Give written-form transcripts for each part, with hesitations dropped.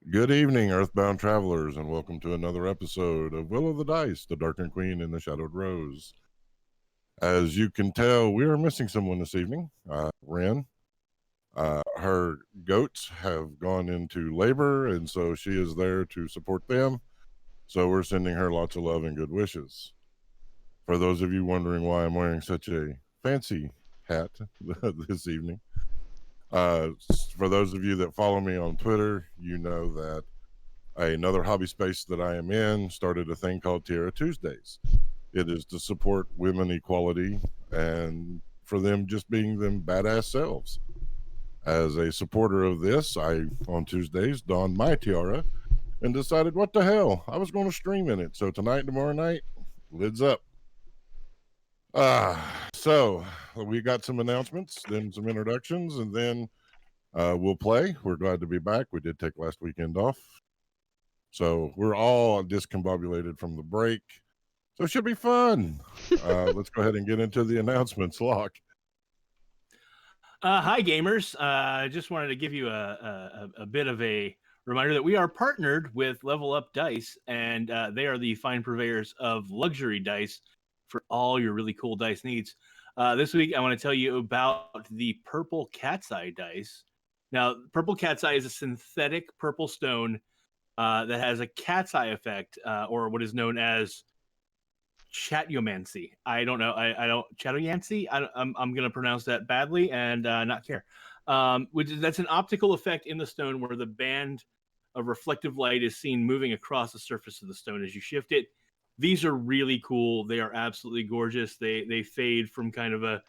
Good evening, Earthbound travelers, and welcome to another episode of Will of the Dice, the Darkened Queen and the Shadowed Rose. As you can tell, we are missing someone this evening, Rune. Her goats have gone into labor, and so she is there to support them. So we're sending her lots of love and good wishes. For those of you wondering why I'm wearing such a fancy hat this evening, for those of you that follow me on Twitter, you know that another hobby space that I am in started a thing called Tierra Tuesdays. It is to support women equality and for them just being them badass selves. As a supporter of this, I, on Tuesdays, donned my tiara and decided, what the hell, I was going to stream in it. So tonight and tomorrow night, lids up. So we got some announcements, then some introductions, and then we'll play. We're glad to be back. We did take last weekend off. So we're all discombobulated from the break. So it should be fun. Let's go ahead and get into the announcements. Locke. Hi, gamers. I just wanted to give you a bit of a reminder that we are partnered with Level Up Dice, and they are the fine purveyors of luxury dice for all your really cool dice needs. This week, I want to tell you about the Purple Cat's Eye dice. Now, Purple Cat's Eye is a synthetic purple stone that has a cat's eye effect, or what is known as Chatoyancy. I don't know. I don't Chatoyancy. I'm going to pronounce that badly and not care. That's an optical effect in the stone where the band of reflective light is seen moving across the surface of the stone as you shift it. These are really cool. They are absolutely gorgeous. They fade from kind of a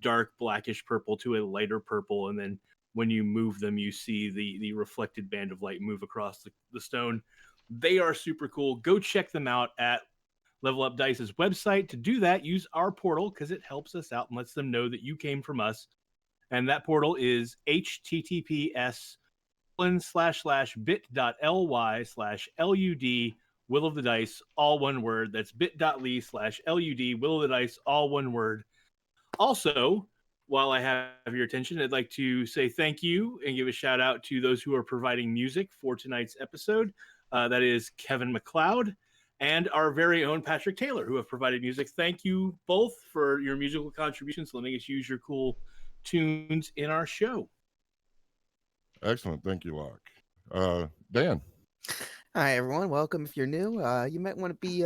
dark blackish purple to a lighter purple, and then when you move them, you see the reflected band of light move across the stone. They are super cool. Go check them out at Level Up Dice's website. To do that, use our portal because it helps us out and lets them know that you came from us. And that portal is https://bit.ly/LUD Will of the Dice, all one word. That's bit.ly/LUD Will of the Dice, all one word. Also, while I have your attention, I'd like to say thank you and give a shout out to those who are providing music for tonight's episode. That is Kevin McLeod and our very own Patrick Taylor, who have provided music. Thank you both for your musical contributions, letting us use your cool tunes in our show. Excellent. Thank you, Locke. Dan. Hi, everyone. Welcome. If you're new, you might want to be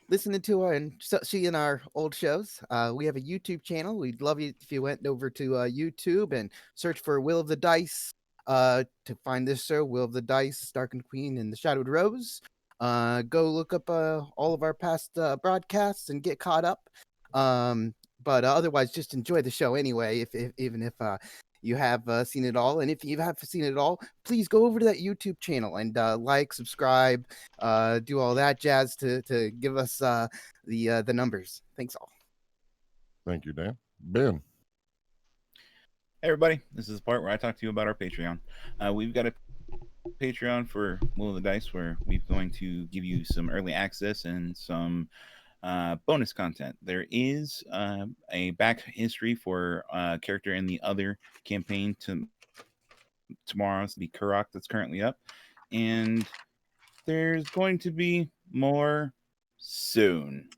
listening to and seeing our old shows. We have a YouTube channel. We'd love you if you went over to YouTube and search for Will of the Dice to find this show, Will of the Dice, Darkened Queen, and the Shadowed Rose. Go look up all of our past broadcasts and get caught up. But otherwise, just enjoy the show anyway, even if you have seen it all. And if you have seen it all, please go over to that YouTube channel and like, subscribe, do all that jazz to give us the numbers. Thanks all. Thank you, Dan. Ben. Hey everybody, this is the part where I talk to you about our Patreon. We've got a Patreon for Will of the Dice where we're going to give you some early access and some bonus content. There is a back history for a character in the other campaign tomorrow's the Kurok that's currently up, and there's going to be more soon.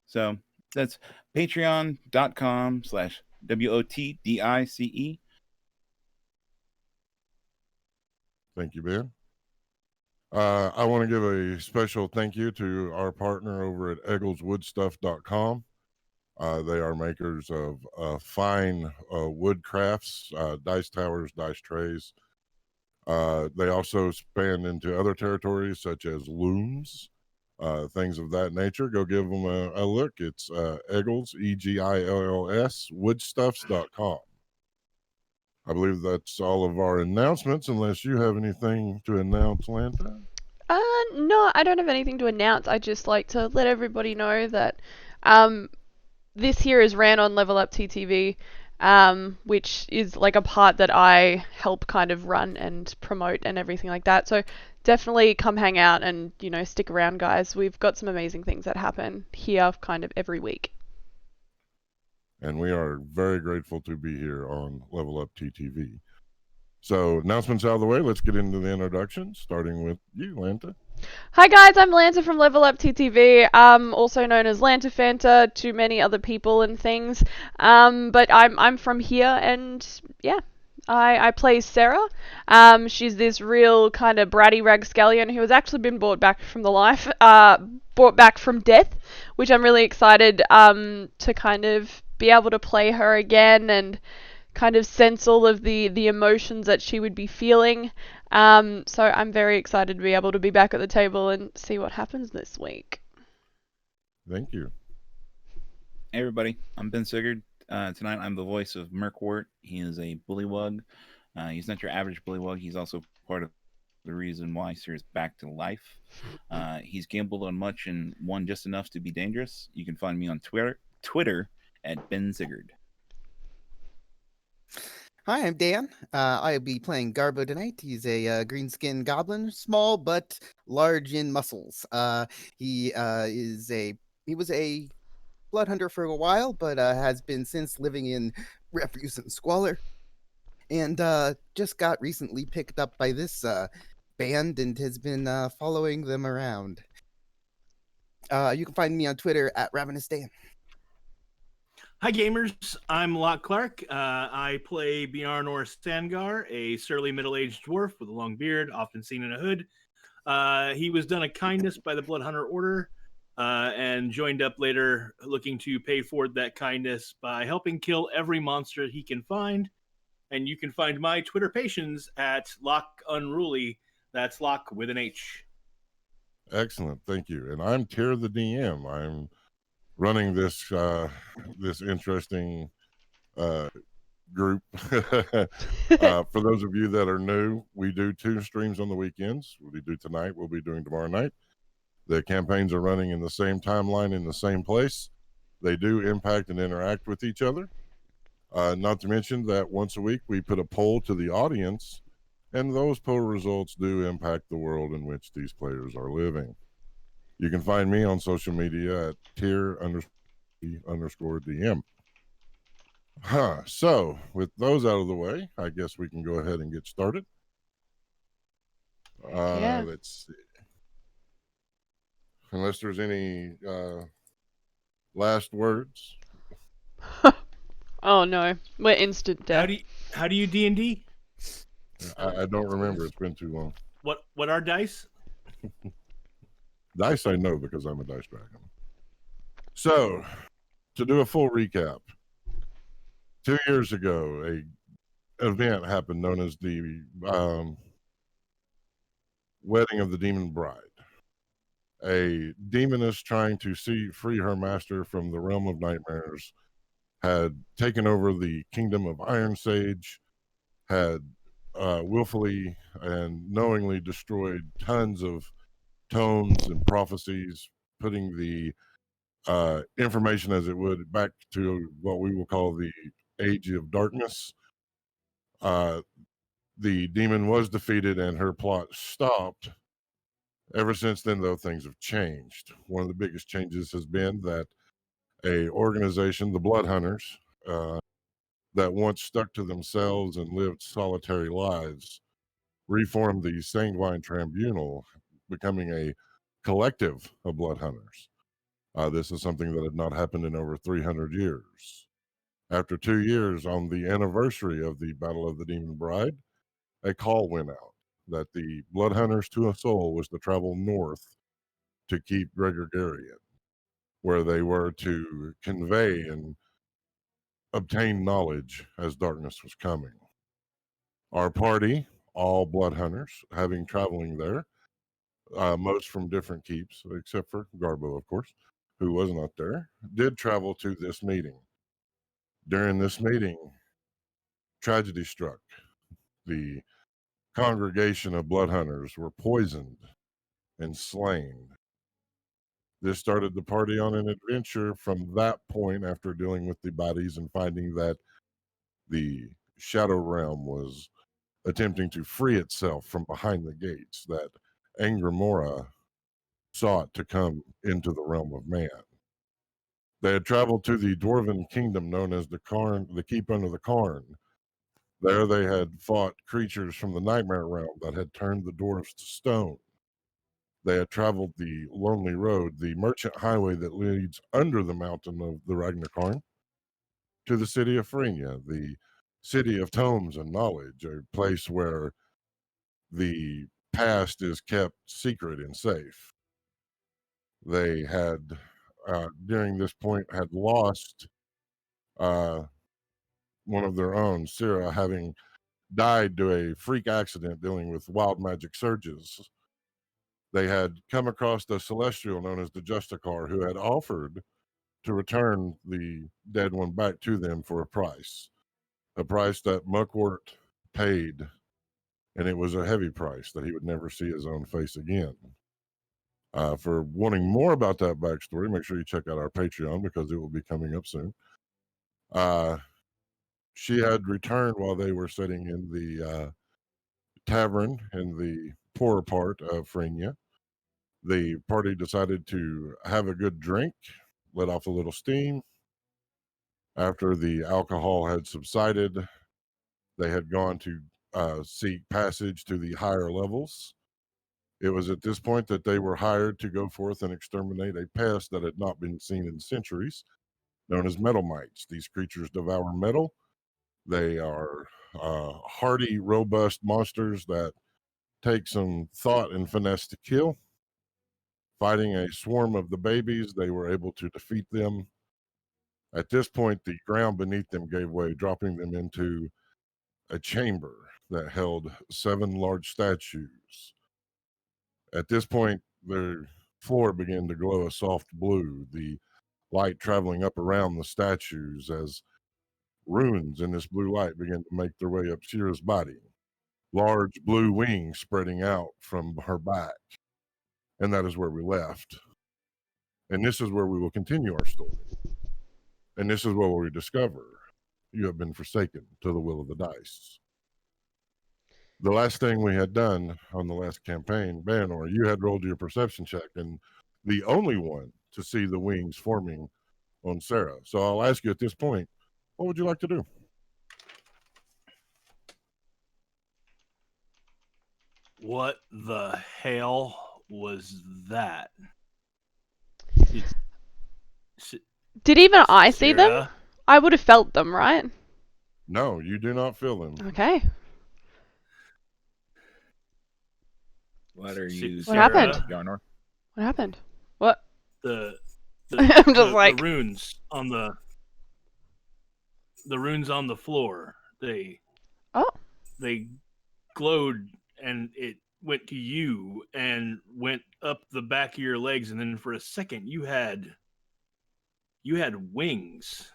So that's patreon.com/WOTDICE. Thank you, Ben. I want to give a special thank you to our partner over at eggleswoodstuff.com. They are makers of fine wood crafts, dice towers, dice trays. They also span into other territories such as looms, things of that nature. Go give them a look. It's Eggles, EGILLS, woodstuffs.com. I believe that's all of our announcements, unless you have anything to announce, Lanta. No, I don't have anything to announce. I just like to let everybody know that this here is ran on Level Up TTV, which is like a part that I help kind of run and promote and everything like that. So definitely come hang out and, stick around, guys. We've got some amazing things that happen here kind of every week. And we are very grateful to be here on Level Up TTV. So announcements out of the way. Let's get into the introductions, starting with you, Lanta. Hi guys, I'm Lanta from Level Up TTV, also known as Lanta Fanta to many other people and things. But I'm from here, and yeah, I play Sarah. She's this real kind of bratty ragscallion who has actually been brought back from brought back from death, which I'm really excited to kind of be able to play her again and kind of sense all of the emotions that she would be feeling. So I'm very excited to be able to be back at the table and see what happens this week. Thank you. Hey everybody, I'm Ben Sigurd. Tonight I'm the voice of Merkwort. He is a bullywug. He's not your average bullywug. He's also part of the reason why Sir is back to life. He's gambled on much and won just enough to be dangerous. You can find me on Twitter at Ben Sigurd. Hi, I'm Dan. I'll be playing Garbo tonight. He's a green-skinned goblin, small but large in muscles. He was a blood hunter for a while, but has been since living in refuse and squalor, and just got recently picked up by this band and has been following them around. You can find me on Twitter at Ravenous Dan. Hi, gamers. I'm Locke Clark. I play Bjarnor Stangar, a surly middle-aged dwarf with a long beard, often seen in a hood. He was done a kindness by the Blood Hunter Order and joined up later looking to pay forward that kindness by helping kill every monster he can find. And you can find my Twitter patients at Locke Unruly. That's Locke with an H. Excellent. Thank you. And I'm Tier the DM. I'm running this this interesting group. For those of you that are new, we do 2 streams on the weekends. We do tonight, we'll be doing tomorrow night. The campaigns are running in the same timeline in the same place. They do impact and interact with each other. Not to mention that once a week we put a poll to the audience, and those poll results do impact the world in which these players are living. You can find me on social media at tier_DM. So, with those out of the way, I guess we can go ahead and get started. Yeah. Let's see. Unless there's any last words. Oh no, we're instant death. How do you D&D? I don't remember. It's been too long. What are dice? Dice I know because I'm a dice dragon. So, to do a full recap, 2 years ago, a event happened known as the Wedding of the Demon Bride. A demoness trying to free her master from the realm of nightmares had taken over the kingdom of Iron Sage, had willfully and knowingly destroyed tons of tomes and prophecies, putting the information as it would back to what we will call the Age of Darkness. The demon was defeated and her plot stopped. Ever since then, though, things have changed. One of the biggest changes has been that a organization, the Blood Hunters, that once stuck to themselves and lived solitary lives, reformed the Sanguine Tribunal, becoming a collective of Blood Hunters. This is something that had not happened in over 300 years. After 2 years, on the anniversary of the Battle of the Demon Bride, a call went out that the Blood Hunters to a soul was to travel north to keep Gregorgarian, where they were to convey and obtain knowledge as darkness was coming. Our party, all Blood Hunters, having traveling there, most from different keeps, except for Garbo, of course, who was not there, did travel to this meeting. During this meeting, tragedy struck. The congregation of Blood Hunters were poisoned and slain. This started the party on an adventure from that point after dealing with the bodies and finding that the Shadow Realm was attempting to free itself from behind the gates that Angramora sought to come into the realm of man. They had traveled to the dwarven kingdom known as the Keep Under the Cairn, There they had fought creatures from the nightmare realm that had turned the dwarves to stone. They had traveled the lonely road, the merchant highway that leads under the mountain of the Ragnarkarn, to the city of Frenia, the city of tomes and knowledge, a place where the past is kept secret and safe. They had, during this point, had lost one of their own, Syrah, having died to a freak accident dealing with wild magic surges. They had come across a celestial known as the Justicar who had offered to return the dead one back to them for a price that Muckwort paid, and it was a heavy price that he would never see his own face again. For wanting more about that backstory, make sure you check out our Patreon because it will be coming up soon. She had returned while they were sitting in the tavern in the poorer part of Frenia. The party decided to have a good drink, let off a little steam. After the alcohol had subsided, they had gone to seek passage to the higher levels. It was at this point that they were hired to go forth and exterminate a pest that had not been seen in centuries, known as metal mites. These creatures devour metal. They are hardy, robust monsters that take some thought and finesse to kill. Fighting a swarm of the babies, they were able to defeat them. At this point, the ground beneath them gave way, dropping them into a chamber that held 7 large statues. At this point, the floor began to glow a soft blue, the light traveling up around the statues as runes in this blue light began to make their way up Syrah's body. Large blue wings spreading out from her back. And that is where we left. And this is where we will continue our story. And this is where we discover you have been forsaken to the will of the dice. The last thing we had done on the last campaign, Banor, you had rolled your perception check and the only one to see the wings forming on Sarah. So I'll ask you at this point, what would you like to do? What the hell was that? Did even I see them? Sarah? I would have felt them, right? No, you do not feel them. Okay. What are you? What happened? Yarnor? What happened? What? The I'm just like the runes on the runes on the floor. They glowed and it went to you and went up the back of your legs, and then for a second you had wings.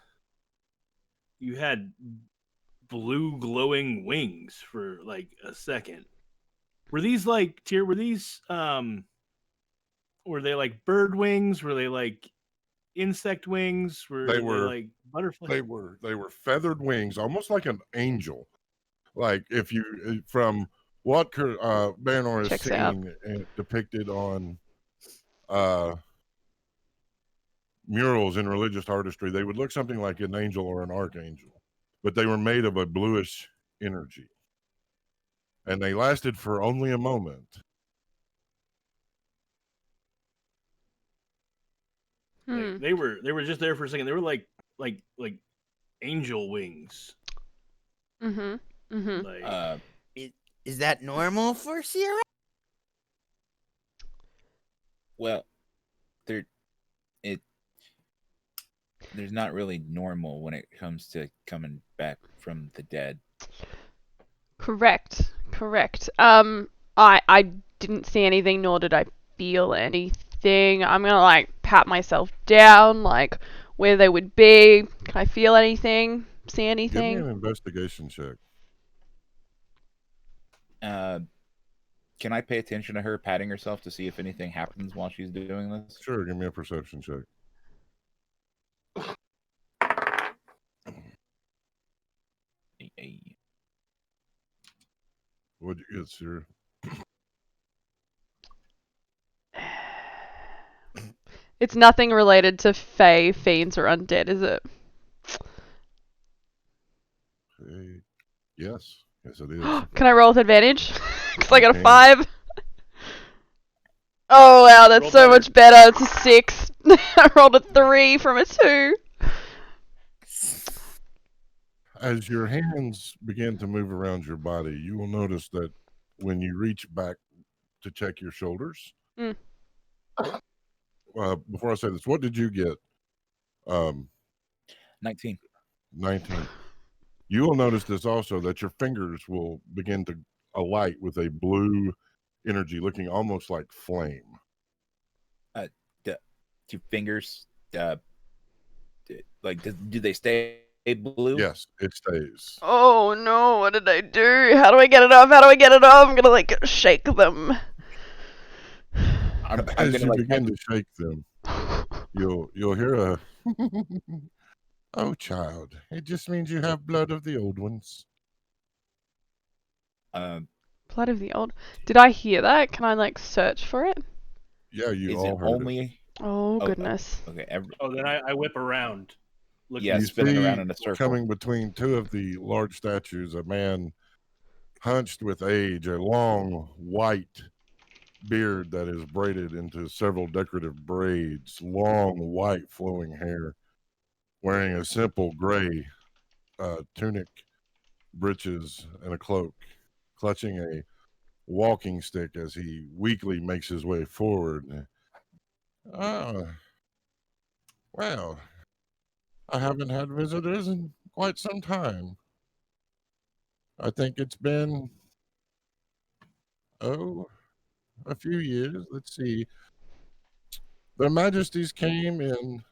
You had blue glowing wings for like a second. Were these like were they like bird wings? Were they like insect wings? Were they like butterfly? They were feathered wings, almost like an angel. Like if you from what Banor has seen depicted on murals in religious artistry, they would look something like an angel or an archangel, but they were made of a bluish energy, and they lasted for only a moment. Like, they were just there for a second. They were like angel wings. Like, is that normal for Syrah? Well, there's not really normal when it comes to coming back from the dead. Correct. I didn't see anything, nor did I feel anything. I'm gonna like pat myself down, like where they would be. Can I feel anything? See anything? Give me an investigation check. Can I pay attention to her patting herself to see if anything happens while she's doing this? Sure, give me a perception check. What'd you get, Syrah? It's nothing related to fae, fiends, or undead, is it? Okay. Yes. Yes, it is. Can I roll with advantage? Because I got a Okay. 5. Oh wow, that's Roll so better. much better. It's a 6. I rolled a 3 from a 2. As your hands begin to move around your body, you will notice that when you reach back to check your shoulders, Mm. before I say this, what did you get? 19. 19. You will notice this also, that your fingers will begin to alight with a blue energy, looking almost like flame. Two fingers. Like, do they stay blue? Yes, it stays. Oh no, what did I do? How do I get it off? How do I get it off? I'm gonna like shake them. I'm As gonna you like. begin to shake them, you'll hear a oh child, it just means you have blood of the old ones. Blood of the old. Did I hear that? Can I like search for it? Yeah, you Is all it heard it. only? Oh goodness. Okay. Oh, then I whip around. Yeah, You spinning see, around in a circle. coming between two of the large statues, a man hunched with age, a long white beard that is braided into several decorative braids, long white flowing hair, wearing a simple gray tunic, breeches, and a cloak, clutching a walking stick as he weakly makes his way forward. Oh, well, I haven't had visitors in quite some time. I think it's been, a few years. Let's see. Their Majesties came in,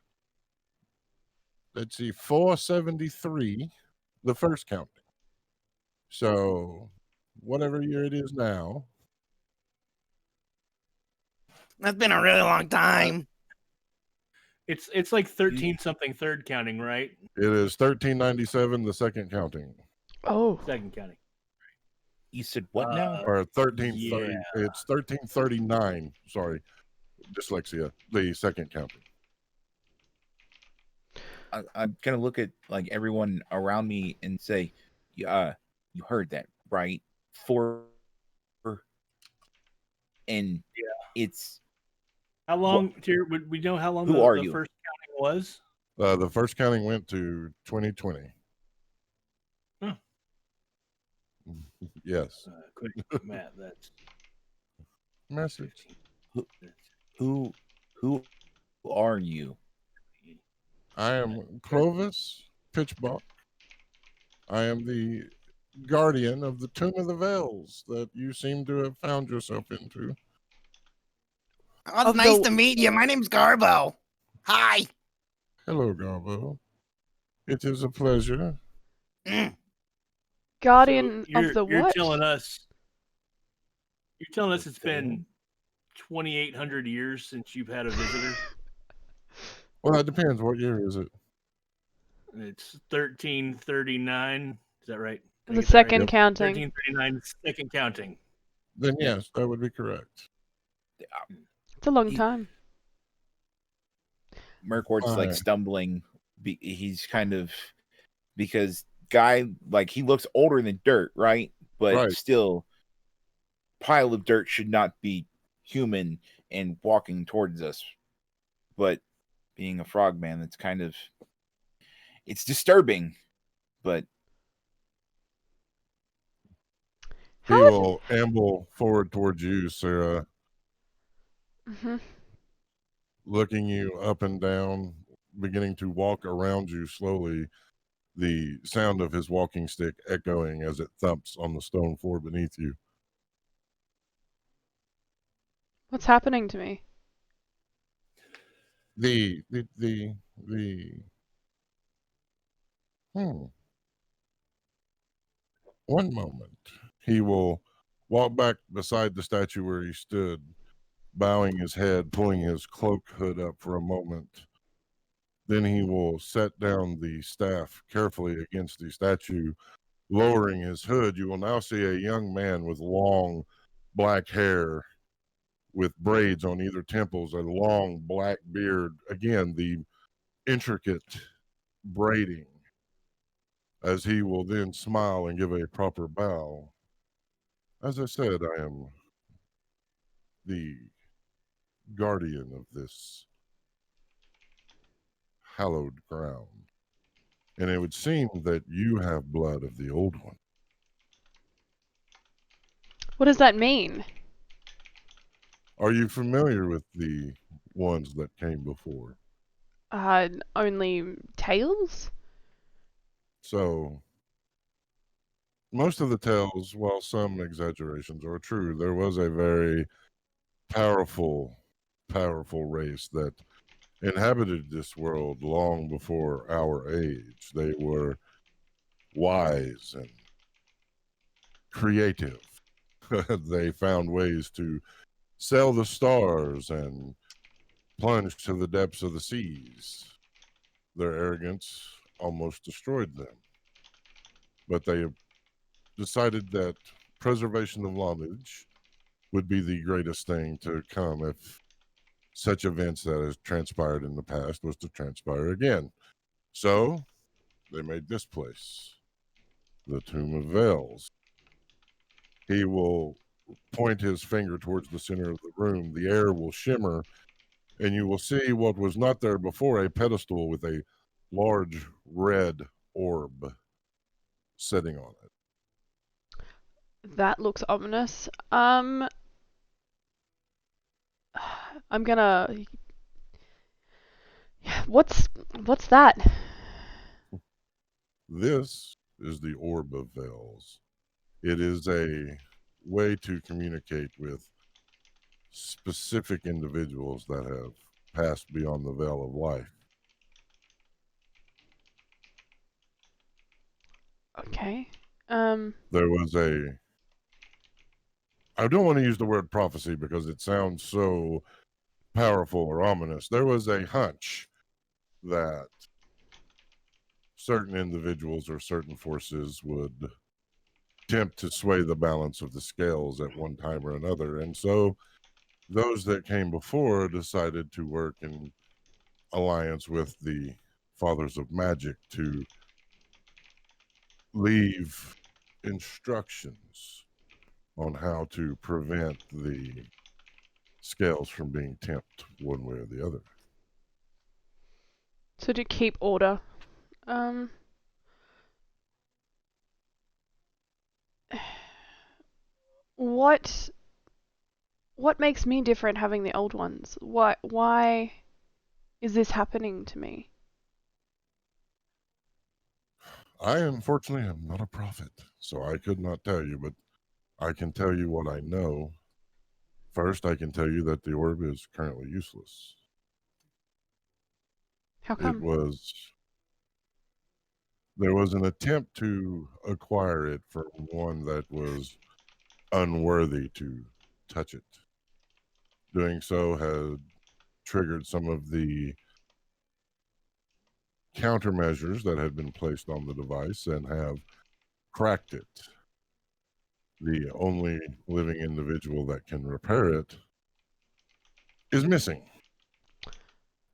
let's see, 473, the first counting. So, whatever year it is now, That's been a really long time. It's like 13 something third counting, right? it is 1397, the second counting, Oh. Second counting. You said what now? or 1330. Yeah. It's 1339. Sorry, dyslexia. The second counting. I'm gonna look at like everyone around me and say, you heard that, right? And it's How long? Would we know how long Who are the you? first counting was? The first counting went to 2020. Huh. Yes. Quick math. That's Message. who are you? I am Clovis Pitchbach. I am the guardian of the Tomb of the Veils that you seem to have found yourself into. Oh, it's Of nice the- to meet you. My name's Garbo. Hi. Hello, Garbo. It is a pleasure. Mm. Guardian So of the you're what? telling us. You're telling us it's Okay. been 2,800 years since you've had a visitor. Well, that depends. What year is it? It's 1339. Is that right? Did I The get that right? second Yep. counting. 1339, second counting. Then yes, that would be correct. It's a long He- time. Murkward's like Fine. stumbling. He's kind of because guy like he looks older than dirt, right? But Right. still, pile of dirt should not be human and walking towards us. But being a frogman, that's kind of it's disturbing. But He How is will amble forward towards you, Sarah, Mhm. looking you up and down, beginning to walk around you slowly, the sound of his walking stick echoing as it thumps on the stone floor beneath you. What's happening to me? The One moment. He will walk back beside the statue where he stood, bowing his head, pulling his cloak hood up for a moment. Then he will set down the staff carefully against the statue, lowering his hood. You will now see a young man with long black hair, with braids on either temples, a long black beard. Again, the intricate braiding. as he will then smile and give a proper bow. As I said, I am the guardian of this hallowed ground, and it would seem that you have blood of the old one. What does that mean? Are you familiar with the ones that came before? Only tales? So, most of the tales, while some exaggerations are true, there was a very powerful, powerful race that inhabited this world long before our age. They were wise and creative. They found ways to sail the stars and plunge to the depths of the seas. Their arrogance almost destroyed them, but they decided that preservation of knowledge would be the greatest thing to come if such events that has transpired in the past was to transpire again. So they made this place, the Tomb of Veils. He will point his finger towards the center of the room. The air will shimmer, and you will see what was not there before, a pedestal with a large red orb sitting on it. That looks ominous. I'm gonna. What's that? This is the Orb of Veils. It is a way to communicate with specific individuals that have passed beyond the veil of life. Okay. There was I don't want to use the word prophecy because it sounds so powerful or ominous. There was a hunch that certain individuals or certain forces would attempt to sway the balance of the scales at one time or another. And so those that came before decided to work in alliance with the Fathers of Magic to leave instructions on how to prevent the scales from being tipped one way or the other. So to keep order. What makes me different having the old ones? Why is this happening to me? I unfortunately am not a prophet, so I could not tell you, but I can tell you what I know. First, I can tell you that the orb is currently useless. How It come? there was an attempt to acquire it from one that was unworthy to touch it. Doing so had triggered some of the countermeasures that had been placed on the device and have cracked it. The only living individual that can repair it is missing.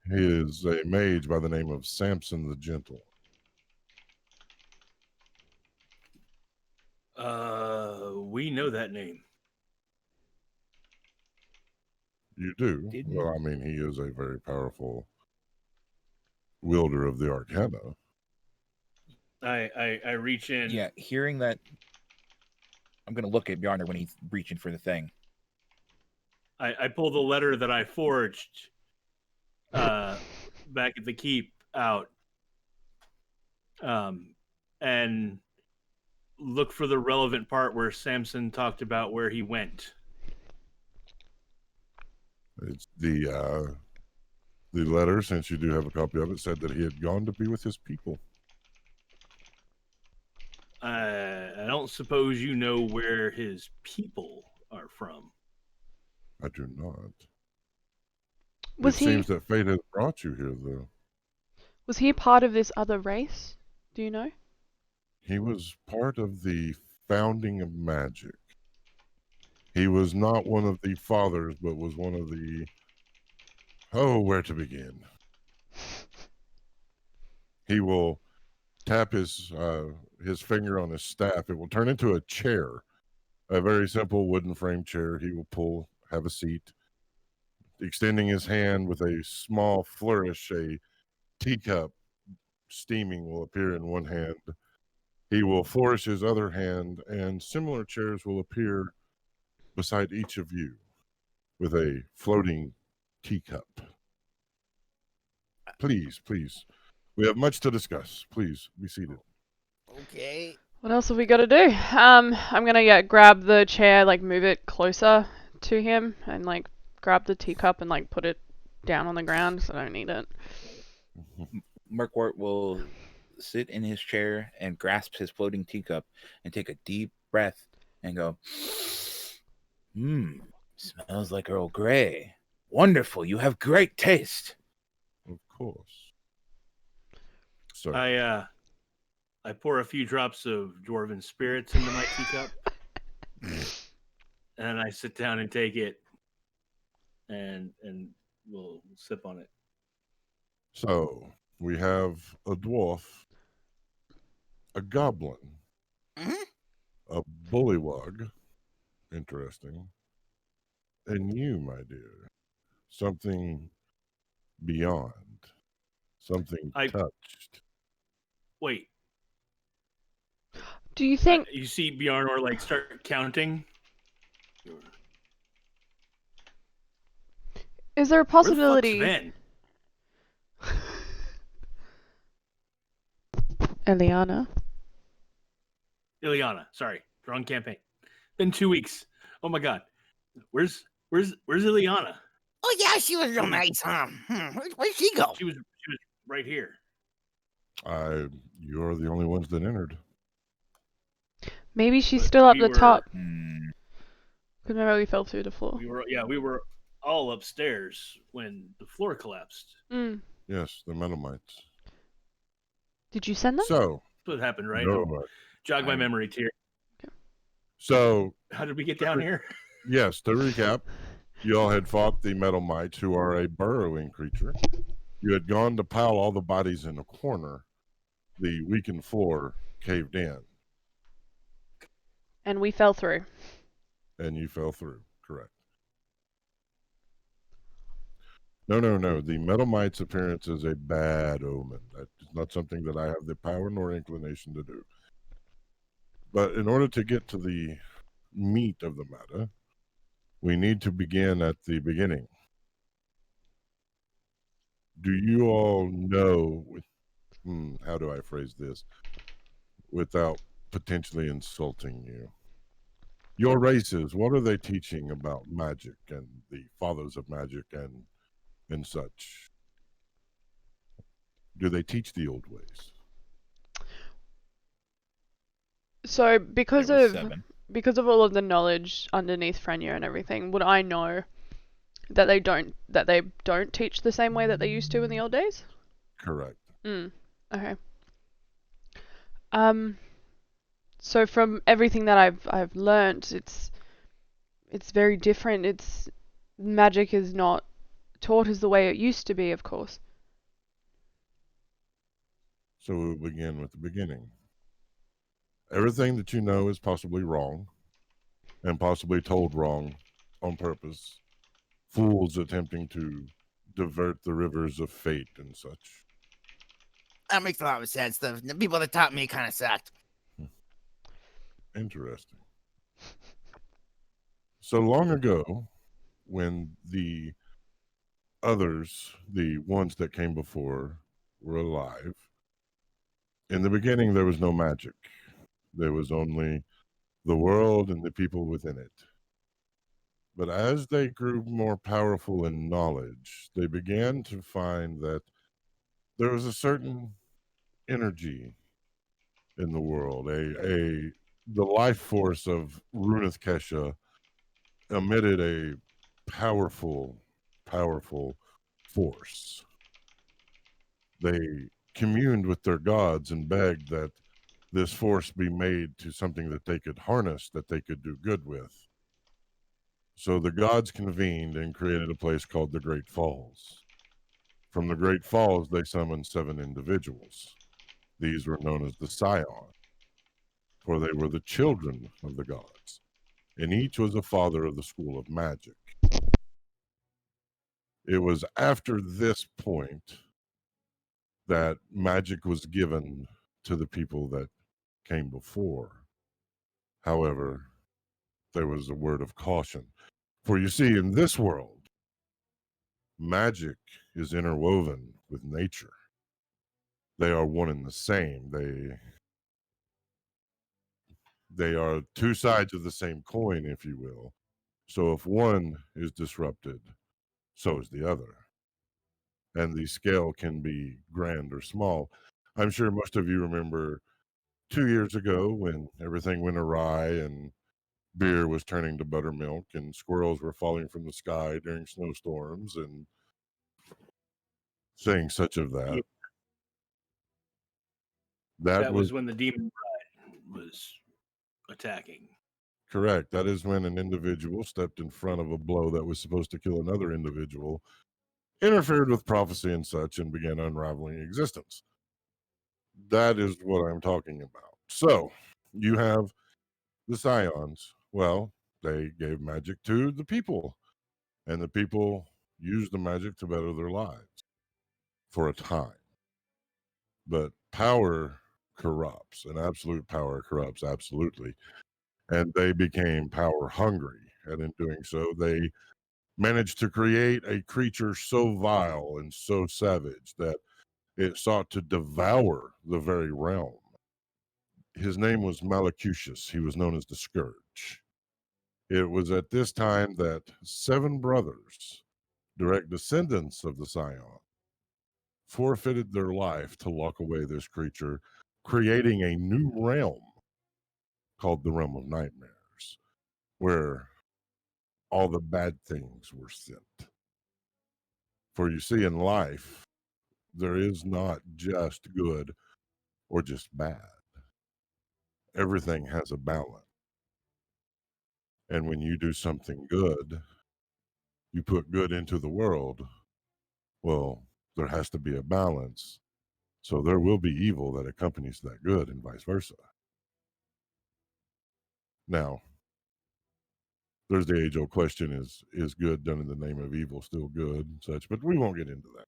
He is a mage by the name of Samson the Gentle. We know that name. You do? Well, I mean, he is a very powerful wielder of the Arcana. I reach in. Yeah, hearing that, I'm going to look at Bjarner when he's reaching for the thing. I pull the letter that I forged back at the keep out, and look for the relevant part where Samson talked about where he went. It's the letter, since you do have a copy of it, said that he had gone to be with his people. I don't suppose you know where his people are from. I do not. Was It he seems that fate has brought you here, though. was he part of this other race? Do you know? He was part of the founding of magic. He was not one of the fathers, but was one of the... Oh, where to begin? He will tap his finger on his staff, it will turn into a chair, a very simple wooden frame chair. He will have a seat, extending his hand with a small flourish. A teacup steaming will appear in one hand. He will flourish his other hand, and similar chairs will appear beside each of you with a floating teacup. Please, please. We have much to discuss. Please be seated. Okay. What else have we got to do? I'm gonna grab the chair, like move it closer to him, and like grab the teacup and like put it down on the ground so I don't need it. Murkwort will sit in his chair and grasp his floating teacup and take a deep breath and go, smells like Earl Grey. Wonderful. You have great taste. Of course. So I pour a few drops of dwarven spirits into my teacup, and I sit down and take it, and we'll sip on it. So we have a dwarf, a goblin, a bullywug, interesting, and you, my dear, something beyond, something touched. Wait. Do you think you see Bjarnor like start counting? Is there a possibility? Where the fuck's Eliana. Ileana, sorry, wrong campaign. Been 2 weeks. Oh my god, where's Ileana? Oh yeah, she was real nice, huh? Where'd she go? She was right here. You're the only ones that entered. Maybe she's still up the top. Hmm. Because remember we fell through the floor. We were all upstairs when the floor collapsed. Yes, the Metalmites. Did you send them? So That's what happened, right? No, Jog my memory, Tier. Okay. So How did we get down here? Yes, to recap, you all had fought the Metalmites, who are a burrowing creature. You had gone to pile all the bodies in a corner. The weakened floor caved in. And we fell through. And you fell through, correct. No. The Metalmites' appearance is a bad omen. That is not something that I have the power nor inclination to do. But in order to get to the meat of the matter, we need to begin at the beginning. Do you all know, how do I phrase this without potentially insulting you? Your races, what are they teaching about magic and the fathers of magic and such? Do they teach the old ways? So because of all of the knowledge underneath Frenya and everything, would I know that they don't teach the same way that they used to in the old days? Correct. Okay. So from everything that I've learned, it's very different. Magic is not taught as the way it used to be, of course. So we'll begin with the beginning. Everything that you know is possibly wrong, and possibly told wrong on purpose. Fools attempting to divert the rivers of fate and such. That makes a lot of sense. The people that taught me kind of sucked. Interesting. So long ago, when the others, the ones that came before, were alive, in the beginning there was no magic. There was only the world and the people within it. But as they grew more powerful in knowledge, they began to find that there was a certain energy in the world. The life force of Rune Kesha emitted a powerful force. They communed with their gods and begged that this force be made to something that they could harness, that they could do good with. So the gods convened and created a place called the Great Falls. From the Great Falls, they summoned 7 individuals. These were known as the Scions, for they were the children of the gods, and each was a father of the school of magic. It was after this point that magic was given to the people that came before. However, there was a word of caution. For you see, in this world, magic is interwoven with nature. They are one and the same. They are two sides of the same coin, if you will. So if one is disrupted, so is the other. And the scale can be grand or small. I'm sure most of you remember 2 years ago when everything went awry and beer was turning to buttermilk and squirrels were falling from the sky during snowstorms and things such of that. Yeah. That was when the demon bride was attacking. correct. That is when an individual stepped in front of a blow that was supposed to kill another individual, interfered with prophecy and such, and began unraveling existence. That is what I'm talking about. So you have the Scions. Well, they gave magic to the people, and the people used the magic to better their lives for a time. But power corrupts, and absolute power corrupts absolutely. And they became power hungry. And in doing so, they managed to create a creature so vile and so savage that it sought to devour the very realm. His name was Malacutius. He was known as the Scourge. It was at this time that 7 brothers, direct descendants of the Scion, forfeited their life to lock away this creature, creating a new realm called the Realm of Nightmares, where all the bad things were sent. For you see, in life, there is not just good or just bad. Everything has a balance. And when you do something good, you put good into the world, well, there has to be a balance. So there will be evil that accompanies that good and vice versa. Now, there's the age-old question, is good done in the name of evil still good and such, but we won't get into that.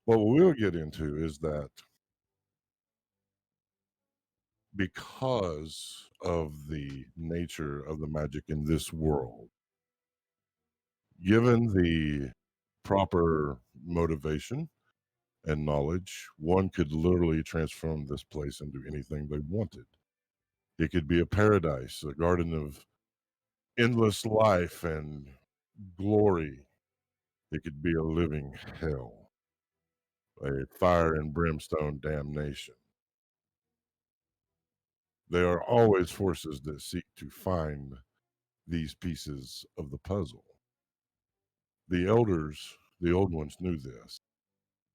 What we'll get into is that because of the nature of the magic in this world, given the proper motivation and knowledge, one could literally transform this place into anything they wanted. It could be a paradise, a garden of endless life and glory. It could be a living hell, a fire and brimstone damnation. There are always forces that seek to find these pieces of the puzzle. The elders, the old ones, knew this.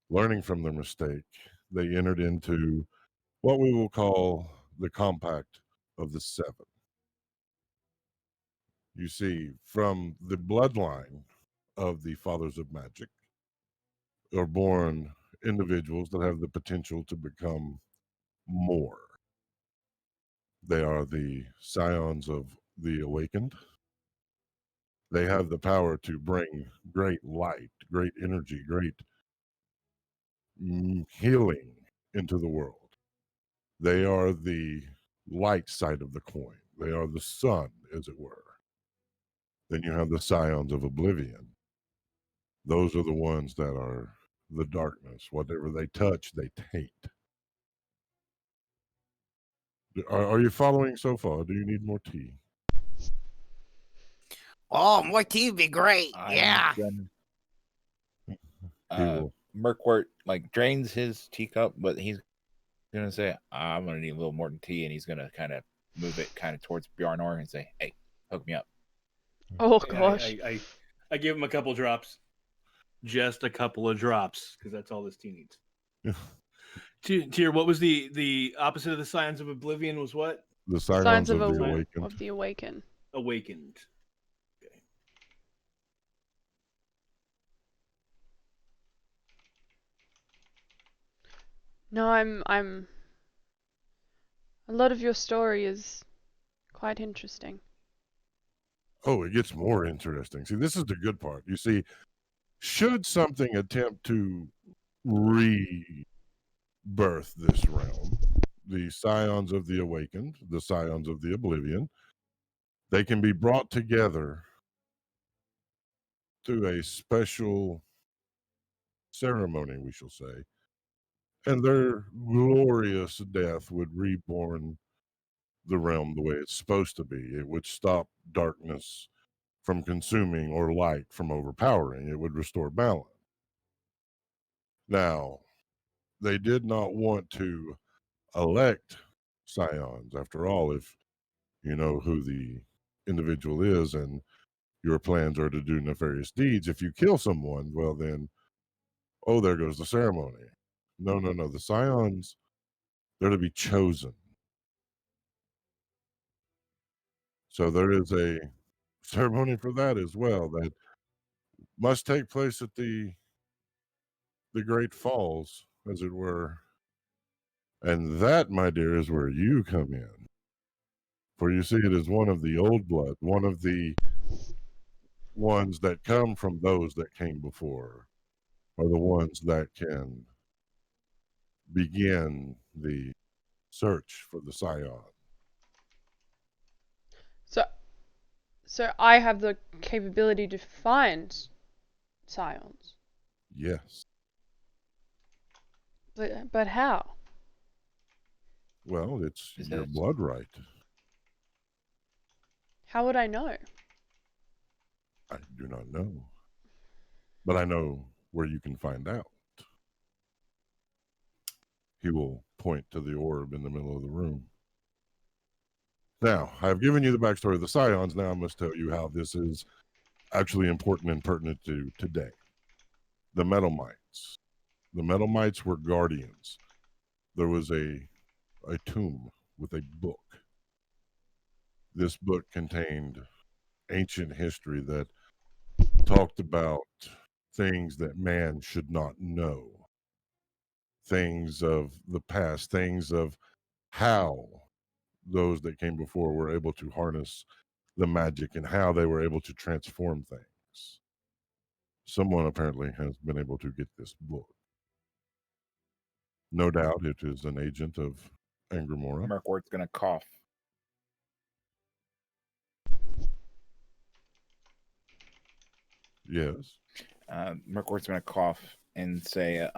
Learning from their mistake, they entered into what we will call the Compact of the Seven. You see, from the bloodline of the Fathers of Magic are born individuals that have the potential to become more. They are the scions of the awakened. They have the power to bring great light, great energy, great healing into the world. They are the light side of the coin. They are the sun, as it were. Then you have the scions of oblivion. Those are the ones that are the darkness. Whatever they touch, they taint. Are you following so far? Do you need more tea? Oh, more tea would be great. Yeah. Merkwort like drains his teacup, but he's gonna say, "I'm gonna need a little more tea," and he's gonna kind of move it kind of towards Bjarnor and say, "Hey, hook me up." Oh gosh. I give him a couple drops, just a couple of drops, because that's all this tea needs. Tier, what was the opposite of the Scions of Oblivion? Was what? The Signs of the awakened. Of the awakened. Awakened. Okay. No, I'm. A lot of your story is quite interesting. Oh, it gets more interesting. See, this is the good part. You see, should something attempt to rebirth this realm, the scions of the awakened, the scions of the oblivion, they can be brought together through a special ceremony, we shall say, and their glorious death would reborn the realm the way it's supposed to be. It would stop darkness from consuming or light from overpowering. It would restore balance. Now, they did not want to elect scions. After all, if you know who the individual is and your plans are to do nefarious deeds, if you kill someone, well, then, oh, there goes the ceremony. No, no, no. The scions, they're to be chosen. So there is a ceremony for that as well that must take place at the Great Falls, as it were. And that, my dear, is where you come in. For you see, it is one of the old blood, one of the ones that come from those that came before, are the ones that can begin the search for the scion. So I have the capability to find scions. Yes. But how? Well, it's Is your that- blood right. How would I know? I do not know. But I know where you can find out. He will point to the orb in the middle of the room. Now, I've given you the backstory of the scions. Now I must tell you how this is actually important and pertinent to today. The Metal Mites. The Metal Mites were guardians. There was a tomb with a book. This book contained ancient history that talked about things that man should not know, things of the past, things of how those that came before were able to harness the magic and how they were able to transform things. Someone apparently has been able to get this book. No doubt it is an agent of Angramora. Murkwort's gonna cough. Yes. Murkwort's gonna cough and say,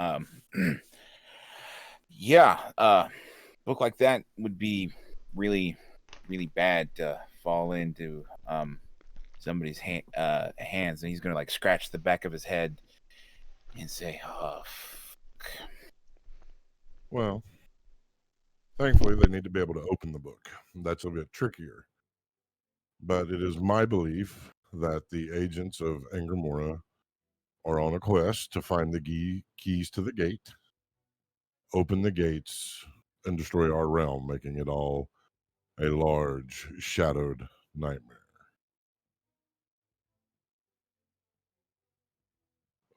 "Yeah, book like that would be really, really bad to fall into somebody's hands." And he's gonna like scratch the back of his head and say, "Oh, fuck." Well, thankfully, they need to be able to open the book. That's a bit trickier. But it is my belief that the agents of Angramora are on a quest to find the keys to the gate, open the gates, and destroy our realm, making it all a large, shadowed nightmare.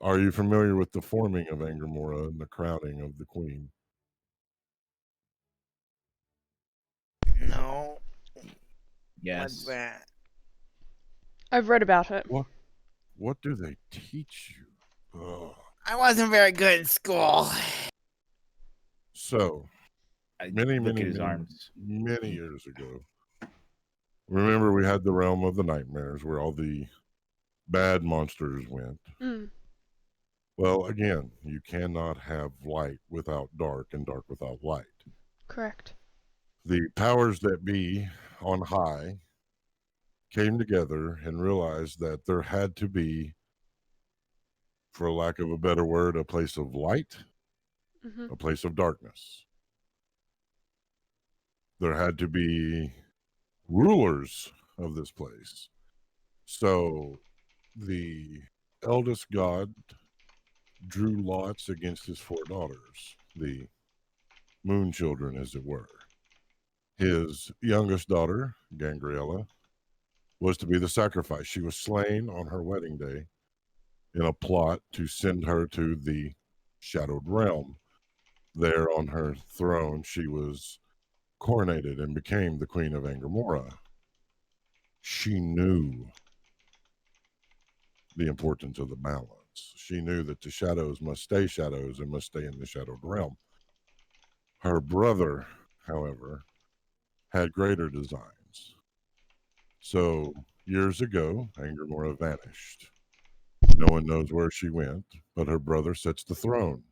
Are you familiar with the forming of Angramora and the crowning of the queen? No. Yes. What's that? I've read about it. What do they teach you? Ugh. I wasn't very good in school. So, I many look at his arms. years ago, remember we had the realm of the nightmares where all the bad monsters went. Mm. Well, again, you cannot have light without dark and dark without light. Correct. The powers that be on high came together and realized that there had to be, for lack of a better word, a place of light, Mm-hmm. a place of darkness. There had to be rulers of this place. So the eldest god drew lots against his 4 daughters, the moon children, as it were. His youngest daughter, Gangriella, was to be the sacrifice. She was slain on her wedding day in a plot to send her to the shadowed realm, there on her throne, she was coronated and became the Queen of Angramora. She knew the importance of the balance. She knew that the shadows must stay shadows and must stay in the shadowed realm. Her brother, however, had greater designs. So years ago, Angramora vanished. No one knows where she went, but her brother sits the throne.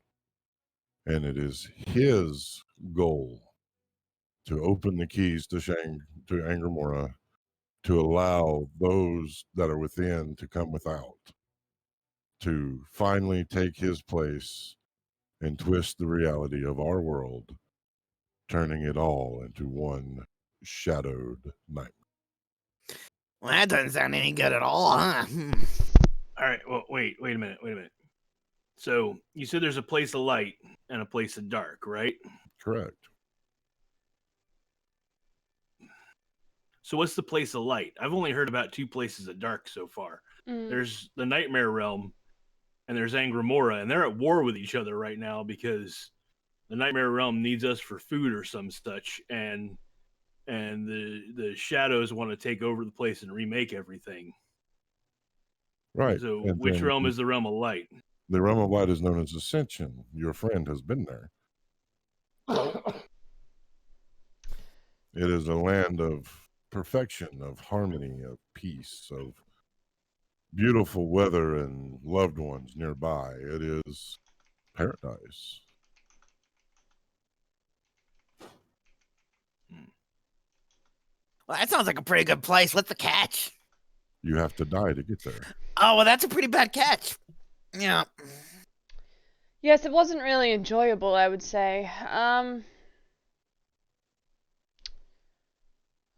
And it is his goal to open the keys to Angramora, to allow those that are within to come without, to finally take his place and twist the reality of our world, turning it all into one shadowed nightmare. Well, that doesn't sound any good at all, huh? All right. Well, wait a minute. So you said there's a place of light and a place of dark, right? Correct. So what's the place of light? I've only heard about two places of dark so far. There's the Nightmare Realm, and there's Angramora, and they're at war with each other right now because the Nightmare Realm needs us for food or some such, and the shadows want to take over the place and remake everything. Right. So And which then realm is the realm of light? the realm of light is known as Ascension. Your friend has been there. It is a land of perfection, of harmony, of peace, of beautiful weather and loved ones nearby. It is paradise. Well, that sounds like a pretty good place. What's the catch? You have to die to get there. Oh, well, that's a pretty bad catch. Yeah. Yes, it wasn't really enjoyable, I would say.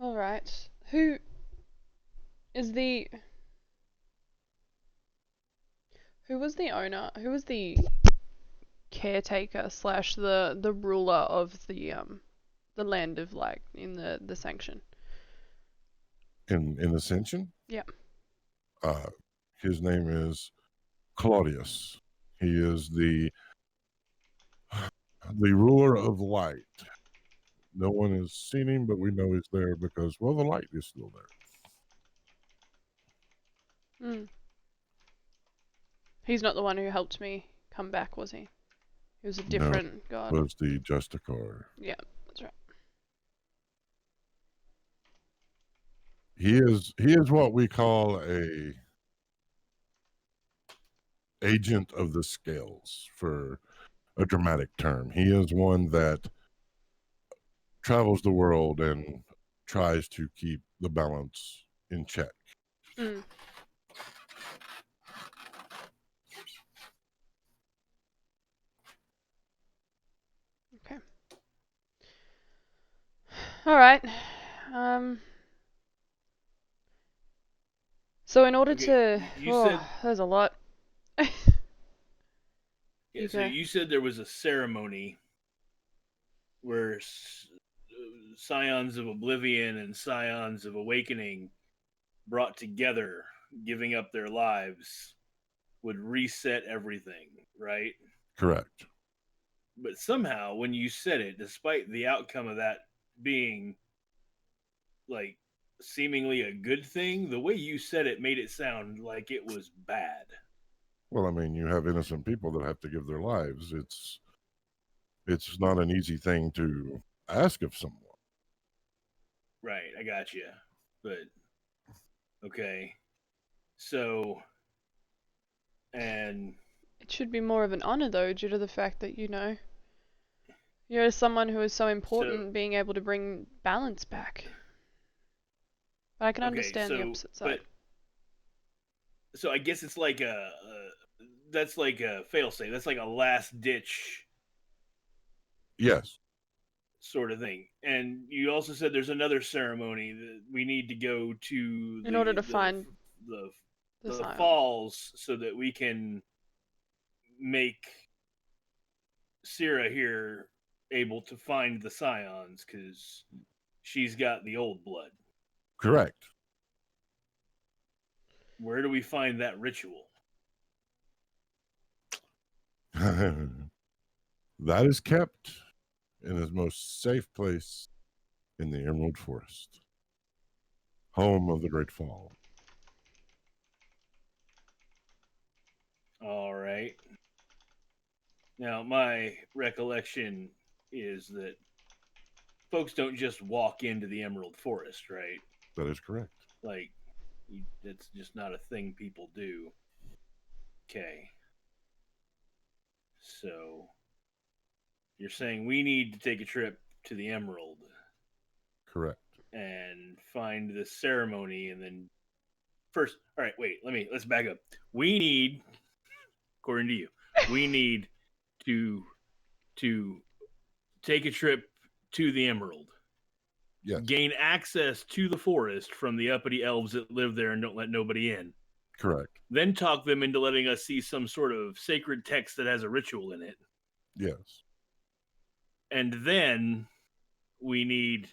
All right. Who was the owner? Who was the caretaker slash the ruler of the land of light in the sanction? In Ascension? Yeah. His name is Claudius. He is the ruler of light. No one has seen him, but we know he's there because, well, the light is still there. He's not the one who helped me come back, was he? He was a different god. Was the Justicar. Yeah, that's right. He is what we call a agent of the scales, for a dramatic term. He is one that travels the world and tries to keep the balance in check. Okay. All right. So in order to, there's a lot. Yeah, so you said there was a ceremony where Scions of Oblivion and Scions of Awakening brought together, giving up their lives, would reset everything, right? Correct. But somehow, when you said it, despite the outcome of that being like seemingly a good thing, the way you said it made it sound like it was bad. Well, I mean, you have innocent people that have to give their lives. It's not an easy thing to ask of someone. Right, I got you. But okay, so and it should be more of an honor though, due to the fact that you're someone who is so important, being able to bring balance back. But I can understand the opposite side. So I guess it's like that's like a failsafe. That's like a last ditch. Yes. Sort of thing. And you also said there's another ceremony that we need to go to in order to find the falls, so that we can make Syrah here able to find the Scions, because she's got the old blood. Correct. Where do we find that ritual? That is kept in his most safe place in the Emerald Forest, home of the Great Fall. All right. Now, my recollection is that folks don't just walk into the Emerald Forest, right? That is correct. Like, it's just not a thing people do. Okay. So, you're saying we need to take a trip to the Emerald Correct. and find the ceremony, and then first, all right, wait, let's back up. We need, according to you, we need to take a trip to the Emerald. Yes. Gain access to the forest from the uppity elves that live there and don't let nobody in. Correct. Then talk them into letting us see some sort of sacred text that has a ritual in it. Yes. And then we need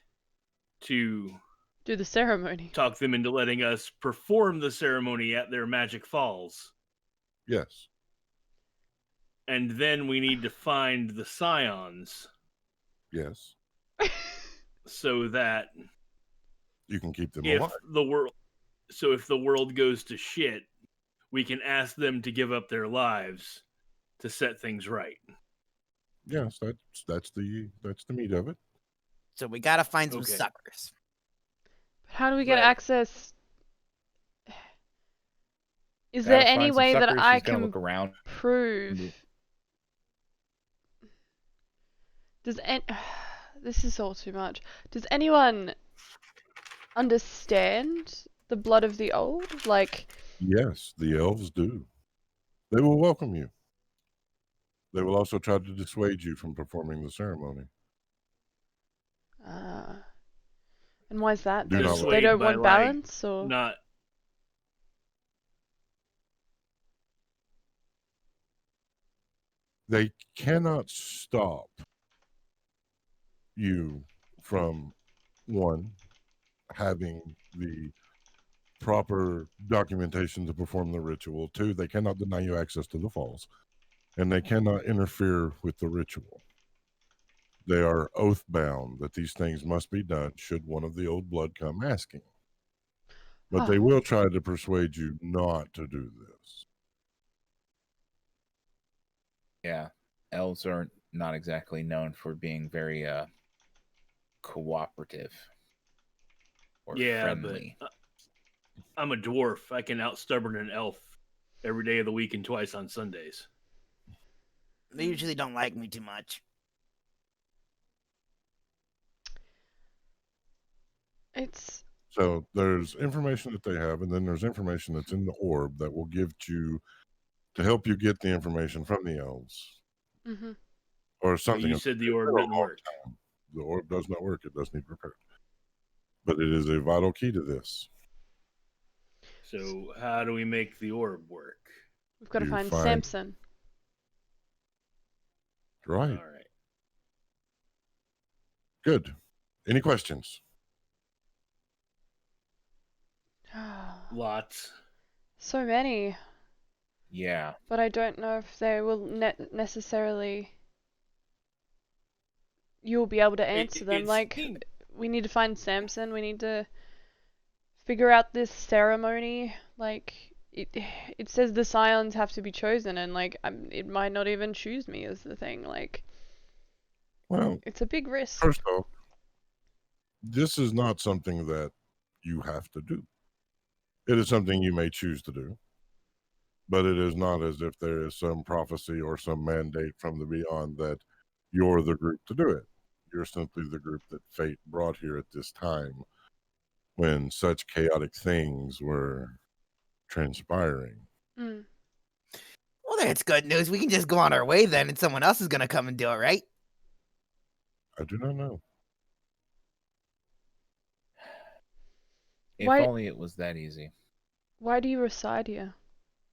to Do the ceremony. talk them into letting us perform the ceremony at their magic falls. Yes. And then we need to find the scions Yes. so that You can keep them if alive. if the world goes to shit, we can ask them to give up their lives to set things right. Yes, that's the meat of it. So we gotta find some Okay. suckers. But how do we get Right. access? Is Gotta there any find some way that suckers. I She's gonna can look around. prove? This is all too much. Does anyone understand the blood of the old? Like, Yes, the elves do. They will welcome you. They will also try to dissuade you from performing the ceremony. and why is that? Do They not just, like- they don't By, want like, balance, or Not They cannot stop you from, one, having the proper documentation to perform the ritual. Two, they cannot deny you access to the falls. And they cannot interfere with the ritual. They are oath bound that these things must be done should one of the old blood come asking. But they will try to persuade you not to do this. Yeah, elves are not exactly known for being very cooperative or friendly. but I'm a dwarf. I can outstubborn an elf every day of the week and twice on Sundays. They usually don't like me too much. it's So there's information that they have, and then there's information that's in the orb that will give you to help you get the information from the elves. mhm. Or But something. you of- said the orb for a didn't long work. time. The orb does not work. It does need repair. But it is a vital key to this. So how do we make the orb work? We've got to You find find- Samson. Right. All right. Good. Any questions? Lots. So many, Yeah, but I don't know if they will necessarily. You'll be able to answer them. It's- Like, we need to find Samson. We need to figure out this ceremony. Like, it says the scions have to be chosen, and like, it might not even choose me as the thing. Like, Well, it's a big risk. first off, this is not something that you have to do. It is something you may choose to do, but it is not as if there is some prophecy or some mandate from the beyond that you're the group to do it. You're simply the group that fate brought here at this time when such chaotic things were transpiring. Mm. Well, that's good news. We can just go on our way then, and someone else is gonna come and do it, right? I do not know. if Why- only it was that easy. Why do you reside here?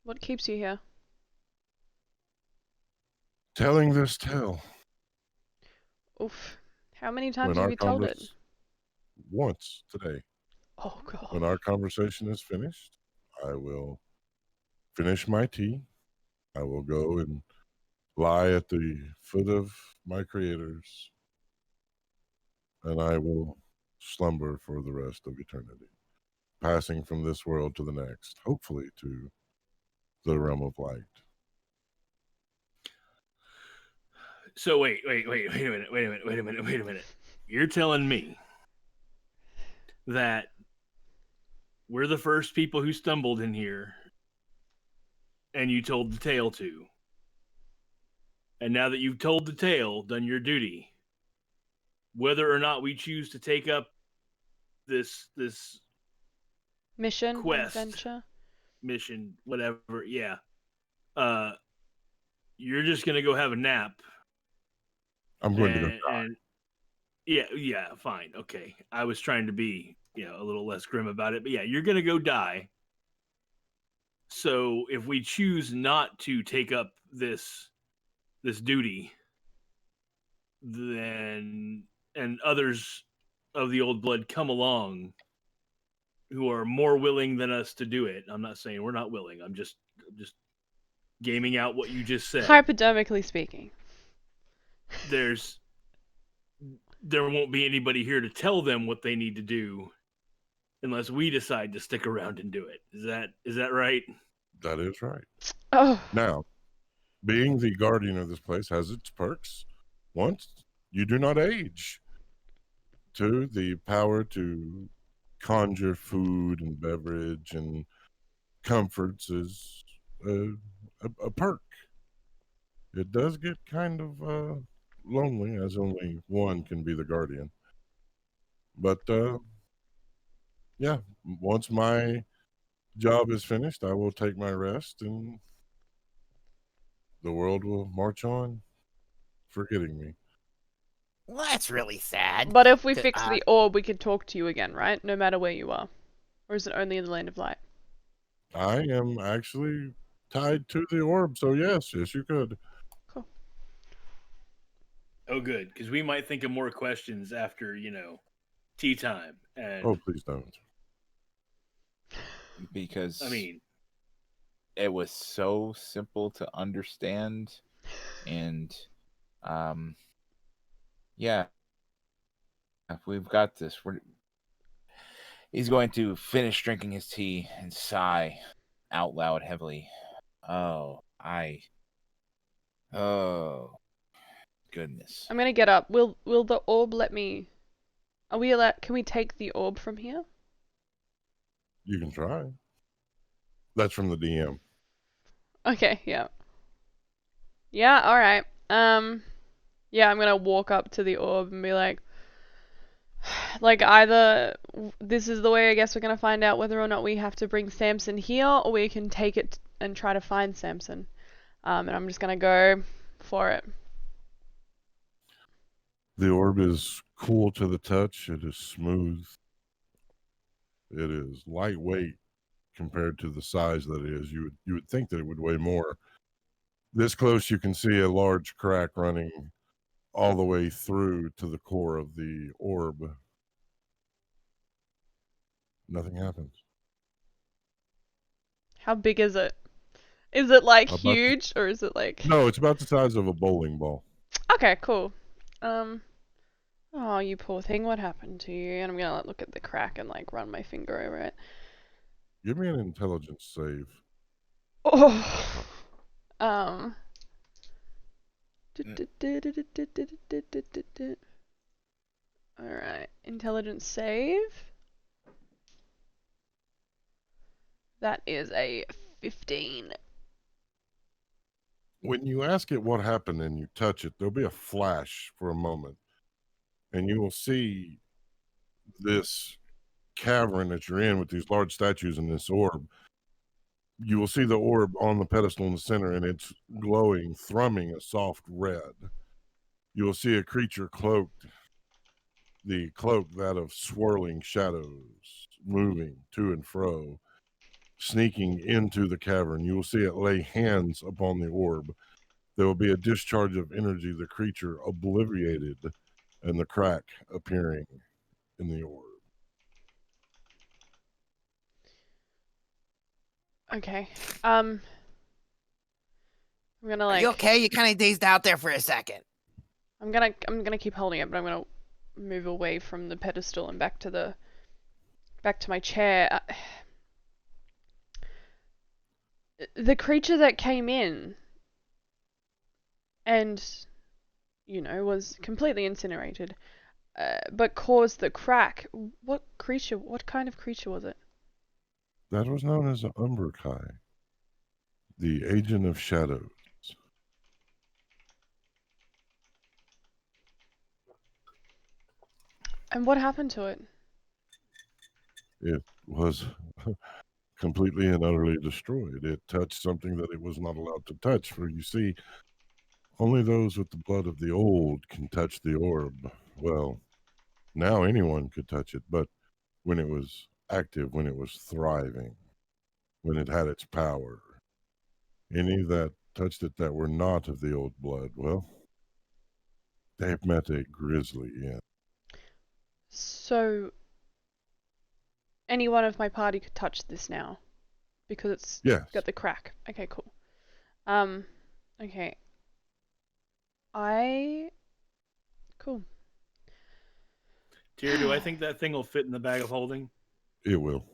What keeps you here? Telling this tale. Oof. How many times When have our you told it? convers- Once today. Oh god. When our conversation is finished, I will finish my tea. I will go and lie at the foot of my creators, and I will slumber for the rest of eternity, passing from this world to the next, hopefully to the realm of light. So wait a minute. You're telling me that we're the first people who stumbled in here, and you told the tale to. And now that you've told the tale, done your duty, whether or not we choose to take up this Mission, quest, adventure. mission, whatever, yeah. You're just gonna go have a nap. I'm going to go. And yeah, fine, okay. I was trying to be, a little less grim about it, but yeah, you're gonna go die. So if we choose not to take up this duty, then and others of the old blood come along who are more willing than us to do it. I'm not saying we're not willing. I'm just gaming out what you just said. Hypodermically speaking. There won't be anybody here to tell them what they need to do unless we decide to stick around and do it. Is that right? That is right. Oh. Now, being the guardian of this place has its perks. One, you do not age. Two, the power to conjure food and beverage and comforts is a perk. It does get kind of lonely, as only one can be the guardian. But yeah, once my job is finished, I will take my rest and the world will march on, forgetting me. Well, that's really sad. But if we C- fix the orb, we can talk to you again, right? No matter where you are. Or is it only in the Land of Light? I am actually tied to the orb, so yes, you could. Cool. Oh, good, because we might think of more questions after, tea time. And Oh, please don't. Because I mean, it was so simple to understand, and yeah, we've got this. He's going to finish drinking his tea and sigh out loud heavily. Oh goodness. I'm gonna get up. Will the orb let me? Are we allowed? Can we take the orb from here? You can try. That's from the DM. Okay. Yeah. Yeah. All right. Yeah. I'm gonna walk up to the orb and be like, either this is the way. I guess we're gonna find out whether or not we have to bring Samson here, or we can take it and try to find Samson. And I'm just gonna go for it. The orb is cool to the touch. It is smooth. It is lightweight compared to the size that it is. You would think that it would weigh more. This close, you can see a large crack running all the way through to the core of the orb. Nothing happens. How big is it? Is it About huge, or is it like? No, it's about the size of a bowling ball. Okay, cool. Oh, you poor thing, what happened to you? And I'm gonna look at the crack and run my finger over it. Give me an intelligence save. Oh. Alright, intelligence save. That is a 15. When you ask it what happened and you touch it, there'll be a flash for a moment. And you will see this cavern that you're in with these large statues and this orb. You will see the orb on the pedestal in the center, and it's glowing, thrumming a soft red. You will see a creature cloaked, the cloak that of swirling shadows, moving to and fro, sneaking into the cavern. You will see it lay hands upon the orb. There will be a discharge of energy, the creature obliviated, and the crack appearing in the orb. Okay. I'm gonna Are you okay? You kind of dazed out there for a second. I'm gonna keep holding it, but I'm gonna move away from the pedestal and back to my chair. The creature that came in and, was completely incinerated, but caused the crack. What kind of creature was it? That was known as an Umberkai, the agent of shadows. And what happened to it? It was completely and utterly destroyed. It touched something that it was not allowed to touch, for you see, only those with the blood of the old can touch the orb. Well, now anyone could touch it, but when it was active, when it was thriving, when it had its power, any that touched it that were not of the old blood, well, they've met a grisly end. So, anyone of my party could touch this now, because it's Yes. got the crack. Okay, cool. Okay. Cool. Tyr, do I think that thing will fit in the bag of holding? It will.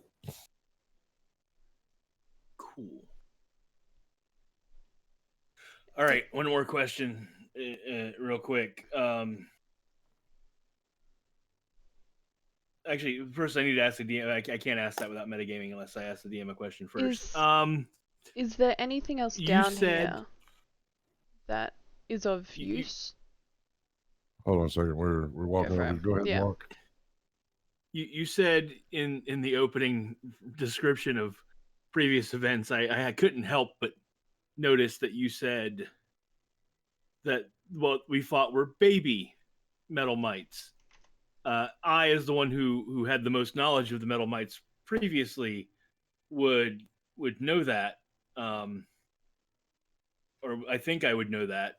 Cool. All right, one more question, real quick. Actually, first I need to ask the DM. I can't ask that without metagaming unless I ask the DM a question first. Is there anything else You down said- here that is of use? Hold on a second. We're walking for over. it. Go ahead, Yeah. walk. You said in the opening description of previous events, I couldn't help but notice that you said that what we fought were baby metal mites. I, as the one who had the most knowledge of the metal mites previously, would know that, or I think I would know that.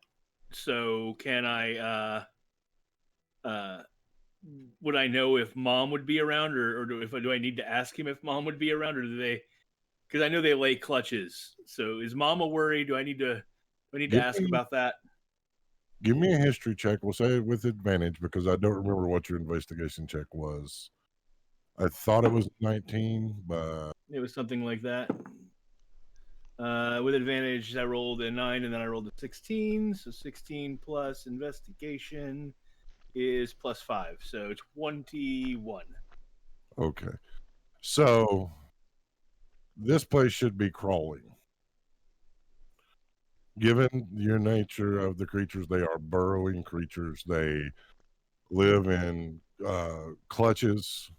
So can I? Would I know if Mom would be around, or do I need to ask him if Mom would be around, or do they? Because I know they lay clutches. So is Mom a worry? Do I need to ask about that? Give me a history check. We'll say it with advantage because I don't remember what your investigation check was. I thought it was 19, but It was something like that. With advantage, I rolled a 9 and then I rolled a 16. So 16 plus investigation is plus 5. So 21. okay. So this place should be crawling. Given your nature of the creatures, they are burrowing creatures. They live in clutches.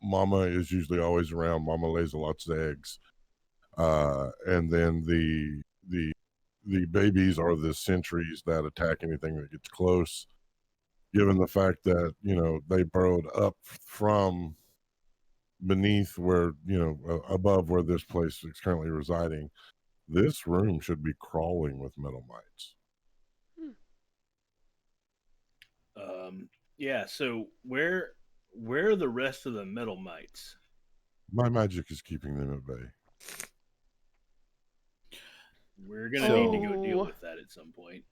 Mama is usually always around. Mama lays lots of eggs. And then the babies are the sentries that attack anything that gets close. Given the fact that they burrowed up from beneath where above where this place is currently residing, this room should be crawling with metal mites. Yeah. So where are the rest of the metal mites? My magic is keeping them at bay. We're gonna need to go deal with that at some point.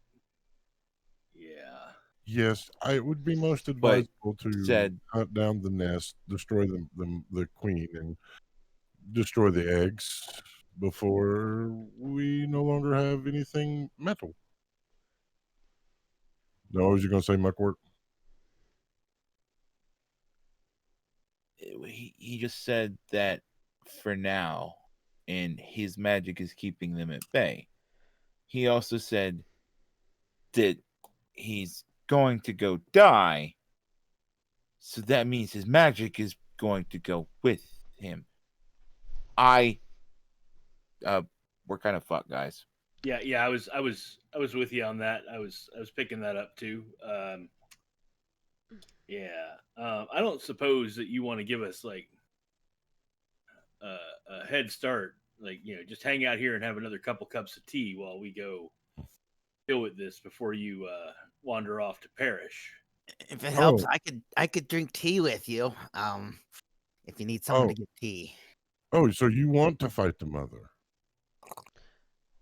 Yeah. Yes, it would be most advisable to hunt down the nest, destroy the queen, and destroy the eggs before we no longer have anything metal. No, what was you going to say, Muckwort? He just said that for now, and his magic is keeping them at bay. He also said that he's going to go die, so that means his magic is going to go with him. We're kind of fucked, guys. Yeah. I was with you on that. I was picking that up too. Yeah. I don't suppose that you want to give us like a head start, like just hang out here and have another couple cups of tea while we go deal with this before you wander off to perish. If it helps, I could drink tea with you. If you need someone to get tea. Oh, so you want to fight the mother?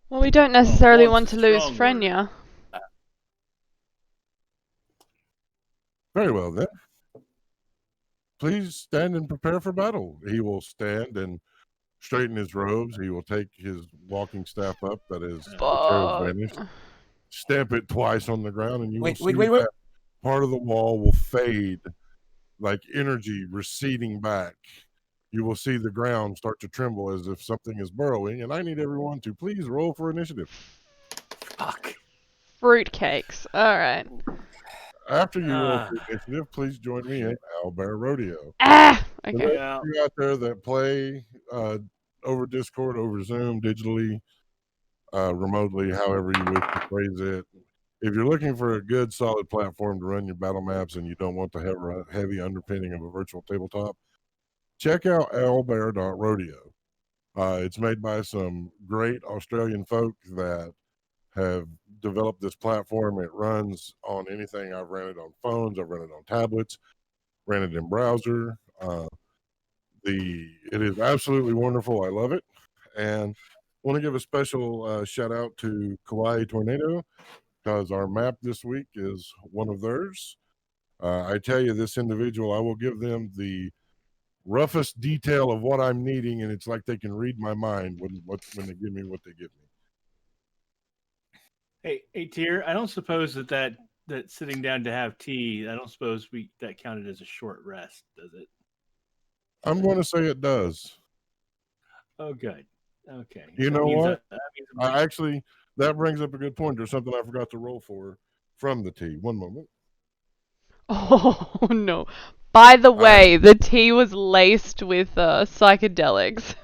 Well, we don't necessarily want's want a to lose strong word. Frenya. Very well, then. Please stand and prepare for battle. He will stand and straighten his robes. He will take his walking staff up that is the chair has Fuck. vanished. Stamp it twice on the ground, and you will Wait, see wait. that part of the wall will fade, like energy receding back. You will see the ground start to tremble as if something is burrowing, and I need everyone to please roll for initiative. Fuck. Fruitcakes. Alright. After you roll for initiative, please join me at Owlbear Rodeo. Ah! For Okay. those Yeah. of you out there that play over Discord, over Zoom, digitally, remotely, however you wish to phrase it, if you're looking for a good, solid platform to run your battle maps and you don't want to have a heavy underpinning of a virtual tabletop, check out owlbear.rodeo. It's made by some great Australian folk that have developed this platform. It runs on anything. I've ran it on phones, I've run it on tablets, ran it in browser. It is absolutely wonderful. I love it, and want to give a special shout out to Kauai Tornado because our map this week is one of theirs. I tell you, this individual, I will give them the roughest detail of what I'm needing, and it's like they can read my mind when they give me what they give me. Hey, Tier. I don't suppose that sitting down to have tea. I don't suppose that counted as a short rest, does it? I'm going to say it does. Oh, good. Okay. You know what? That means I actually, that brings up a good point. There's something I forgot to roll for from the tea. One moment. Oh no. By the way, the tea was laced with psychedelics.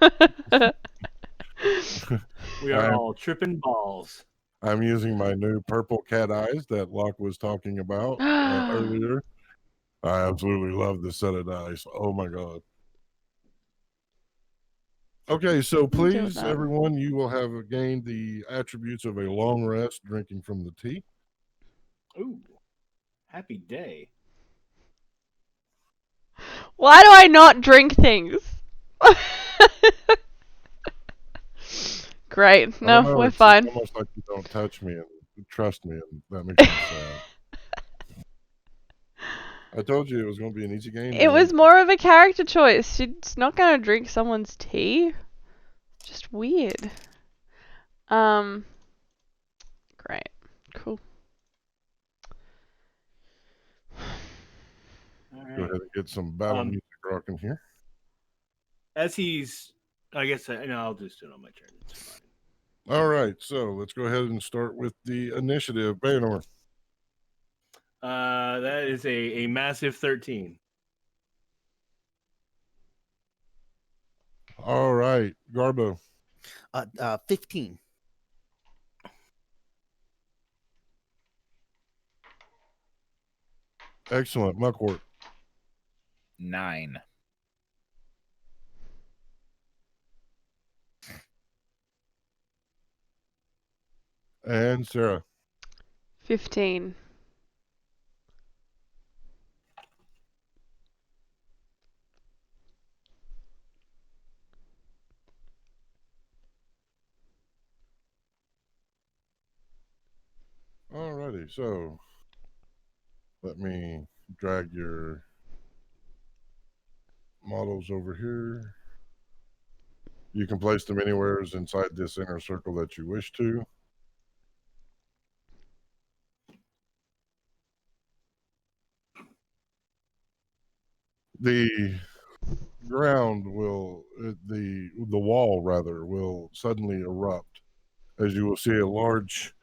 we are all tripping balls. I'm using my new purple cat eyes that Locke was talking about earlier. I absolutely love this set of dice. Oh my god. Okay, so please, everyone, you will have gained the attributes of a long rest drinking from the tea. Ooh, happy day. Why do I not drink things? Great. No, we're fine. It's almost like you don't touch me and trust me, and that makes me sad. I told you it was going to be an easy game. It was more of a character choice. She's not going to drink someone's tea. Just weird. Great. Cool. All right. Go ahead and get some battle music rocking here. As he's, I guess, I'll just do it on my turn. It's fine. All right, so let's go ahead and start with the initiative. Bayanor. That is a massive 13. All right, Garbo. 15. Excellent. Muckwort. 9. And Sarah. 15. Alrighty, so let me drag your models over here. You can place them anywhere inside this inner circle that you wish to. The ground will, the wall rather, will suddenly erupt as you will see a large,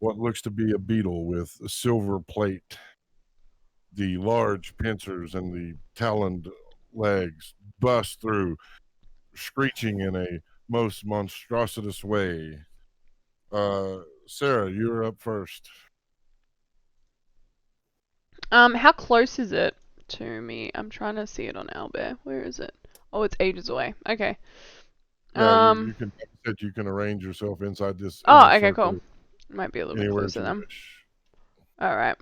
what looks to be a beetle with a silver plate. The large pincers and the taloned legs bust through, screeching in a most monstrous way. Sarah, you're up first. How close is it to me? I'm trying to see it on Owlbear. Where is it? Oh, it's ages away. Okay. Yeah, you can arrange yourself inside this. Oh, okay, cool. Might be a little bit closer then. All right.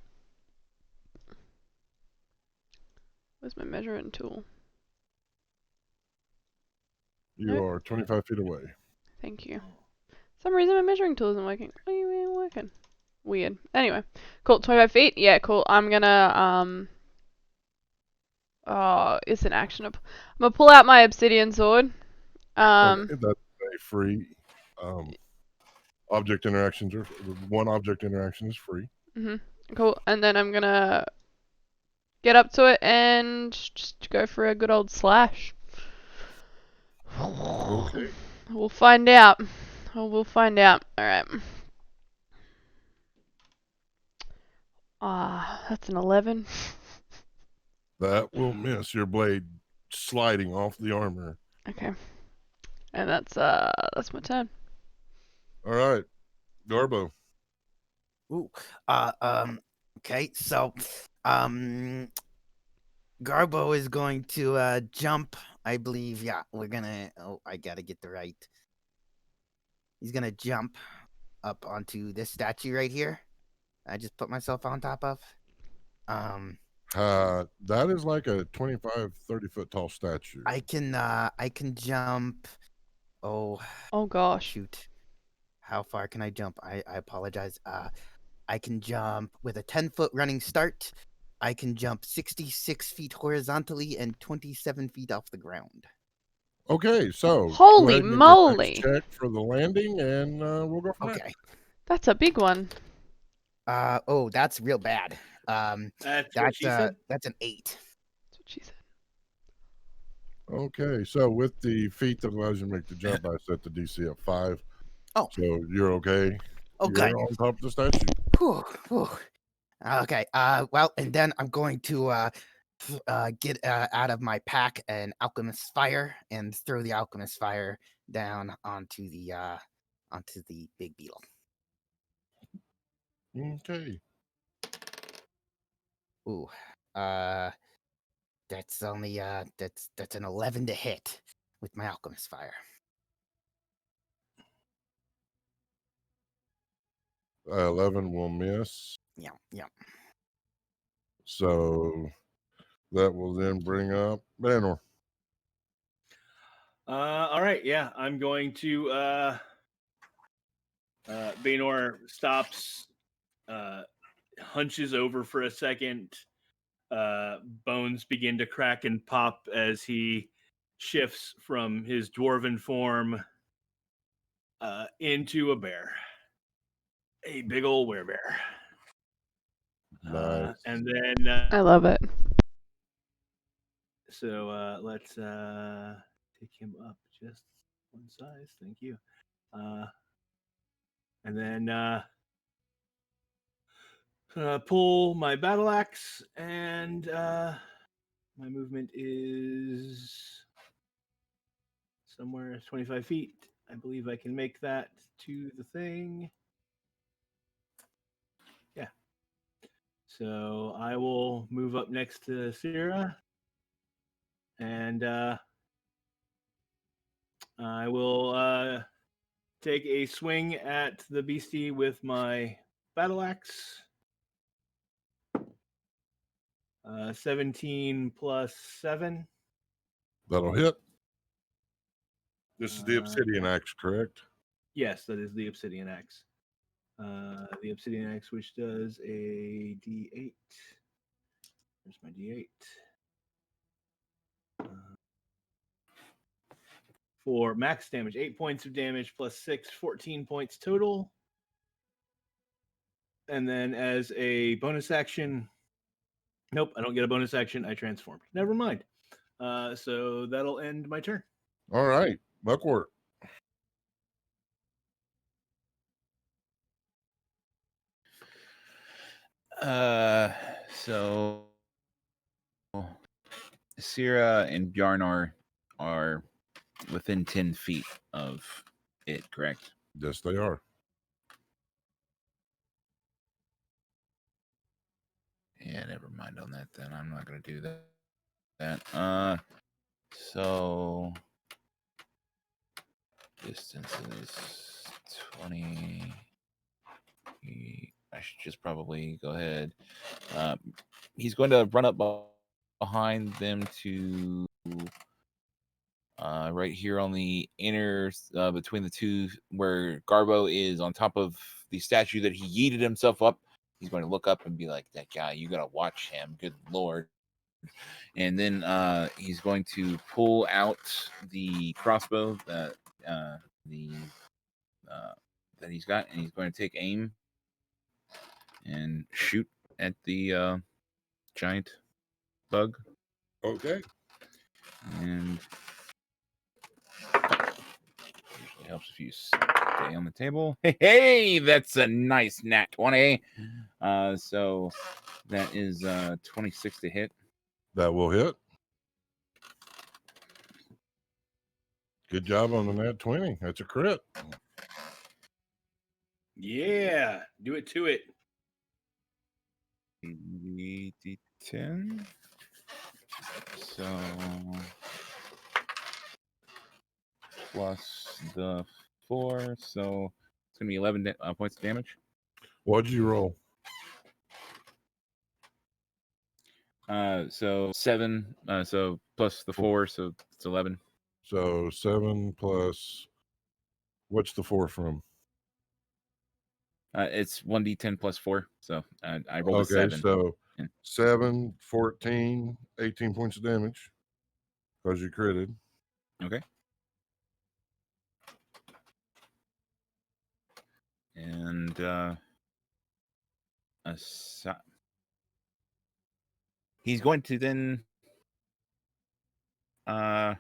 Where's my measuring tool? You are 25 feet away. Thank you. some reason my measuring tool isn't working. What are you working? Weird. Anyway, cool. 25 feet. Yeah, cool. I'm gonna Oh, it's an action. I'm gonna pull out my obsidian sword. Okay, that's a free. Object interactions are one object interaction is free. Cool. And then I'm gonna get up to it and just go for a good old slash. Okay. We'll find out. We'll find out. Alright. That's an 11. That will miss your blade sliding off the armor. Okay. And that's my turn. All right, Garbo. Ooh. Okay. So, Garbo is going to jump. I believe. Yeah, we're gonna. Oh, I gotta get the right. He's gonna jump up onto this statue right here. I just put myself on top of. That is like a 25, 30 foot tall statue. I can jump. Oh gosh. shoot. How far can I jump? I apologize. I can jump with a 10-foot running start. I can jump 66 feet horizontally and 27 feet off the ground. Okay, so Holy go ahead and get your moly. dex check for the landing, and we'll go from Okay. That's a big one. Oh, that's real bad. That's what she said. That's an 8. That's what she said. there. Okay, so with the feat that allows you to make the jump, I set the DC at 5. Oh. So you're okay. Oh, You're good. on top of the statue. Whew, whew. Okay. Well, and then I'm going to get out of my pack an alchemist fire and throw the alchemist fire down onto the big beetle. Okay. Ooh. That's only that's an 11 to hit with my alchemist fire. 11 will miss. Yeah, yeah. So that will then bring up Banor. All right, yeah, I'm going to. Banor stops, hunches over for a second. Bones begin to crack and pop as he shifts from his dwarven form into a bear, a big old werebear. Nice. And then I love it. so let's take him up just one size. Thank you. And then pull my battle axe, and my movement is somewhere 25 feet. I believe I can make that to the thing. Yeah. So I will move up next to Sierra, and I will take a swing at the beastie with my battle axe. 17 plus 7. That'll hit. This is the obsidian axe, correct? Yes, that is the obsidian axe. The obsidian axe, which does a D8. There's my D8. For max damage, 8 points of damage plus 6, 14 points total. And then as a bonus action, nope, I don't get a bonus action. I transformed. Never mind. So that'll end my turn. All right, Buckwort. So Sierra and Bjarnar are within 10 feet of it, correct? Yes, they are. Yeah, never mind on that then. I'm not gonna do that. So distance is 20. I should just probably go ahead. He's going to run up behind them to right here on the inner between the two, where Garbo is on top of the statue that he yeeted himself up. He's going to look up and be like, "That guy, you gotta watch him. Good lord." And then he's going to pull out the crossbow that that he's got, and he's going to take aim and shoot at the giant bug. Okay. And usually helps if you stay on the table. Hey, that's a nice nat 20. So that is 26 to hit. That will hit. Good job on the nat 20. That's a crit. Yeah, do it to it. 10. So plus the 4, so it's gonna be 11 points of damage. What did you roll? So 7. So plus the 4, so it's 11. So 7 plus. What's the 4 from? It's 1d10 plus 4. So I rolled a Okay, 7. so Yeah. 7, 14, 18 points of damage because you critted. Okay. And he's going to then as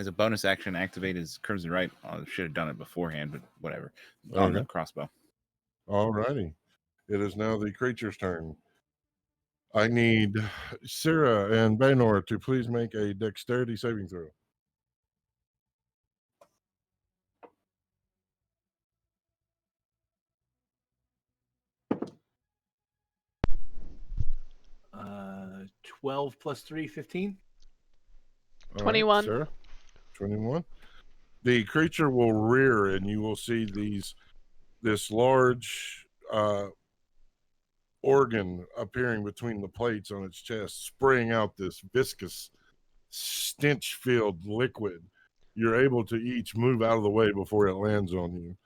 a bonus action activate his Crimson Right. I should have done it beforehand, but whatever. On the crossbow. All righty. It is now the creature's turn. I need Sarah and Baynor to please make a dexterity saving throw. Uh, 12 plus 3, 15. All 21. Right, Sarah, 21. The creature will rear, and you will see this large organ appearing between the plates on its chest, spraying out this viscous, stench-filled liquid. You're able to each move out of the way before it lands on you.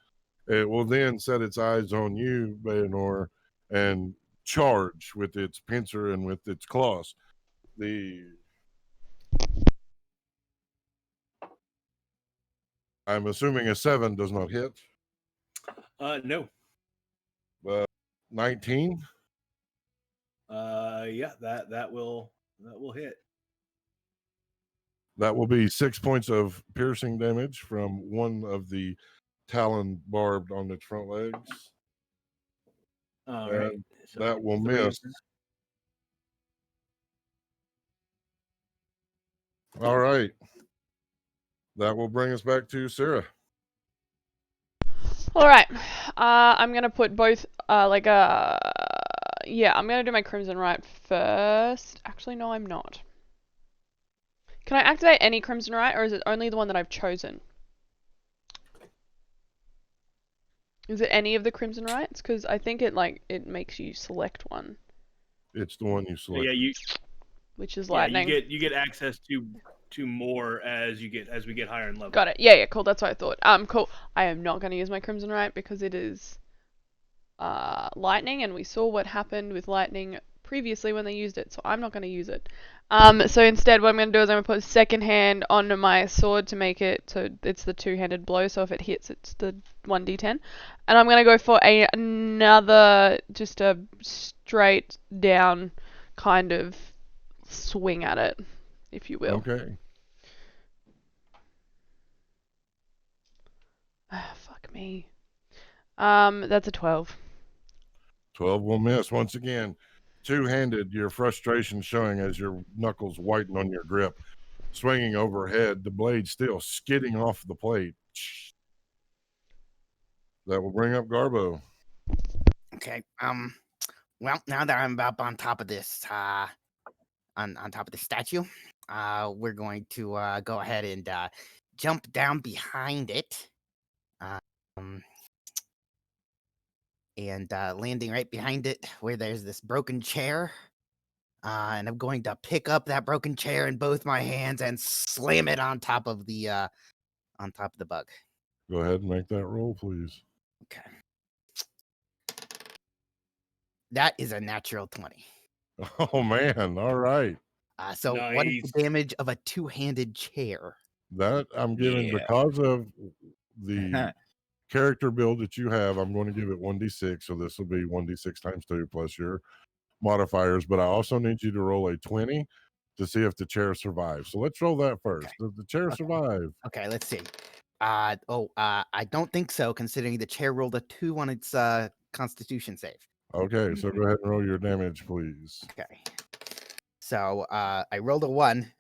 It will then set its eyes on you, Bayanor, and charge with its pincer and with its claws. I'm assuming a 7 does not hit. No. 19. Yeah, that will hit. That will be 6 points of piercing damage from one of the talon barbed on its front legs. All right. So that will 3 miss. All right. That will bring us back to Sarah. All right. I'm gonna put both yeah, I'm gonna do my Crimson Right first. Actually, no, I'm not. Can I activate any Crimson Right, or is it only the one that I've chosen? Is it any of the Crimson Rights? Because I think it makes you select one. It's the one you select. Yeah, which is lightning. You get access to more as we get higher in level. Got it. Yeah, cool. That's what I thought. Cool. I am not going to use my Crimson Right because it is lightning, and we saw what happened with lightning previously when they used it, so I'm not going to use it. So instead what I'm going to do is I'm going to put second hand onto my sword to make it so it's the two-handed blow, so if it hits it's the 1d10. And I'm going to go for another just a straight down kind of swing at it, if you will. Okay. Fuck me. That's a 12. 12 will miss once again. Two-handed, your frustration showing as your knuckles whiten on your grip. Swinging overhead, the blade still skidding off the plate. That will bring up Garbo. Okay. Well, now that I'm up on top of this, on top of the statue, we're going to go ahead and jump down behind it, and landing right behind it, where there's this broken chair. And I'm going to pick up that broken chair in both my hands and slam it on top of the bug. Go ahead and make that roll, please. Okay. That is a natural 20. Oh man! All right. So what is Nice. the damage of a two-handed chair? That I'm giving Yeah. because of the character build that you have. I'm going to give it 1d6. So this will be 1d6 times 2 plus your modifiers. But I also need you to roll a 20 to see if the chair survives. So let's roll that first. Okay. Does the chair survive? Okay, let's see. I don't think so, considering the chair rolled a 2 on its Constitution save. Okay, so go ahead and roll your damage, please. Okay. So I rolled a 1.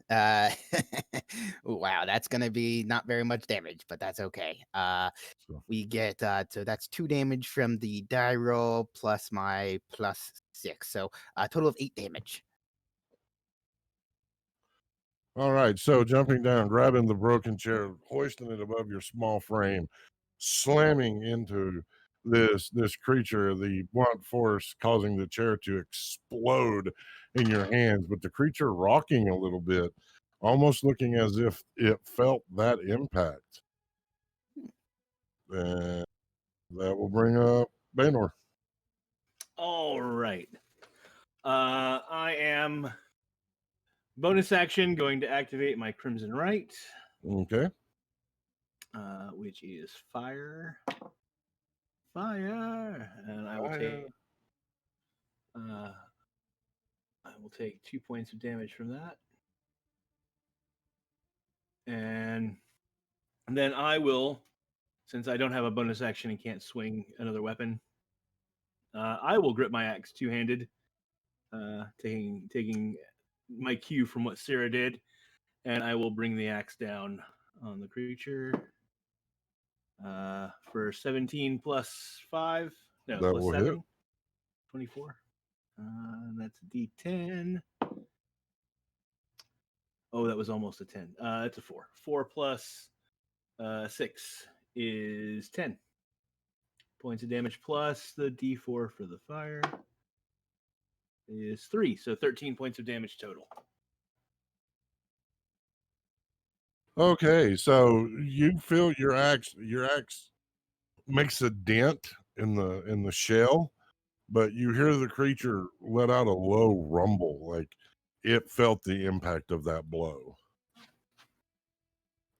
Wow, that's gonna be not very much damage, but that's okay. So, We get so that's 2 damage from the die roll plus my plus 6. So a total of 8 damage. all right, so jumping down, grabbing the broken chair, hoisting it above your small frame, slamming into this creature, the blunt force causing the chair to explode in your hands, but the creature rocking a little bit, almost looking as if it felt that impact. And that will bring up Baynor. All right. I am bonus action going to activate my Crimson Right, Okay. which is fire. Fire. And I will take 2 points of damage from that. And then I will, since I don't have a bonus action and can't swing another weapon, I will grip my axe two-handed, taking my cue from what Sarah did, and I will bring the axe down on the creature for 17 plus 5. No, That plus will 7. hit. 24. That's a D10. Oh, that was almost a 10. It's a 4. 4 plus 6 is 10 points of damage, plus the D4 for the fire is 3. So 13 points of damage total. Okay, so you feel your axe makes a dent in the shell, but you hear the creature let out a low rumble, like it felt the impact of that blow.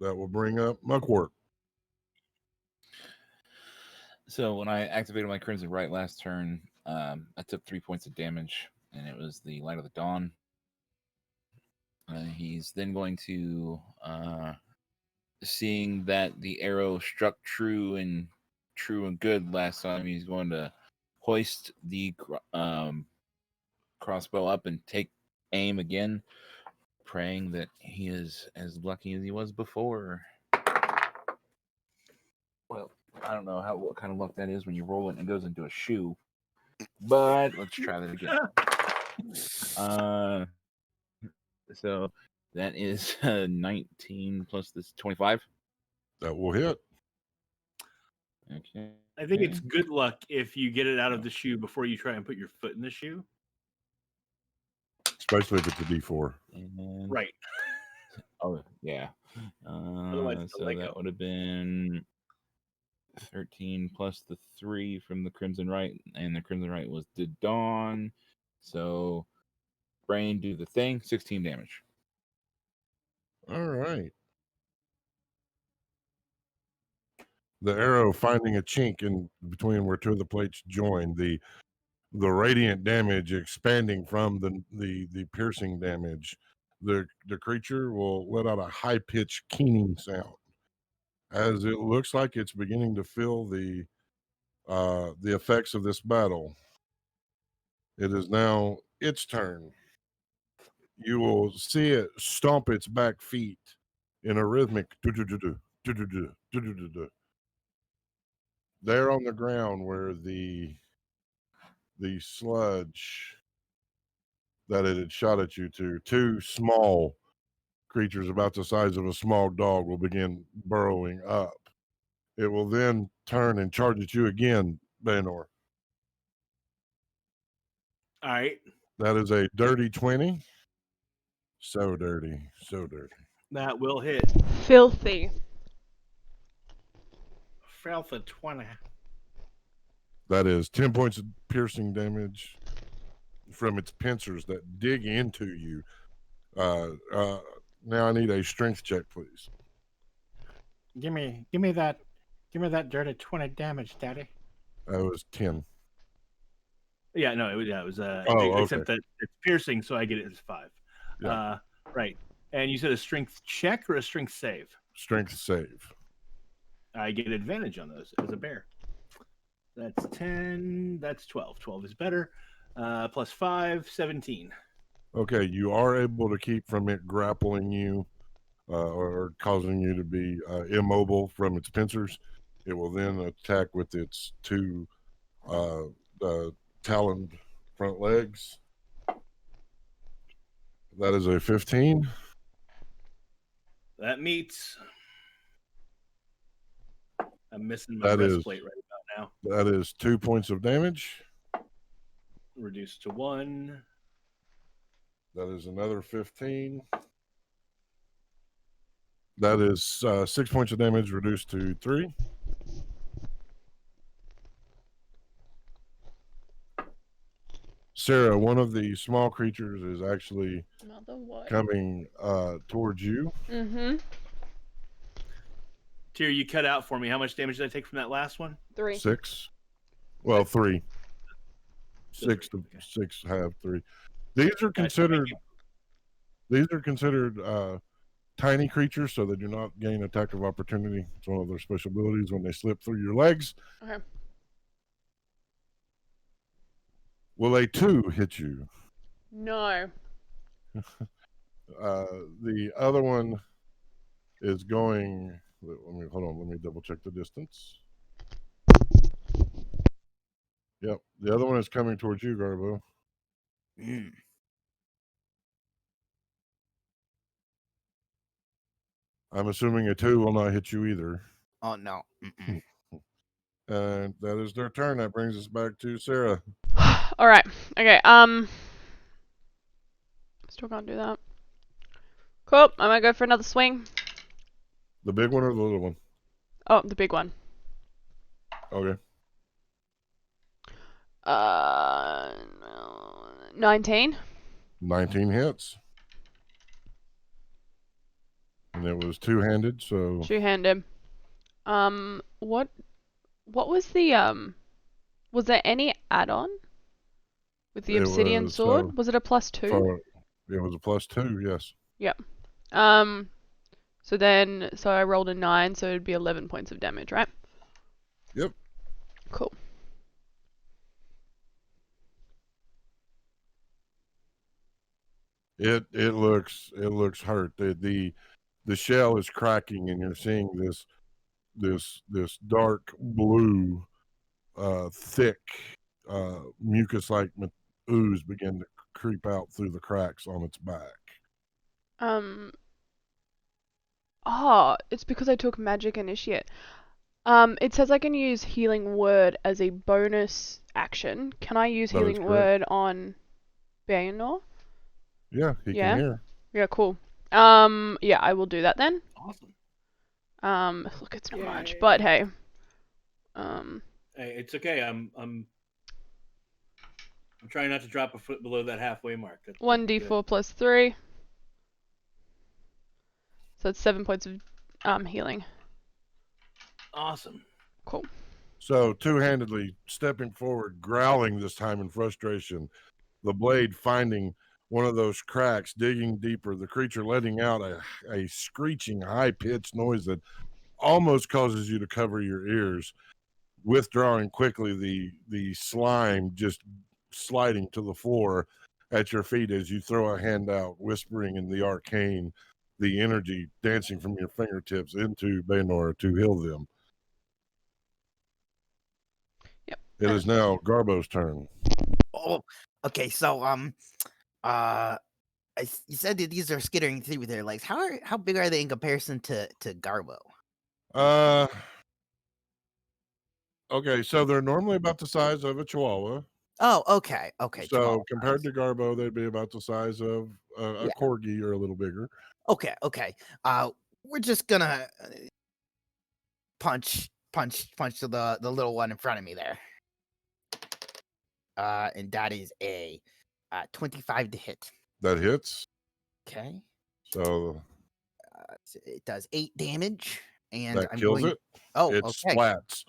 That will bring up Muckwort. So when I activated my Crimson Right last turn, I took 3 points of damage, and it was the Light of the Dawn. He's then going to, seeing that the arrow struck true and good last time, he's going to hoist the crossbow up and take aim again, praying that he is as lucky as he was before. Well, I don't know what kind of luck that is when you roll it and it goes into a shoe, but let's try that again. So that is 19 plus this 25. That will hit. Okay. I think it's good luck if you get it out of the shoe before you try and put your foot in the shoe. Especially if it's a D4. And, Right. oh, yeah. Otherwise, it's a So Lego. that would have been 13 plus the 3 from the Crimson Right, and the Crimson Right was the Dawn. So brain do the thing, 16 damage. All right. The arrow finding a chink in between where two of the plates join, the radiant damage expanding from the piercing damage. The creature will let out a high pitched keening sound as it looks like it's beginning to feel the effects of this battle. It is now its turn. You will see it stomp its back feet in a rhythmic do-do-do-do, do-do-do, do-do-do-do. There on the ground where the sludge that it had shot at you to, two small creatures about the size of a small dog will begin burrowing up. It will then turn and charge at you again, Baynor. All right. That is a dirty 20. So dirty. So dirty. That will hit. Filthy. Fail for 20. That is 10 points of piercing damage from its pincers that dig into you. Now I need a strength check, please. Give me that dirty 20 damage, Daddy. That was 10. Yeah, no, it was Oh, except okay. that it's piercing, so I get it as 5. Yeah. Right. And you said a strength check or a strength save? Strength save. I get advantage on those as a bear. That's 10. That's 12. 12 is better. Plus 5, 17. Okay, you are able to keep from it grappling you or causing you to be immobile from its pincers. It will then attack with its 2 taloned front legs. That is a 15. That meets. I'm missing my That is- breastplate right about now. That is 2 points of damage. Reduced to 1. That is another 15. That is 6 points of damage reduced to 3. Sarah, one of the small creatures is actually Mother what? coming towards you. Mm-hmm. Tyr, you cut out for me. How much damage did I take from that last one? 3. 6. Well, 3. Six to Okay. 6 have 3. These are considered tiny creatures, so they do not gain attack of opportunity. It's one of their special abilities when they slip through your legs. Okay. Will a 2 hit you? No. The other one is going. Hold on. Let me double check the distance. Yep, the other one is coming towards you, Garbo. I'm assuming a 2 will not hit you either. Oh no. Mm-mm. And that is their turn. That brings us back to Sarah. All right. Okay. Still can't do that. Cool. I'm gonna go for another swing. The big one or the little one? Oh, the big one. Okay. 19. 19 hits. And it was two-handed, so Two-handed. What was the was there any add-on with the It obsidian was, sword? Was it a +2? so it was a +2, yes. So I rolled a 9, so it'd be 11 points of damage, right? Yep. Cool. It looks hurt. The shell is cracking, and you're seeing this dark blue, thick, mucus-like ooze begin to creep out through the cracks on its back. It's because I took Magic Initiate. It says I can use Healing Word as a bonus action. Can I use That is Healing correct. Word on Bayanor? Yeah, he Yeah? can hear. Yeah, cool. Yeah, I will do that then. Awesome. Look, it's not much, Yay. but hey. Hey, it's okay. I'm trying not to drop a foot below that halfway mark. That's 1d4 plus 3. So it's 7 points of healing. Awesome. Cool. So two-handedly stepping forward, growling this time in frustration, the blade finding one of those cracks, digging deeper, the creature letting out a screeching, high-pitched noise that almost causes you to cover your ears, withdrawing quickly, the slime just sliding to the floor at your feet as you throw a hand out, whispering in the arcane, the energy dancing from your fingertips into Baynor to heal them. Yep. It is now Garbo's turn. Oh, okay. So you said that these are skittering through with their legs. How big are they in comparison to Garbo? Okay, so they're normally about the size of a chihuahua. Oh, okay. Okay. So 12. compared to Garbo, they'd be about the size of a Yeah. corgi or a little bigger. Okay. Okay. We're just gonna punch the little one in front of me there. And that is a 25 to hit. That hits. Okay. So It does 8 damage, and that I'm kills going. it. Oh, It okay. splats.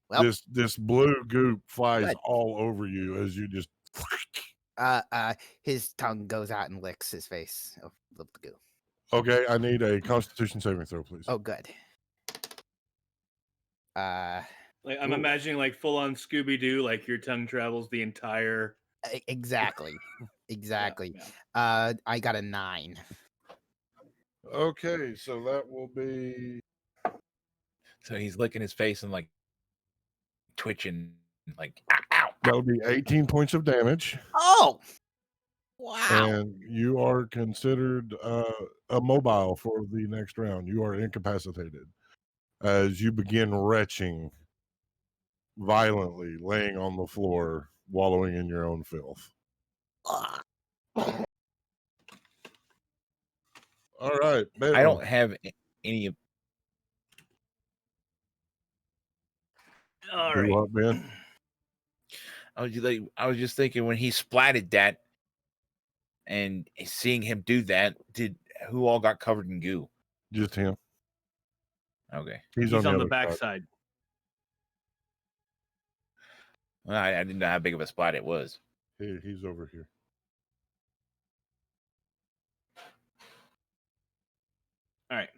Well, This blue goop flies good. all over you as you just. His tongue goes out and licks his face of the goo. Okay, I need a Constitution saving throw, please. Oh, good. Like I'm Ooh. imagining like full on Scooby Doo, like your tongue travels the entire. Exactly. Exactly. Yeah. I got a 9. Okay, so that will be. So he's licking his face and like twitching, like ow, ow. That would be 18 points of damage. Oh, wow. And you are considered immobile for the next round. You are incapacitated as you begin retching violently, laying on the floor, wallowing in your own filth. Ugh. All right. I don't have any. All Do right. what, Ben? I was just thinking when he splatted that, and seeing him do that, who all got covered in goo? Just him. Okay, He's He's on the other side. backside. well, I didn't know how big of a splat it was. He's over here. All right.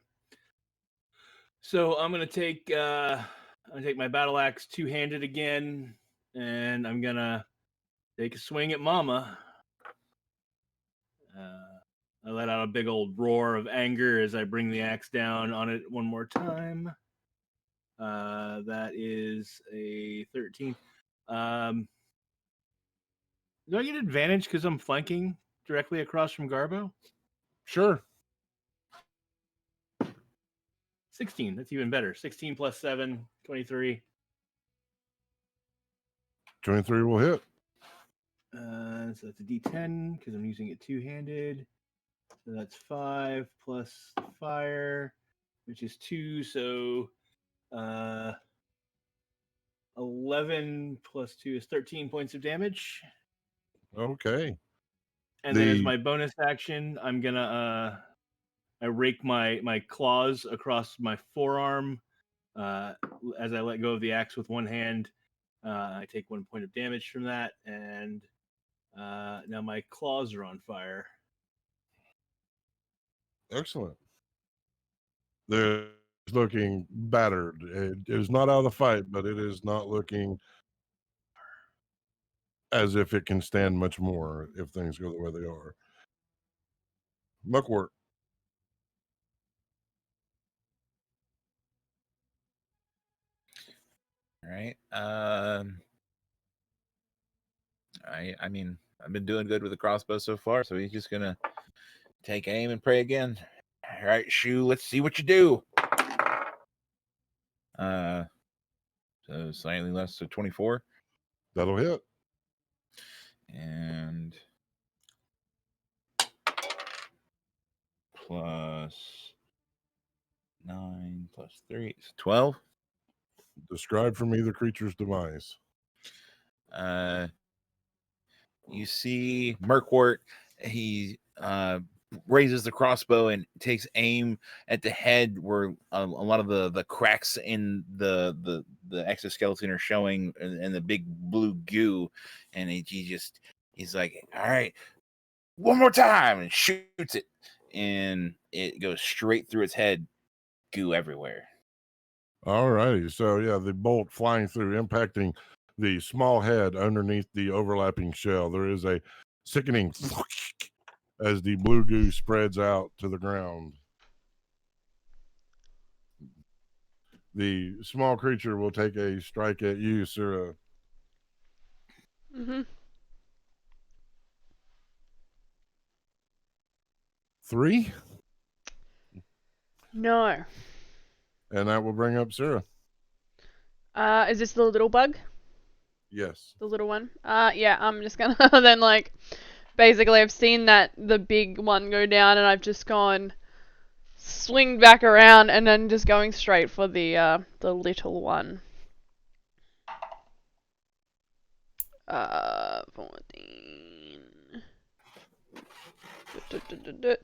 So I'm gonna take my battle axe two-handed again, and I'm gonna take a swing at Mama. I let out a big old roar of anger as I bring the axe down on it one more time. That is a 13. Do I get advantage because I'm flanking directly across from Garbo? Sure. 16. That's even better. 16 plus 7, 23. 23 will hit. So that's a D10 because I'm using it two-handed. So that's 5 plus the fire, which is 2. So 11 plus 2 is 13 points of damage. Okay. And then as my bonus action, I'm gonna I rake my claws across my forearm as I let go of the axe with one hand. I take 1 point of damage from that, and now my claws are on fire. Excellent. They're looking battered. It is not out of the fight, but it is not looking as if it can stand much more if things go the way they are. Muckwort. All right. I mean, I've been doing good with the crossbow so far, so he's just gonna take aim and pray again. All right, Shu, let's see what you do. So slightly less, so 24. That'll hit. And plus 9 plus 3 is 12. Describe for me the creature's demise. You see Murkwort, he raises the crossbow and takes aim at the head where a lot of the cracks in the exoskeleton are showing, and the big blue goo, and he's like, all right, one more time, and shoots it, and it goes straight through its head, goo everywhere. All righty. So, yeah, the bolt flying through, impacting the small head underneath the overlapping shell. There is a sickening as the blue goo spreads out to the ground. The small creature will take a strike at you, Sarah. Mm-hmm. 3, No. and that will bring up Sarah. Is this the little bug? Yes. The little one. Yeah, I'm just gonna then like basically I've seen that the big one go down and I've just gone swing back around and then just going straight for the little one. 14.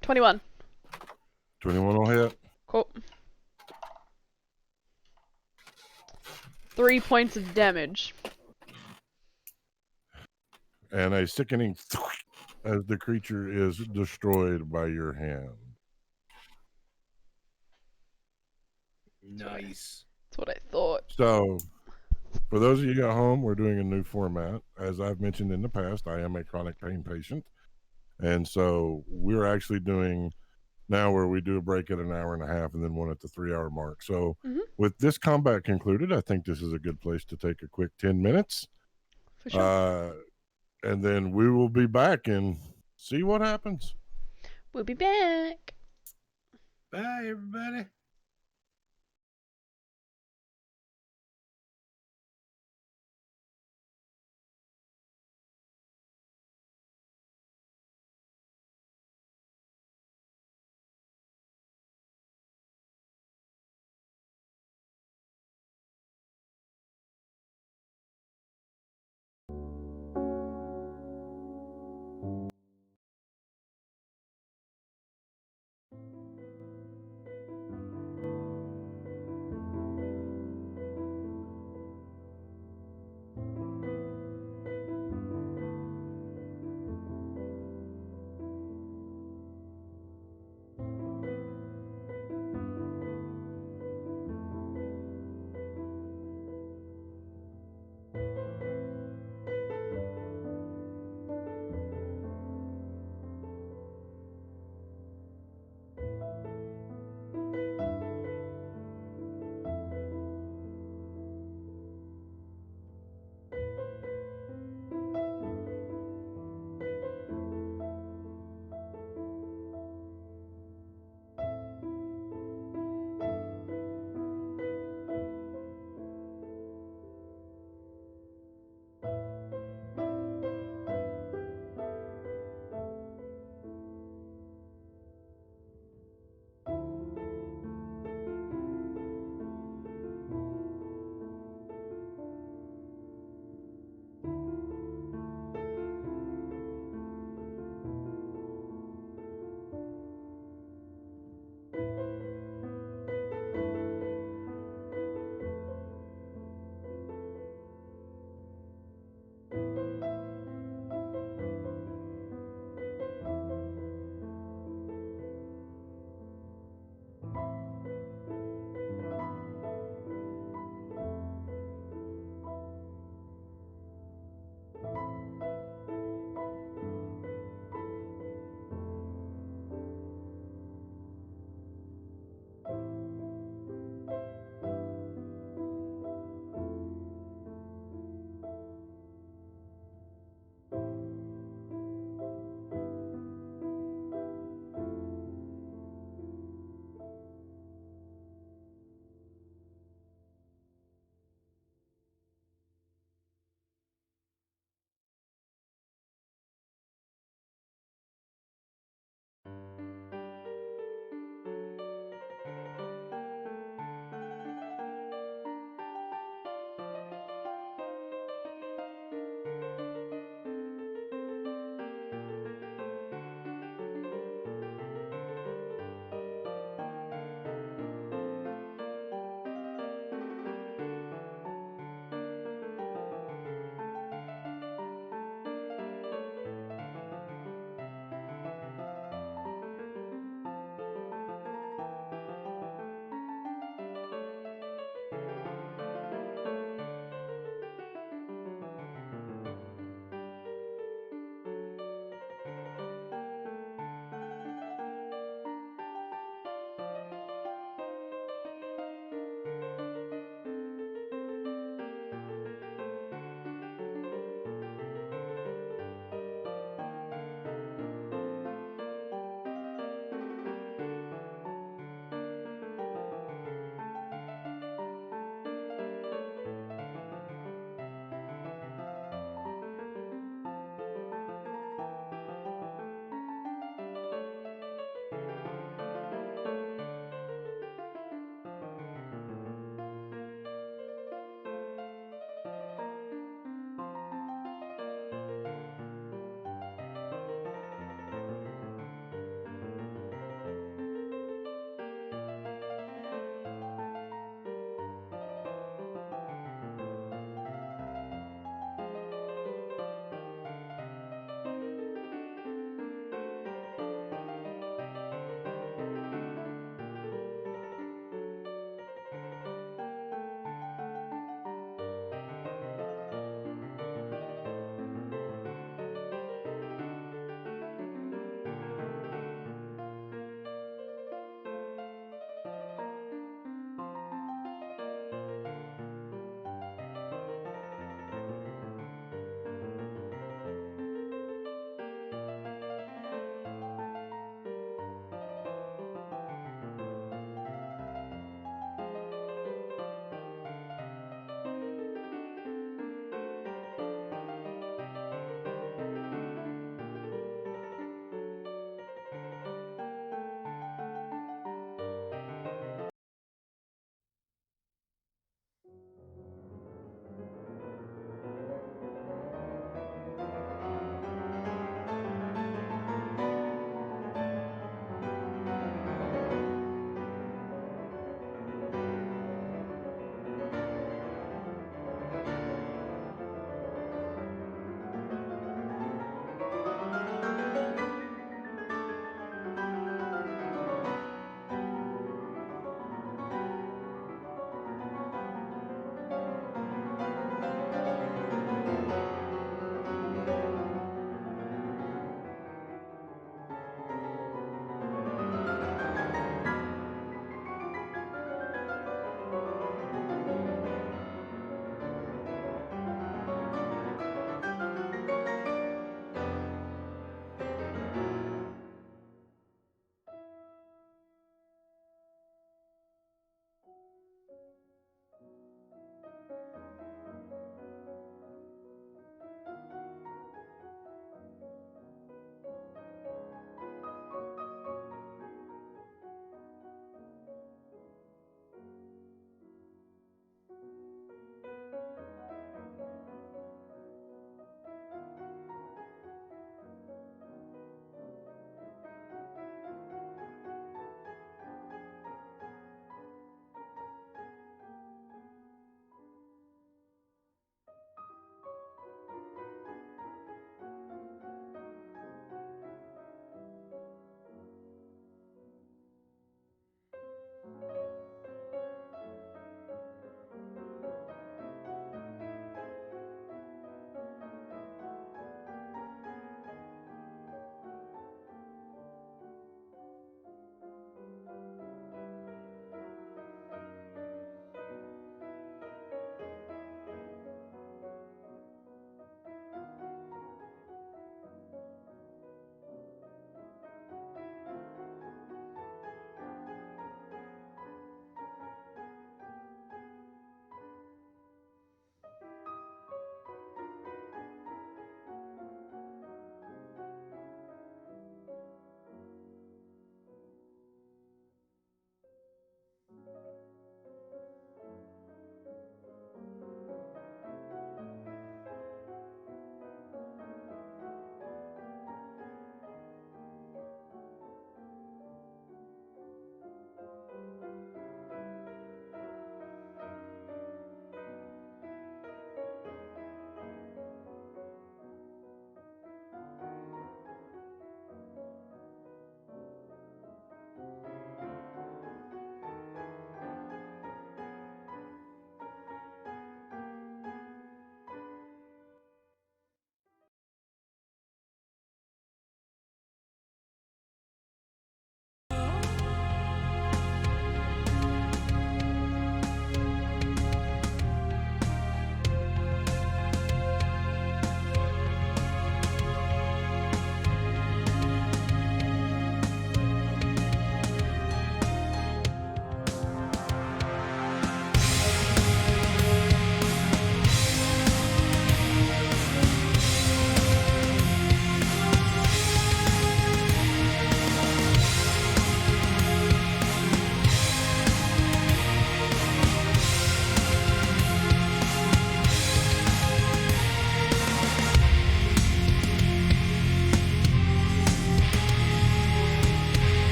21. 21 will hit. Cool. 3 points of damage. And a sickening as the creature is destroyed by your hand. Nice. That's what I thought. So, for those of you at home, we're doing a new format. As I've mentioned in the past, I am a chronic pain patient. And so we're actually doing now where we do a break at an hour and a half and then one at the 3-hour mark. So with this combat concluded, I think this is a good place to take a quick 10 minutes. For sure. And then we will be back and see what happens. We'll be back. Bye, everybody.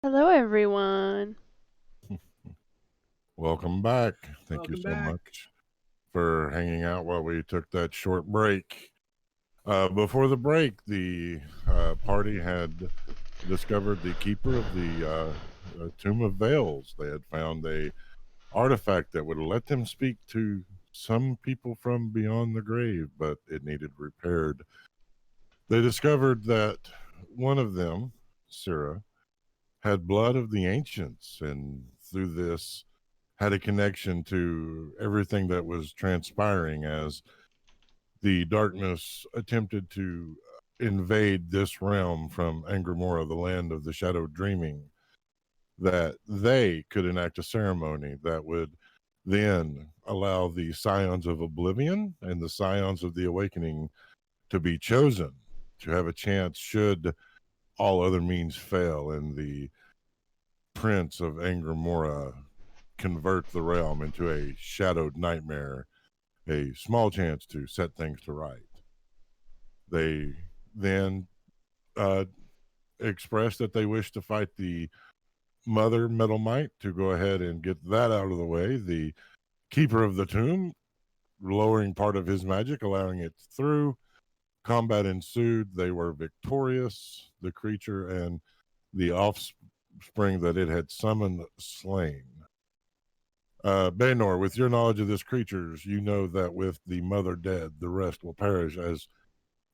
Hello, everyone. Welcome back. Thank you Welcome so back. much for hanging out while we took that short break. Before the break, the party had discovered the keeper of the Tomb of Veils. They had found a artifact that would let them speak to some people from beyond the grave, but it needed repaired. They discovered that one of them, Sarah, had blood of the ancients, and through this had a connection to everything that was transpiring as the darkness attempted to invade this realm from Angramora, the land of the shadowed dreaming, that they could enact a ceremony that would then allow the scions of oblivion and the scions of the awakening to be chosen to have a chance should all other means fail and the prince of Angramora convert the realm into a shadowed nightmare, a small chance to set things to right. They then expressed that they wish to fight the mother metal might to go ahead and get that out of the way. The keeper of the tomb lowering part of his magic, allowing it through. Combat ensued. They were victorious, the creature and the offspring that it had summoned slain. Baynor, with your knowledge of this creatures, you know that with the mother dead, the rest will perish as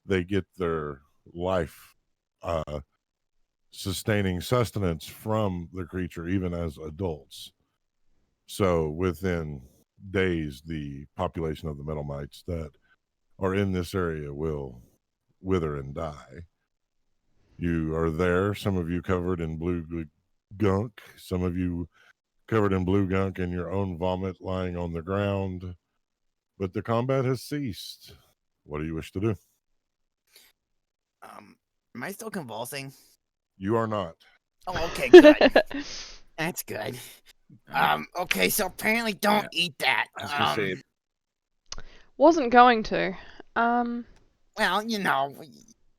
they get their life sustaining sustenance from the creature, even as adults. So within days, the population of the metal mites that are in this area will wither and die. You are there, some of you covered in blue gunk, some of you covered in blue gunk and your own vomit lying on the ground. But the combat has ceased. What do you wish to do? Am I still convulsing? You are not. Oh, okay, good. That's good. Okay, so apparently don't eat that. I was gonna say, Wasn't going to. Well, you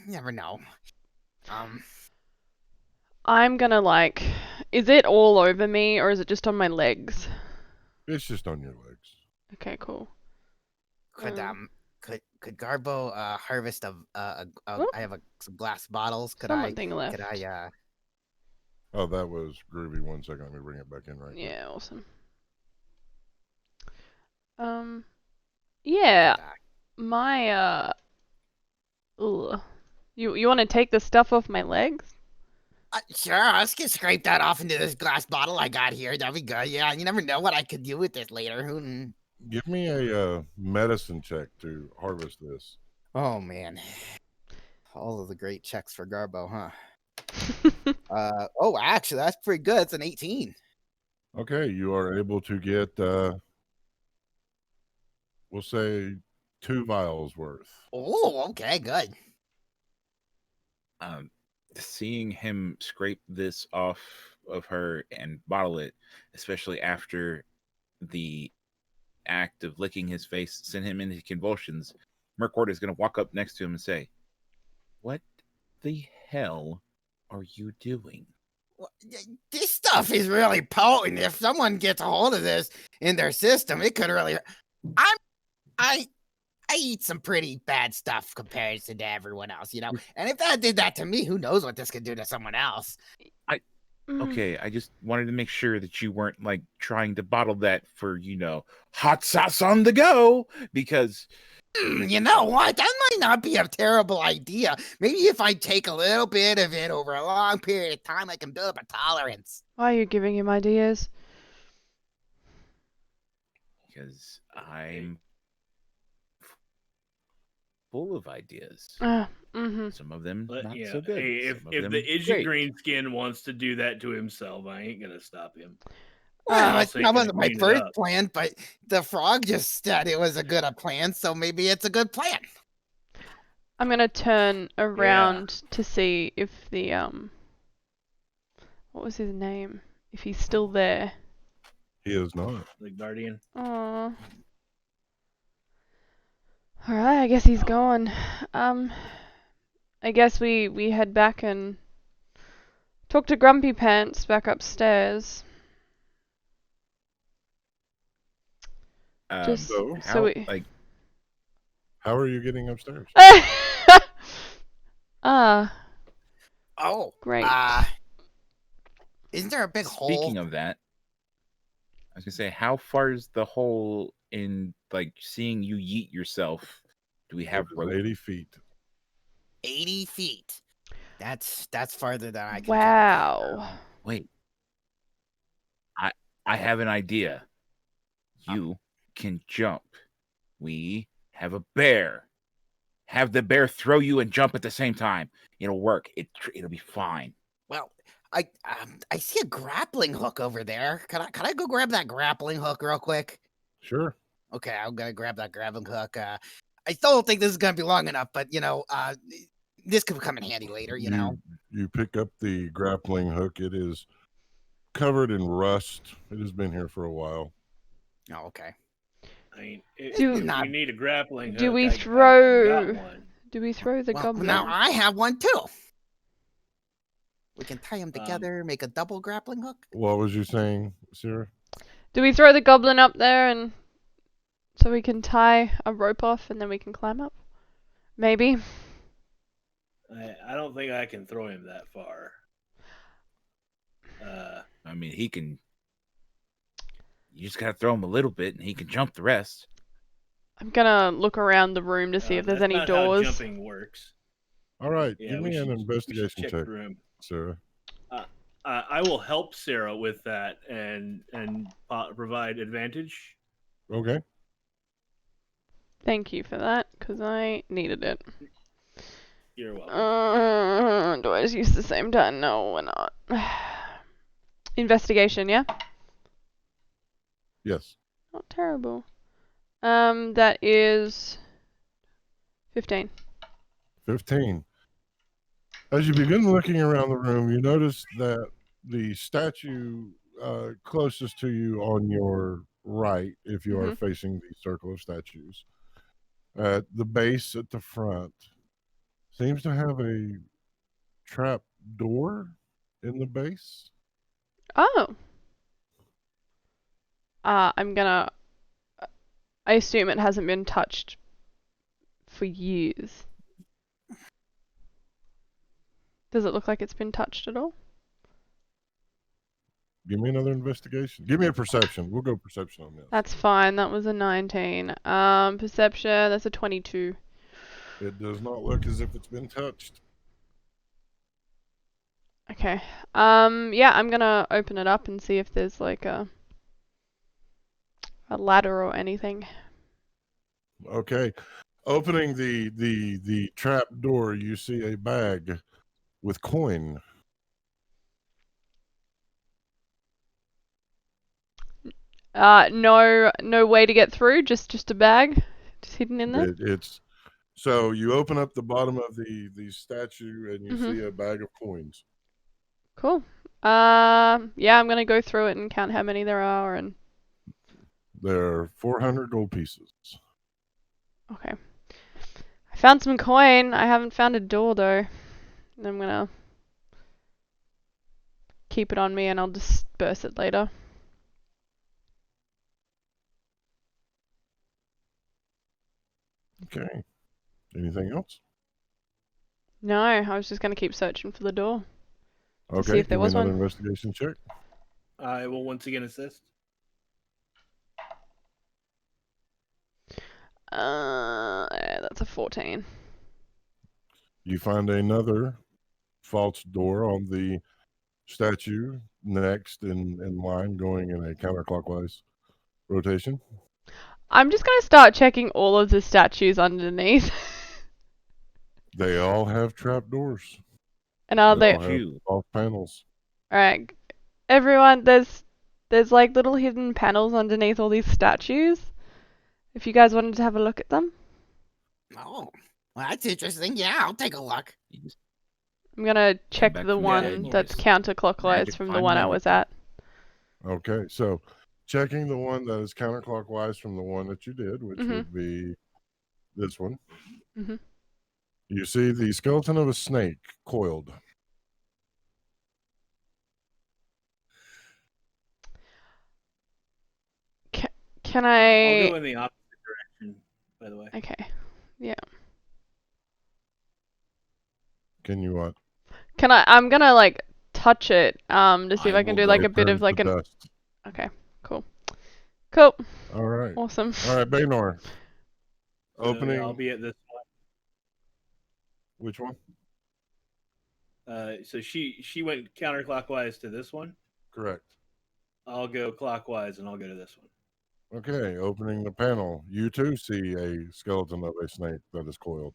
never know. I'm gonna like. Is it all over me or is it just on my legs? It's just on your legs. Okay, cool. Could Garbo harvest I have some glass bottles. Could One thing left. Could I Oh, that was groovy. 1 second, let me bring it back in right Yeah, awesome. Yeah, my ugh. You want to take the stuff off my legs? Sure, I'll just scrape that off into this glass bottle I got here. That'd be good. Yeah, you never know what I could do with this later. Give me a medicine check to harvest this. Oh man, all of the great checks for Garbo, huh? Oh, actually, that's pretty good. It's an 18. Okay, you are able to get, we'll say, 2 vials worth. Oh, okay, good. seeing him scrape this off of her and bottle it, especially after the act of licking his face sent him into convulsions, Merkward is going to walk up next to him and say, "What the hell are you doing?" This stuff is really potent. If someone gets a hold of this in their system, it could really. I eat some pretty bad stuff compared to everyone else, you know. And if that did that to me, who knows what this could do to someone else? Okay, I just wanted to make sure that you weren't like trying to bottle that for, hot sauce on the go, because you know what? That might not be a terrible idea. Maybe if I take a little bit of it over a long period of time, I can build up a tolerance. Why are you giving him ideas? Because I'm full of ideas. Some of them But not yeah, so good. hey, if the itchy green skin wants to do that to himself, I ain't gonna stop him. Well, that wasn't my first plan, but the frog just said it was a good plan, so maybe it's a good plan. I'm gonna turn around to see if the what was his name? If he's still there. He is not. The guardian. Aww. Alright, I guess he's gone. I guess we head back and Talk to Grumpy Pants back upstairs. Just So, so we. how are you getting upstairs? Ah, Oh, great. isn't there a big hole? Speaking of that, I was gonna say, how far is the hole in like seeing you yeet yourself? Do we have It is rope? 80 feet. 80 feet. That's farther than I can Wow. Wait, I have an idea. You can jump. We have a bear. Have the bear throw you and jump at the same time. It'll work. It'll be fine. Well, I see a grappling hook over there. Can I go grab that grappling hook real quick? Sure. Okay, I'm gonna grab that grappling hook. I still don't think this is gonna be long enough, but this could come in handy later. You pick up the grappling hook. It is covered in rust. It has been here for a while. Oh, okay. I mean, Do- if we need a grappling hook, Do we I throw? got one. Do we throw the Well, goblin? now I have one too. We can tie them together, make a double grappling hook. What was you saying, Sarah? Do we throw the goblin up there and so we can tie a rope off and then we can climb up? Maybe. I don't think I can throw him that far. I mean, he can. You just gotta throw him a little bit, and he can jump the rest. I'm gonna look around the room to see if there's that's any not how doors. jumping works. All right, Yeah, give we me an should investigation check check, the room. Sarah. I will help Sarah with that and provide advantage. Okay. Thank you for that, because I needed it. You're welcome. Do I just use the same time? No, we're not. Investigation, yeah? Yes. Not terrible. That is 15. 15. As you begin looking around the room, you notice that the statue closest to you on your right, if you are facing the circle of statues, at the base at the front, seems to have a trap door in the base. Oh. I'm gonna... I assume it hasn't been touched for years. Does it look like it's been touched at all? Give me another investigation. Give me a perception. We'll go perception on this. That's fine. That was a 19. Perception, that's a 22. It does not look as if it's been touched. Okay. Yeah, I'm gonna open it up and see if there's like a ladder or anything. Okay. Opening the trap door, you see a bag with coin. No way to get through, just a bag, just hidden in there. It's so you open up the bottom of the statue and you see a bag of coins. Cool. Yeah, I'm gonna go through it and count how many there are and. There are 400 gold pieces. Okay. I found some coin. I haven't found a door though. I'm gonna keep it on me and I'll disperse it later. Okay. Anything else? No, I was just gonna keep searching for the door. Okay. See if there give me was another one. investigation check. I will once again assist. That's a 14. You find another false door on the statue next in line, going in a counterclockwise rotation. I'm just gonna start checking all of the statues underneath. They all have trap doors. And are they? All have off panels. Alright, everyone, there's like little hidden panels underneath all these statues. If you guys wanted to have a look at them. Oh, well, that's interesting. Yeah, I'll take a look. I'm gonna check back the from one dead. that's counterclockwise Magic, from the find one I magic. was at. Okay, so checking the one that is counterclockwise from the one that you did, which would be this one. You see the skeleton of a snake coiled. Can I'll I? go in the opposite direction, by the way. Okay. Yeah. Can you what? Can I? I'm gonna like touch it. To see if I I can will do like go. a bit of Turns like to an. dust. Okay. Cool. Cool. All right. Awesome. All right, Baynor. So, Opening. I'll be at this Which one? one. So she went counterclockwise to this one. Correct. I'll go clockwise, and I'll go to this one. Okay, opening the panel. You too see a skeleton of a snake that is coiled.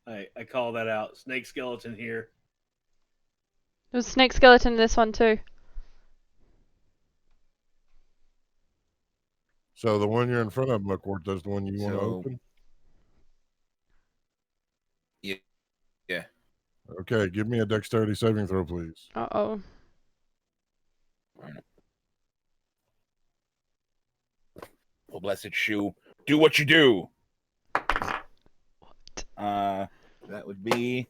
I call that out. Snake skeleton here. There's a snake skeleton in this one too. So the one you're in front of, McCourt, that's the one you want to So- open? Yeah. Okay, give me a dexterity saving throw, please. Uh-oh. Oh, blessed shoe. Do what you do. That would be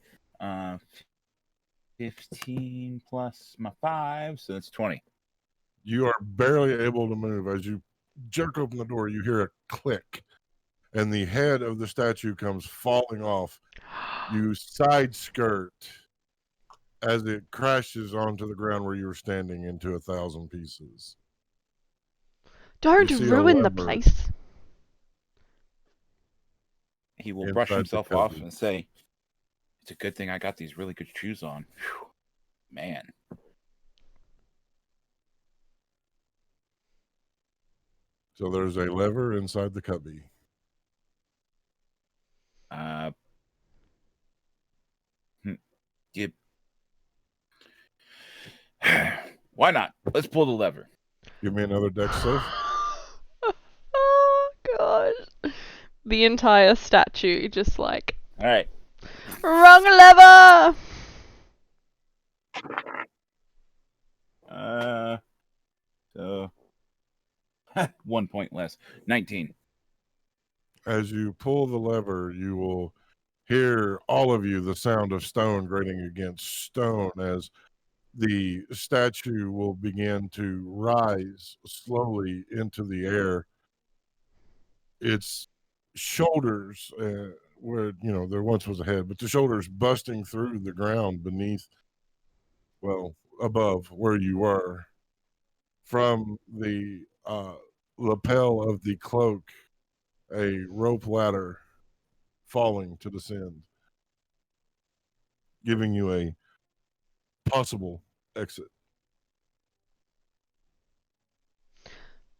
15 plus my 5, so that's 20. You are barely able to move. As you jerk open the door, you hear a click, and the head of the statue comes falling off. You side skirt as it crashes onto the ground where you were standing into 1,000 pieces. Don't You see a ruin the lever. place. He will brush Inside the himself off cubby. and say, "It's a good thing I got these really good shoes on." Whew. Man. So there's a lever inside the cubby. Yep. Why not? Let's pull the lever. Give me another dex save. Oh gosh. The entire statue just like All right. wrong lever. So 1 point less. 19. As you pull the lever, you will hear, all of you, the sound of stone grating against stone as the statue will begin to rise slowly into the air. Its shoulders, where, there once was a head, but the shoulders busting through the ground beneath, well, above where you were. From the lapel of the cloak, a rope ladder falling to descend, giving you a possible exit.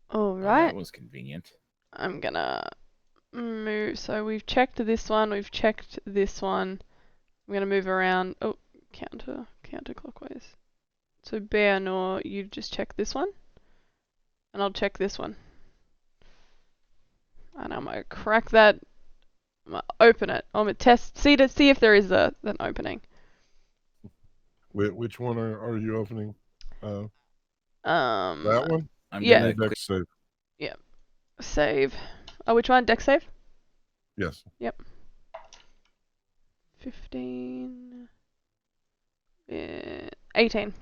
All Oh, right. that was convenient. I'm gonna move. So we've checked this one. We've checked this one. I'm gonna move around. Oh, counterclockwise. So Bearnor, you just check this one, and I'll check this one. And I'm gonna crack that. I'm gonna open it. I'm gonna test, see if there is an opening. Which one are you opening? That That one? I'm Yeah. gonna Give me a dex save. Save. Oh, which one? Dex save? Yes. 15. 18.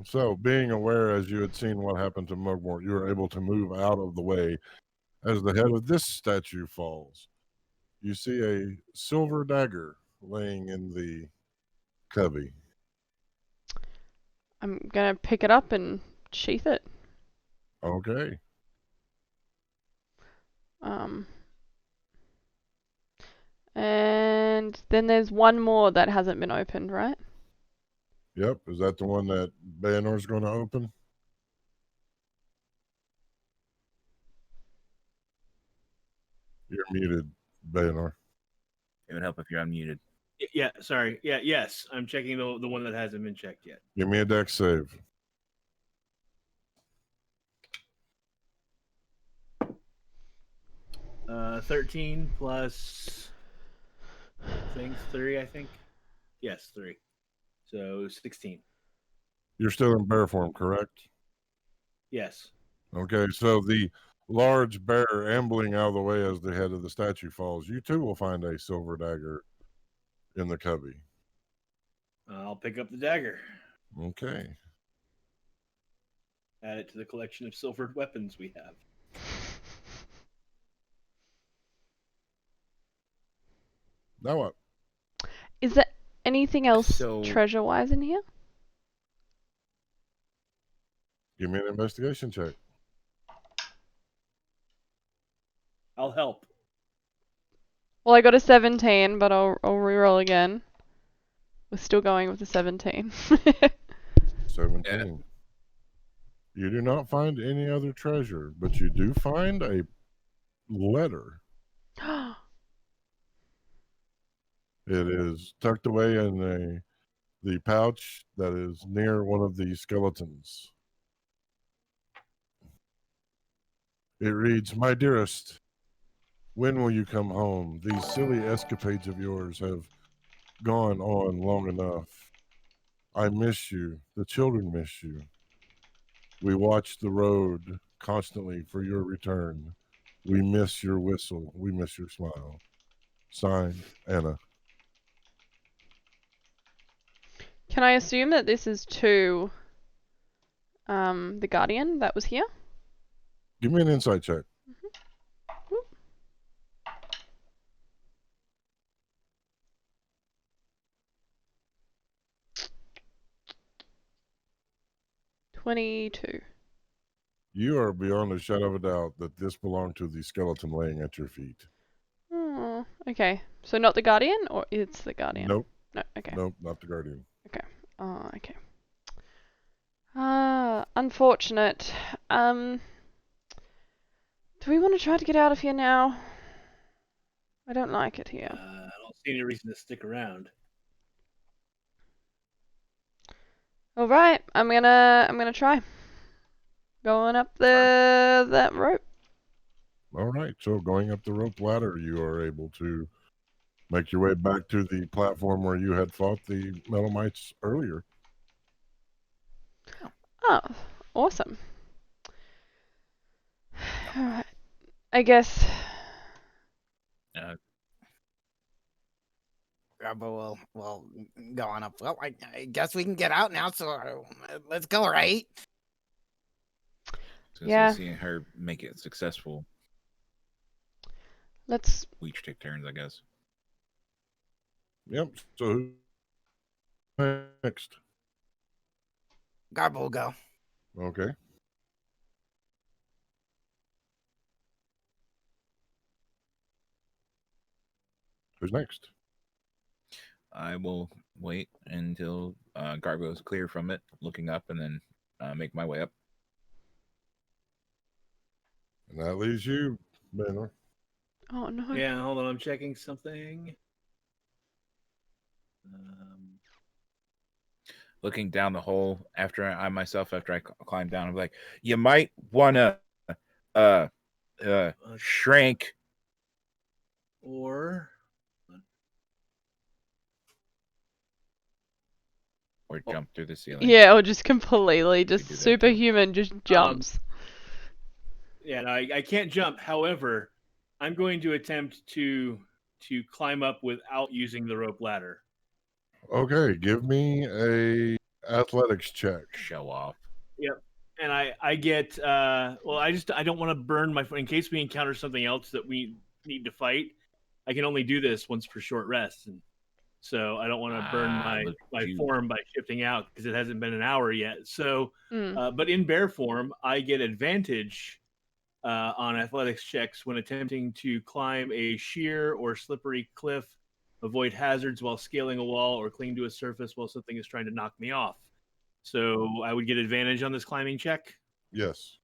So, being aware, as you had seen what happened to Mugmort, you were able to move out of the way. As the head of this statue falls, you see a silver dagger laying in the cubby. I'm gonna pick it up and sheath it. Okay. And then there's one more that hasn't been opened, right? Yep. Is that the one that Bayanor's going to open? You're muted, Bayanor. It would help if you're unmuted. Yeah, sorry. Yeah, yes. I'm checking the one that hasn't been checked yet. Give me a dex save. Uh, 13 plus things 3, I think. Yes, 3. So 16. You're still in bear form, correct? Yes. Okay, so the large bear ambling out of the way as the head of the statue falls, you too will find a silver dagger in the cubby. I'll pick up the dagger. Okay. Add it to the collection of silvered weapons we have. Now what? Is there anything else So- treasure-wise in here? Give me an investigation check. I'll help. Well, I got a 17, but I'll reroll again. We're still going with the 17. 17. You do not find any other treasure, but you do find a letter. It is tucked away in the pouch that is near one of the skeletons. It reads, "My dearest, when will you come home? These silly escapades of yours have gone on long enough. I miss you. The children miss you. We watch the road constantly for your return. We miss your whistle. We miss your smile." Signed, Anna. Can I assume that this is to the Guardian that was here? Give me an insight check. Whoop. 22. You are beyond a shadow of a doubt that this belonged to the skeleton laying at your feet. Oh, okay. So not the Guardian, or it's the Guardian? Nope. No, okay. Nope, not the Guardian. Oh, okay. Unfortunate. Do we want to try to get out of here now? I don't like it here. I don't see any reason to stick around. All right, I'm gonna try. Going up that rope. All right, so going up the rope ladder, you are able to make your way back to the platform where you had fought the metal mites earlier. Oh, awesome. All right. I guess. Well, go on up. Well, I guess we can get out now, so let's go, right? Yeah. Seeing her make it successful, Let's. we each take turns, I guess. Yep, so who's next? Garbo will go. Okay. Who's next? I will wait until Garbo is clear from it, looking up, and then make my way up. And that leaves you, Banner. Oh no. Yeah, hold on. I'm checking something. Looking down the hole after I climb down, I'm like, you might wanna shrink Or jump through the ceiling. Yeah, or just completely, just do that too. superhuman, just jumps. yeah, no, I can't jump. However, I'm going to attempt to climb up without using the rope ladder. Okay, give me a athletics check. Show off. And I get well, I don't want to burn my in case we encounter something else that we need to fight. I can only do this once for short rests, and so I don't want to burn look my at you. form by shifting out because it hasn't been an hour yet. So, Mm. but in bear form, I get advantage on athletics checks when attempting to climb a sheer or slippery cliff, avoid hazards while scaling a wall, or cling to a surface while something is trying to knock me off. So I would get advantage on this climbing check. Yes.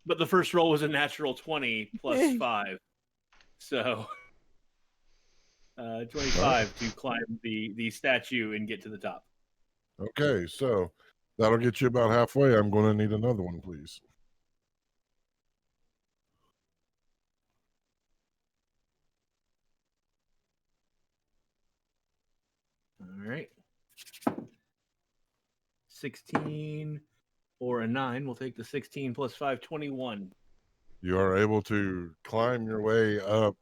But the first roll was a natural 20 plus 5. So 25 to climb the statue and get to the top. Okay, so that'll get you about halfway. I'm going to need another one, please. All right. 16 or a 9. We'll take the 16 plus 5, 21. You are able to climb your way up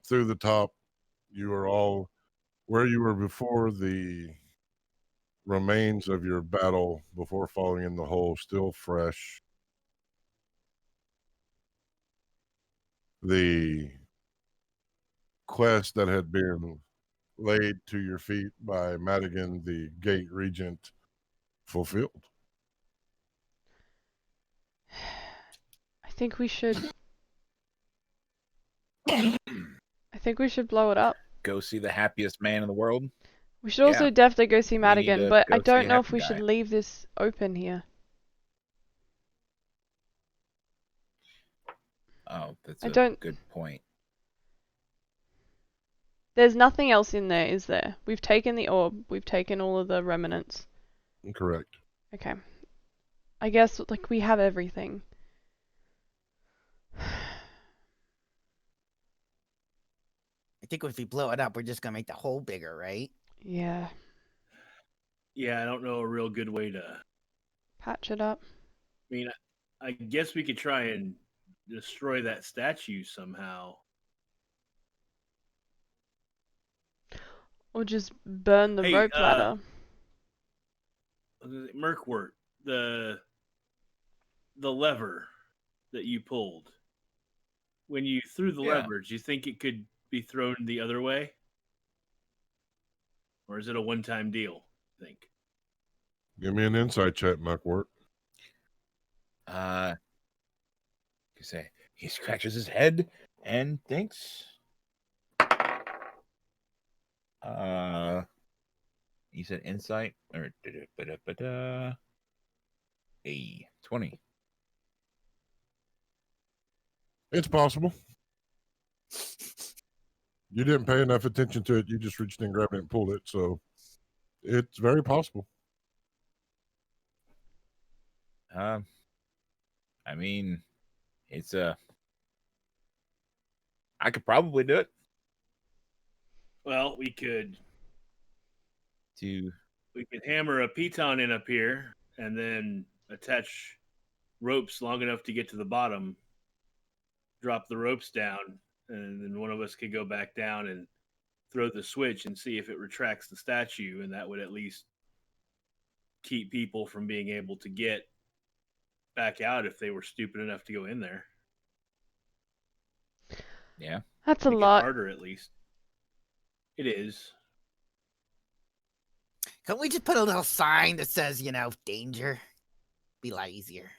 through the top. You are all where you were before. The remains of your battle before falling in the hole still fresh. The quest that had been laid to your feet by Madigan, the gate regent, fulfilled. I think we should. I think we should blow it up. Go see the happiest man in the world. We should also Yeah. definitely go see We need Madigan, to but go I see don't know if Happy we Guy. should leave this open here. Oh, that's I a don't- good point. There's nothing else in there, is there? We've taken the orb. We've taken all of the remnants. Correct. Okay. I guess, like, we have everything. I think if we blow it up, we're just gonna make the hole bigger, right? Yeah. Yeah, I don't know a real good way to. Patch it up. I mean, I guess we could try and destroy that statue somehow. Or just burn the Hey, rope ladder. Merkwort, the lever that you pulled. When you threw the Yeah. lever, do you think it could be thrown the other way? Or is it a one-time deal, I think? Give me an insight check, Muckwort. You say he scratches his head and thinks. You said insight or a 20. It's possible. You didn't pay enough attention to it. You just reached in, grabbed it, and pulled it. So it's very possible. I mean, it's I could probably do it. Well, we could To hammer a piton in up here and then attach ropes long enough to get to the bottom, drop the ropes down, and then one of us could go back down and throw the switch and see if it retracts the statue, and that would at least keep people from being able to get back out if they were stupid enough to go in there. yeah. That's a Make it lot. harder, at least. It is. Can't we just put a little sign that says, danger? Be a lot easier.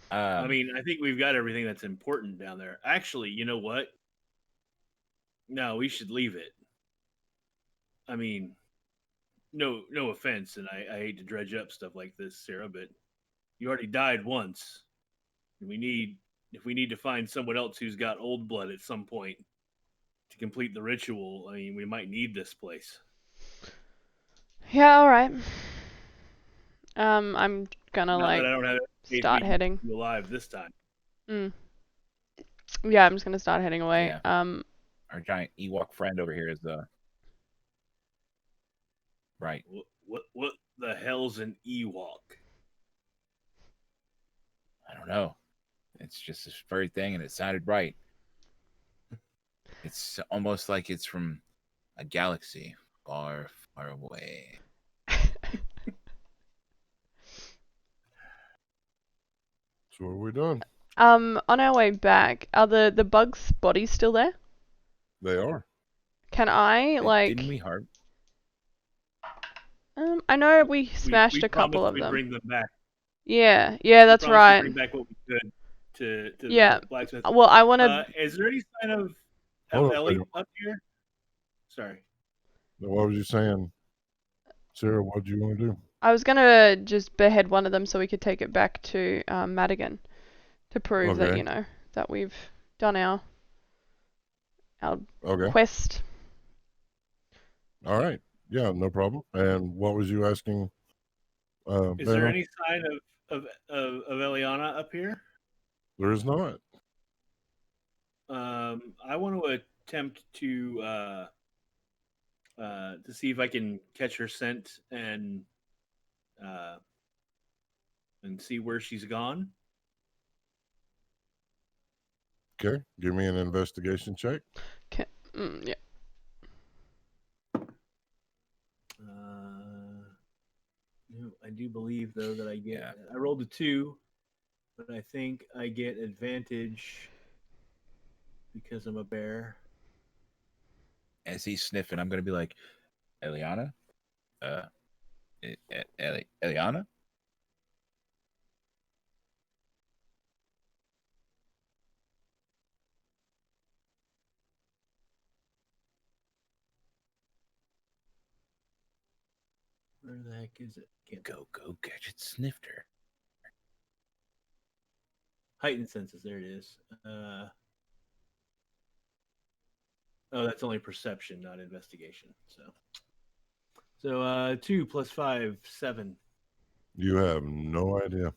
I mean, I think we've got everything that's important down there. Actually, you know what? No, we should leave it. I mean, no offense, and I hate to dredge up stuff like this, Sarah, but you already died once. And if we need to find someone else who's got old blood at some point to complete the ritual, I mean, we might need this place. Yeah, alright. I'm gonna, Not that I don't have faith start we can heading. keep you alive this time. Yeah, I'm just gonna start heading away. Yeah. Our giant Ewok friend over here is right. What the hell's an Ewok? I don't know. It's just this very thing, and it sounded right. It's almost like it's from a galaxy far, far away. So what are we doing? on our way back, are the bugs' bodies still there? They are. Can I, Didn't we harp? I know we smashed we a couple promised of we'd them. bring them back. Yeah, We that's promised we'd right. Bring back what we could to Yeah. the blacksmith. Well, I wanna. Is there any sign of Hold on a Ellie second. up here? Sorry. What was you saying, Sarah? What do you want to do? I was gonna just behead one of them so we could take it back to Madigan to prove that Okay. that we've done our Okay. quest. All right. Yeah, no problem. And what was you asking? Is there Vanna? any sign of Eliana up here? There is not. I want to attempt to see if I can catch her scent and see where she's gone. Okay. Give me an investigation check. Yeah. do believe though that I get. Yeah. I rolled a 2, but I think I get advantage because I'm a bear. As he's sniffing, I'm gonna be like, Eliana, Eliana. Where the heck is it? Can't Go gadget sniffed her. heightened senses. There it is. Oh, that's only perception, not investigation. So 2 plus 5, 7. You have no idea.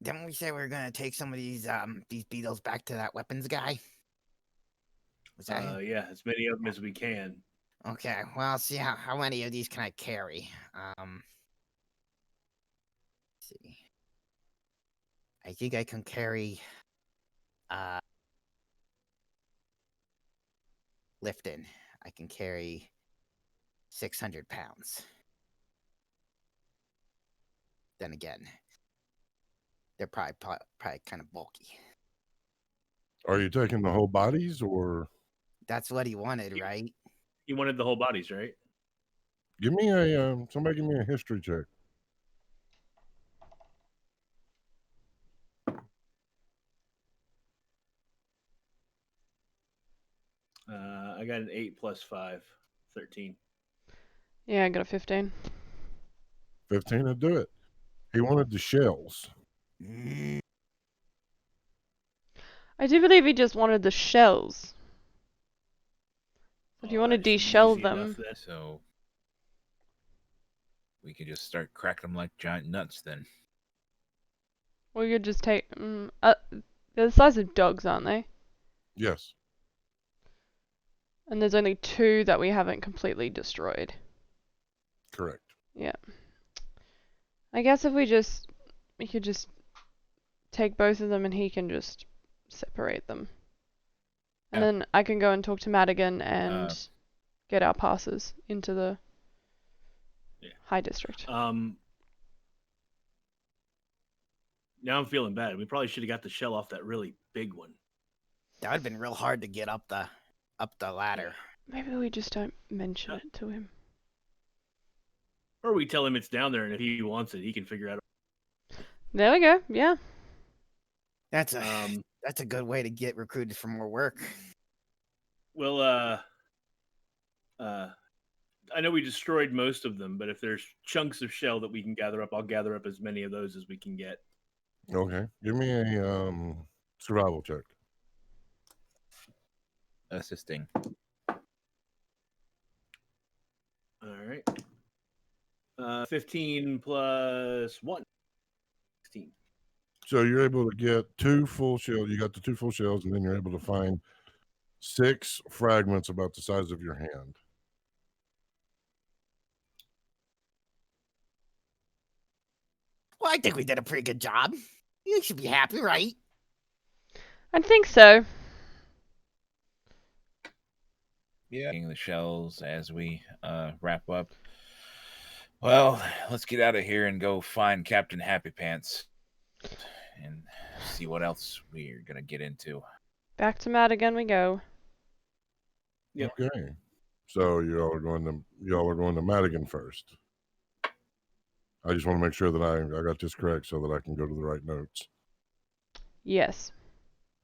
Didn't we say we were gonna take some of these beetles back to that weapons guy? Was that Yeah, as many of them as we can. okay? Well, see how many of these can I carry? Let's see. I think I can carry lifting. I can carry 600 pounds. Then again, they're probably kind of bulky. Are you taking the whole bodies or That's what he wanted, right? You wanted the whole bodies, right? give me a somebody give me a history check. I got an 8 plus 5, 13. Yeah, I got a 15. 15 to do it. He wanted the shells. I do believe he just wanted the shells. If you want to that should be de-shell easy enough them, then. So we could just start cracking them like giant nuts then. or you could just take. They're the size of dogs, aren't they? Yes. And there's only 2 that we haven't completely destroyed. Correct. Yeah. I guess if we could just take both of them and he can just separate them. And Yeah. then I can go and talk to Madigan and get our passes into the High District. Now I'm feeling bad. We probably should have got the shell off that really big one. That would have been real hard to get up the ladder. Maybe we just don't mention it to him. Or we tell him it's down there, and if he wants it, he can figure out. There we go. Yeah. That's a good way to get recruited for more work. Well, I know we destroyed most of them, but if there's chunks of shell that we can gather up, I'll gather up as many of those as we can get. Okay. Give me a survival check. Assisting. All right. 15 plus 1. 16. So you're able to get 2 full shells. You got the 2 full shells, and then you're able to find 6 fragments about the size of your hand. Well, I think we did a pretty good job. You should be happy, right? I think so. Yeah. The shells as we wrap up. Well, let's get out of here and go find Captain Happy Pants and see what else we're gonna get into. Back to Madigan we go. Yep. Okay. So y'all are going to Madigan first. I just want to make sure that I got this correct so that I can go to the right notes. Yes.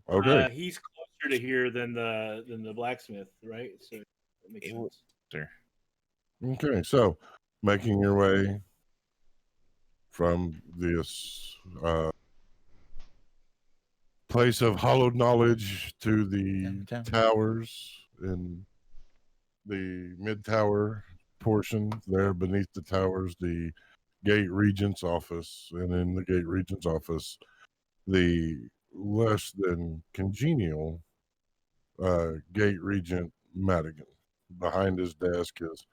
Okay. He's closer to here than the blacksmith, right? So that makes sense. Sir. Okay. So making your way from this place of hallowed knowledge to the towers in the mid-tower portion, there beneath the towers, the Gate Regent's office, and in the Gate Regent's office, the less than congenial Gate Regent Madigan. Behind his desk is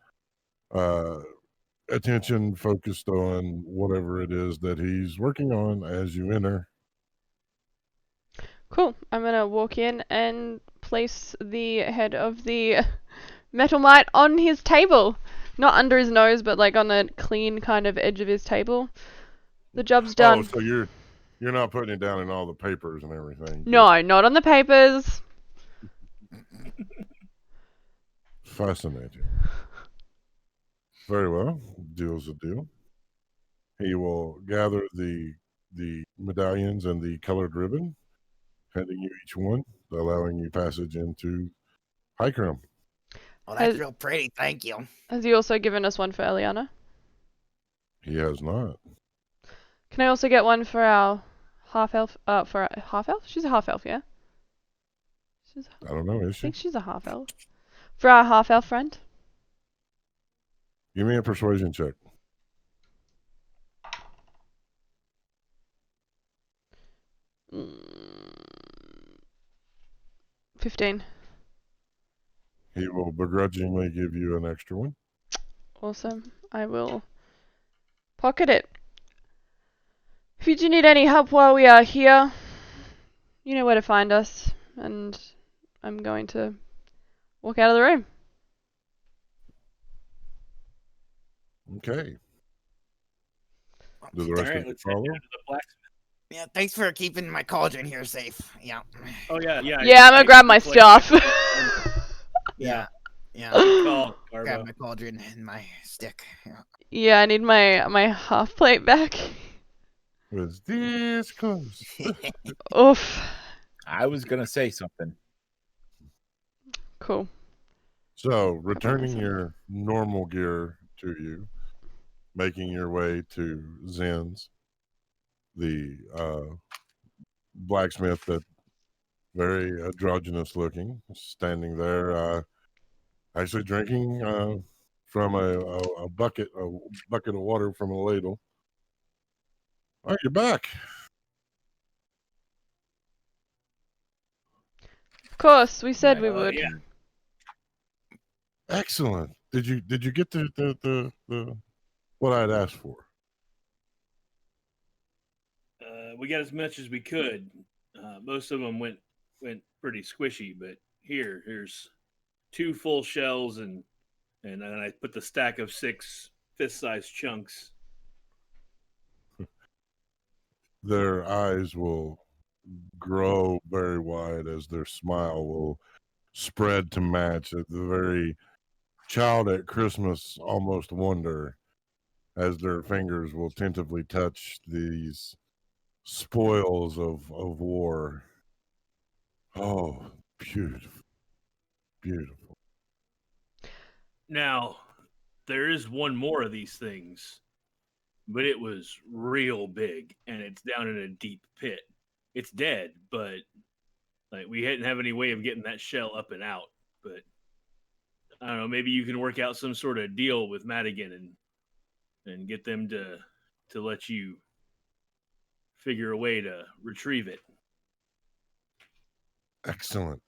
attention focused on whatever it is that he's working on as you enter. Cool. I'm gonna walk in and place the head of the metal mite on his table. Not under his nose, but like on a clean kind of edge of his table. The job's done. Oh, so you're not putting it down in all the papers and everything. No, not on the papers. Fascinating. Very well. Deal's a deal. He will gather the medallions and the colored ribbon, handing you each one, allowing you passage into Highcrown. Well, that's real pretty. Thank you. Has he also given us one for Eliana? He has not. Can I also get one for our half-elf? For a half-elf? She's a half-elf, yeah? I don't know, is I she? think she's a half-elf. For our half-elf friend? Give me a persuasion check. Mm, 15. He will begrudgingly give you an extra one. Awesome. I will pocket it. If you do need any help while we are here, you know where to find us. And I'm going to walk out of the room. Okay. Do the rest of you follow? Yeah, thanks for keeping my cauldron here safe. Yeah. Oh yeah. Yeah, I'm gonna grab my stuff. Yeah. Good call, Grab Garbo. my cauldron and my stick. Yeah. Yeah, I need my half plate back. Was this close? Oof. I was gonna say something. Cool. So, returning your normal gear to you, making your way to Zen's, the blacksmith that very androgynous looking, standing there, actually drinking from a bucket of water from a ladle. Oh, you're back. Of course, we said we would. Yeah. Excellent. Did you get the what I'd asked for? We got as much as we could. Most of them went pretty squishy, but here's 2 full shells and then I put the stack of 6 fist-sized chunks. Their eyes will grow very wide as their smile will spread to match at the very child at Christmas almost wonder as their fingers will tentatively touch these spoils of war. Oh, beautiful. Beautiful. Now, there is one more of these things, but it was real big, and it's down in a deep pit. It's dead, but like we didn't have any way of getting that shell up and out. But I don't know, maybe you can work out some sort of deal with Madigan and get them to let you figure a way to retrieve it. Excellent.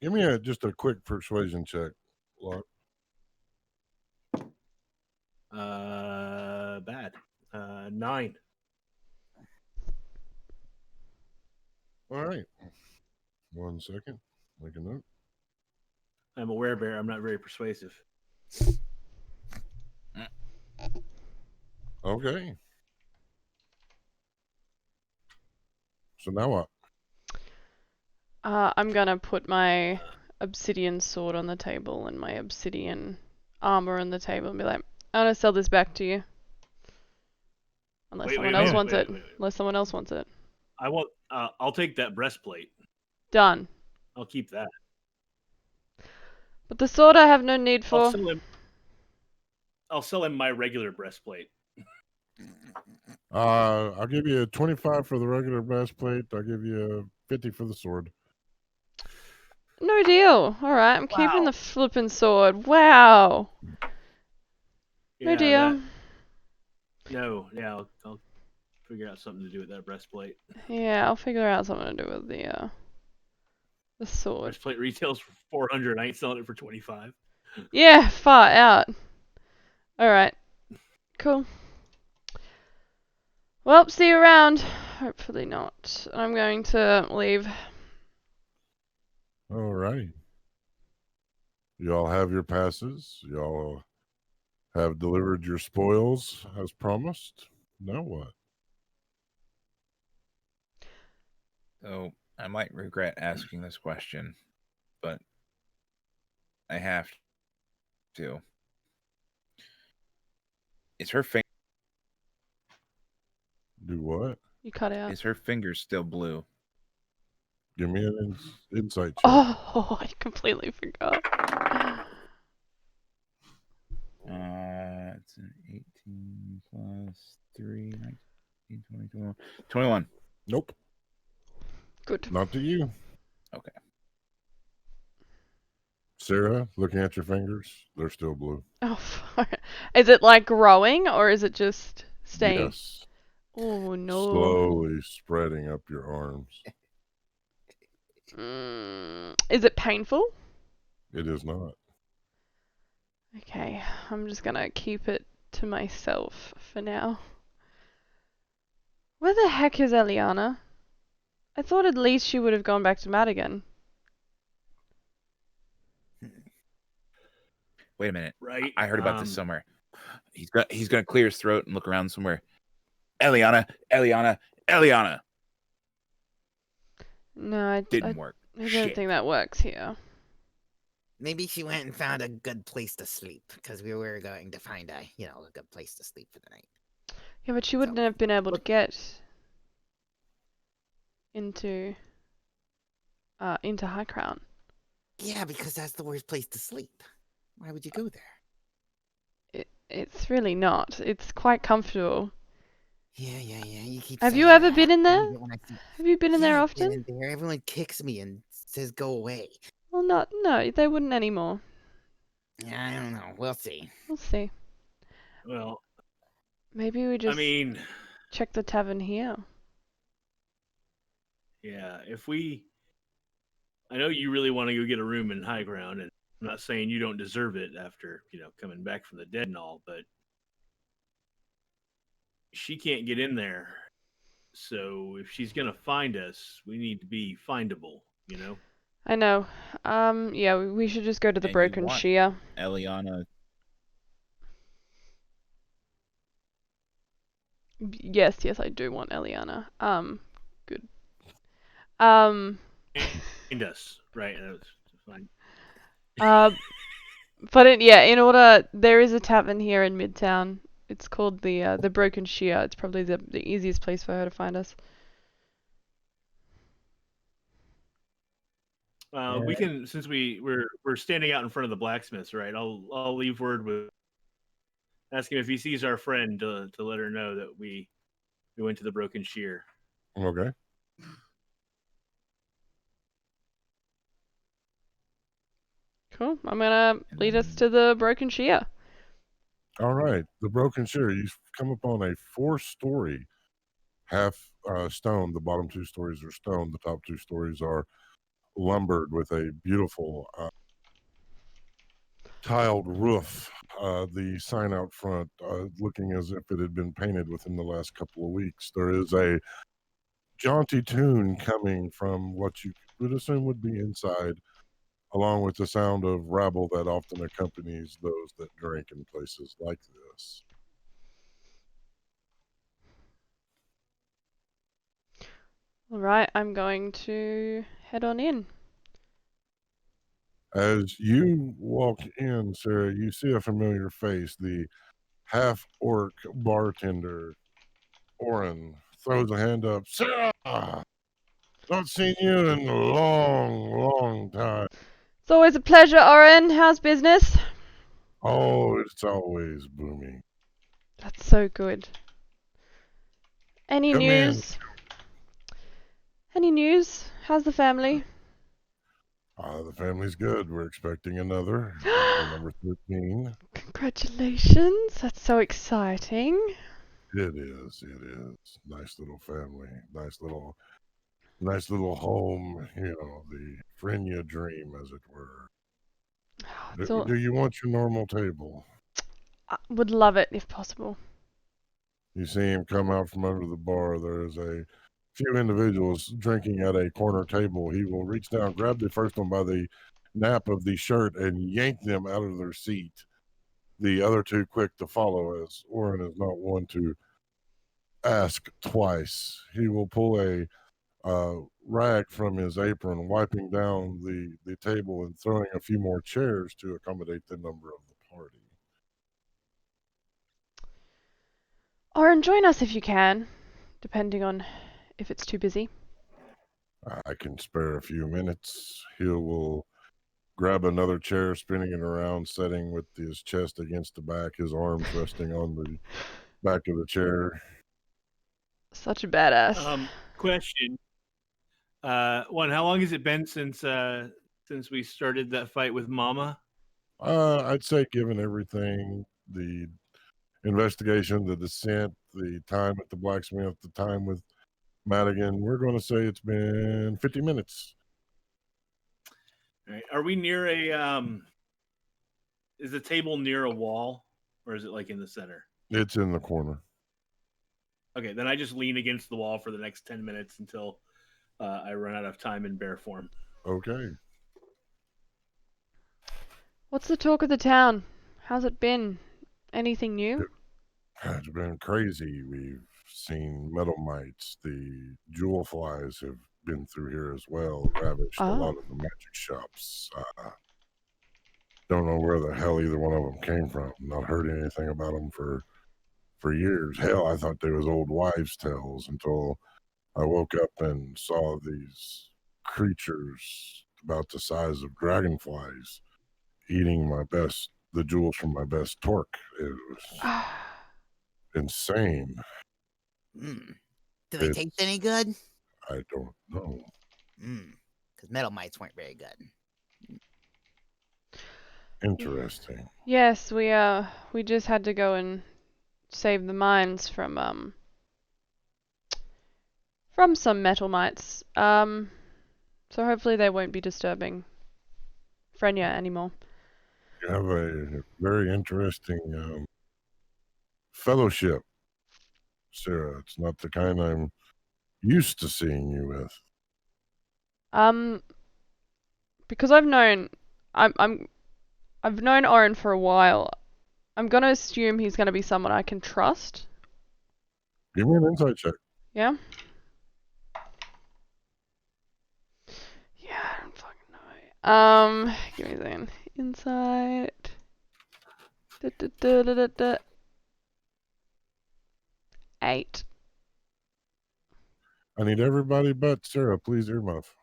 Give me just a quick persuasion check, Locke. Bad. 9. All right. 1 second. Make a note. I'm a werebear. I'm not very persuasive. Okay. So now what? I'm gonna put my obsidian sword on the table and my obsidian armor on the table and be like, I'm gonna sell this back to you. Unless someone else wants it. Unless someone else wants it. I'll take that breastplate. Done. I'll keep that. But the sword I have no need for. I'll sell him my regular breastplate. I'll give you a 25 for the regular breastplate. I'll give you a 50 for the sword. No deal. Alright, I'm keeping the flippin' sword. Wow. No deal. I'll figure out something to do with that breastplate. Yeah, I'll figure out something to do with the sword. Breastplate retails for 400. I ain't selling it for 25. Yeah, far out. Alright. Cool. Well, see you around. Hopefully not. I'm going to leave. All right. Y'all have your passes. Y'all have delivered your spoils as promised. Now what? So I might regret asking this question, but I have to. Is her finger? Do what? You cut out. Is her finger still blue? Give me an insight check. Oh, I completely forgot. It's an 18 plus 3, 19, 20, 21. 21. Nope, Good. not to you. Okay. Sarah, looking at your fingers, they're still blue. Oh, is it like growing or is it just staying? Yes. Oh no. Slowly spreading up your arms. Is it painful? It is not. Okay, I'm just gonna keep it to myself for now. Where the heck is Eliana? I thought at least she would have gone back to Madigan. Wait a minute. Right. I heard about this somewhere. He's gonna clear his throat and look around somewhere. Eliana. No, I Didn't work. don't Shit. think that works here. Maybe she went and found a good place to sleep because we were going to find a good place to sleep for the night. Yeah, but she wouldn't have been able to get into High Crown. Yeah, because that's the worst place to sleep. Why would you go there? It's really not. It's quite comfortable. Yeah. You keep. Have you saying ever that. been in I there? hate it when I see- Have you been in there Yeah, I've often? been in there. Everyone kicks me and says go away. Well, no, they wouldn't anymore. Yeah, I don't know. We'll see. We'll see. Well, Maybe we just I mean, check the tavern here. yeah, I know you really want to go get a room in High Ground, and I'm not saying you don't deserve it after, coming back from the dead and all, but she can't get in there. So if she's going to find us, we need to be findable, I know. Yeah, we should just go to the And you Broken want- Shia. Eliana. Yes, I do want Eliana. Good. Find us, right? That's fine. But in order, there is a tavern here in Midtown. It's called the Broken Shia. It's probably the easiest place for her to find us. We can, since we're standing out in front of the blacksmiths, right? I'll leave word with, ask him if he sees our friend to let her know that we went to the Broken Shear. Okay. Cool. I'm gonna lead us to the Broken Shia. All right. The Broken Shear. You've come upon a 4-story, half stone. The bottom 2 stories are stone. The top 2 stories are lumbered with a beautiful tiled roof. The sign out front looking as if it had been painted within the last couple of weeks. There is a jaunty tune coming from what you would assume would be inside, along with the sound of rabble that often accompanies those that drink in places like this. Alright, I'm going to head on in. As you walk in, Sarah, you see a familiar face. The half-orc bartender, Oren, throws a hand up. Sarah! Not seen you in a long, long time. It's always a pleasure, Oren. How's business? Oh, it's always booming. That's so good. Any Come in. news? Any news? How's the family? The family's good. We're expecting another. Number 13. Congratulations. That's so exciting. It is. Nice little family. Nice little home. The Frenia dream, as it were. Do you want your normal table? I would love it if possible. You see him come out from under the bar. There's a few individuals drinking at a corner table. He will reach down, grab the first one by the nap of the shirt and yank them out of their seat. The other two quick to follow, as Oren is not one to ask twice. He will pull a rag from his apron, wiping down the table and throwing a few more chairs to accommodate the number of the party. Oren, join us if you can, depending on if it's too busy. I can spare a few minutes. He will grab another chair, spinning it around, setting with his chest against the back, his arms resting on the back of the chair. Such a badass. Question. One, how long has it been since we started that fight with Mama? I'd say, given everything, the investigation, the descent, the time at the blacksmith, the time with Madigan, we're going to say it's been 50 minutes. All right. Are we near a is the table near a wall, or is it like in the center? It's in the corner. Okay, then I just lean against the wall for the next 10 minutes until I run out of time in bear form. Okay. What's the talk of the town? How's it been? Anything new? It's been crazy. We've seen metal mites. The jewel flies have been through here as well, ravaged a lot of the magic shops. Don't know where the hell either one of them came from. Not heard anything about them for years. Hell, I thought they was old wives' tales until I woke up and saw these creatures about the size of dragonflies eating the jewels from my best torque. It was insane. Do they taste any good? I don't know. Because metal mites weren't very good. Interesting. Yes, we just had to go and save the mines from some metal mites. So hopefully they won't be disturbing Frenya anymore. You have a very interesting fellowship, Sarah. It's not the kind I'm used to seeing you with. Because I've known Oren for a while. I'm gonna assume he's gonna be someone I can trust. Give me an insight check. Yeah? Yeah, I don't fucking know. Give me a second. Insight. Da. 8. I need everybody but Sarah. Please earmuff.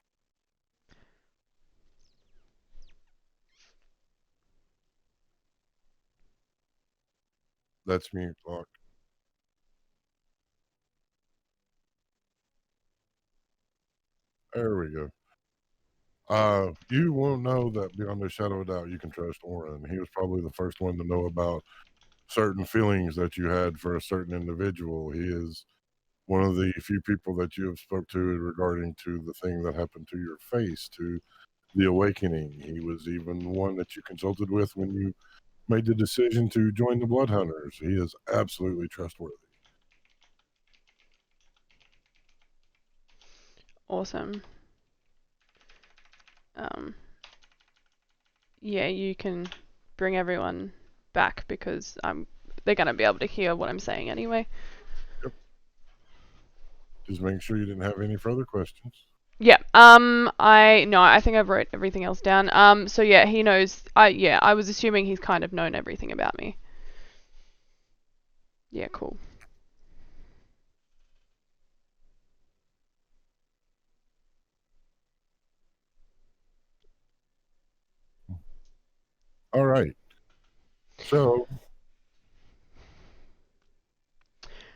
That's me, clock. There we go. You will know that beyond a shadow of doubt, you can trust Oren. He was probably the first one to know about certain feelings that you had for a certain individual. He is one of the few people that you have spoke to regarding to the thing that happened to your face, to the awakening. He was even one that you consulted with when you made the decision to join the Blood Hunters. He is absolutely trustworthy. Awesome. Yeah, you can bring everyone back because they're gonna be able to hear what I'm saying anyway. Yep. Just making sure you didn't have any further questions. Yeah. I think I've wrote everything else down. So yeah, he knows. I was assuming he's kind of known everything about me. Yeah, cool. All right. So,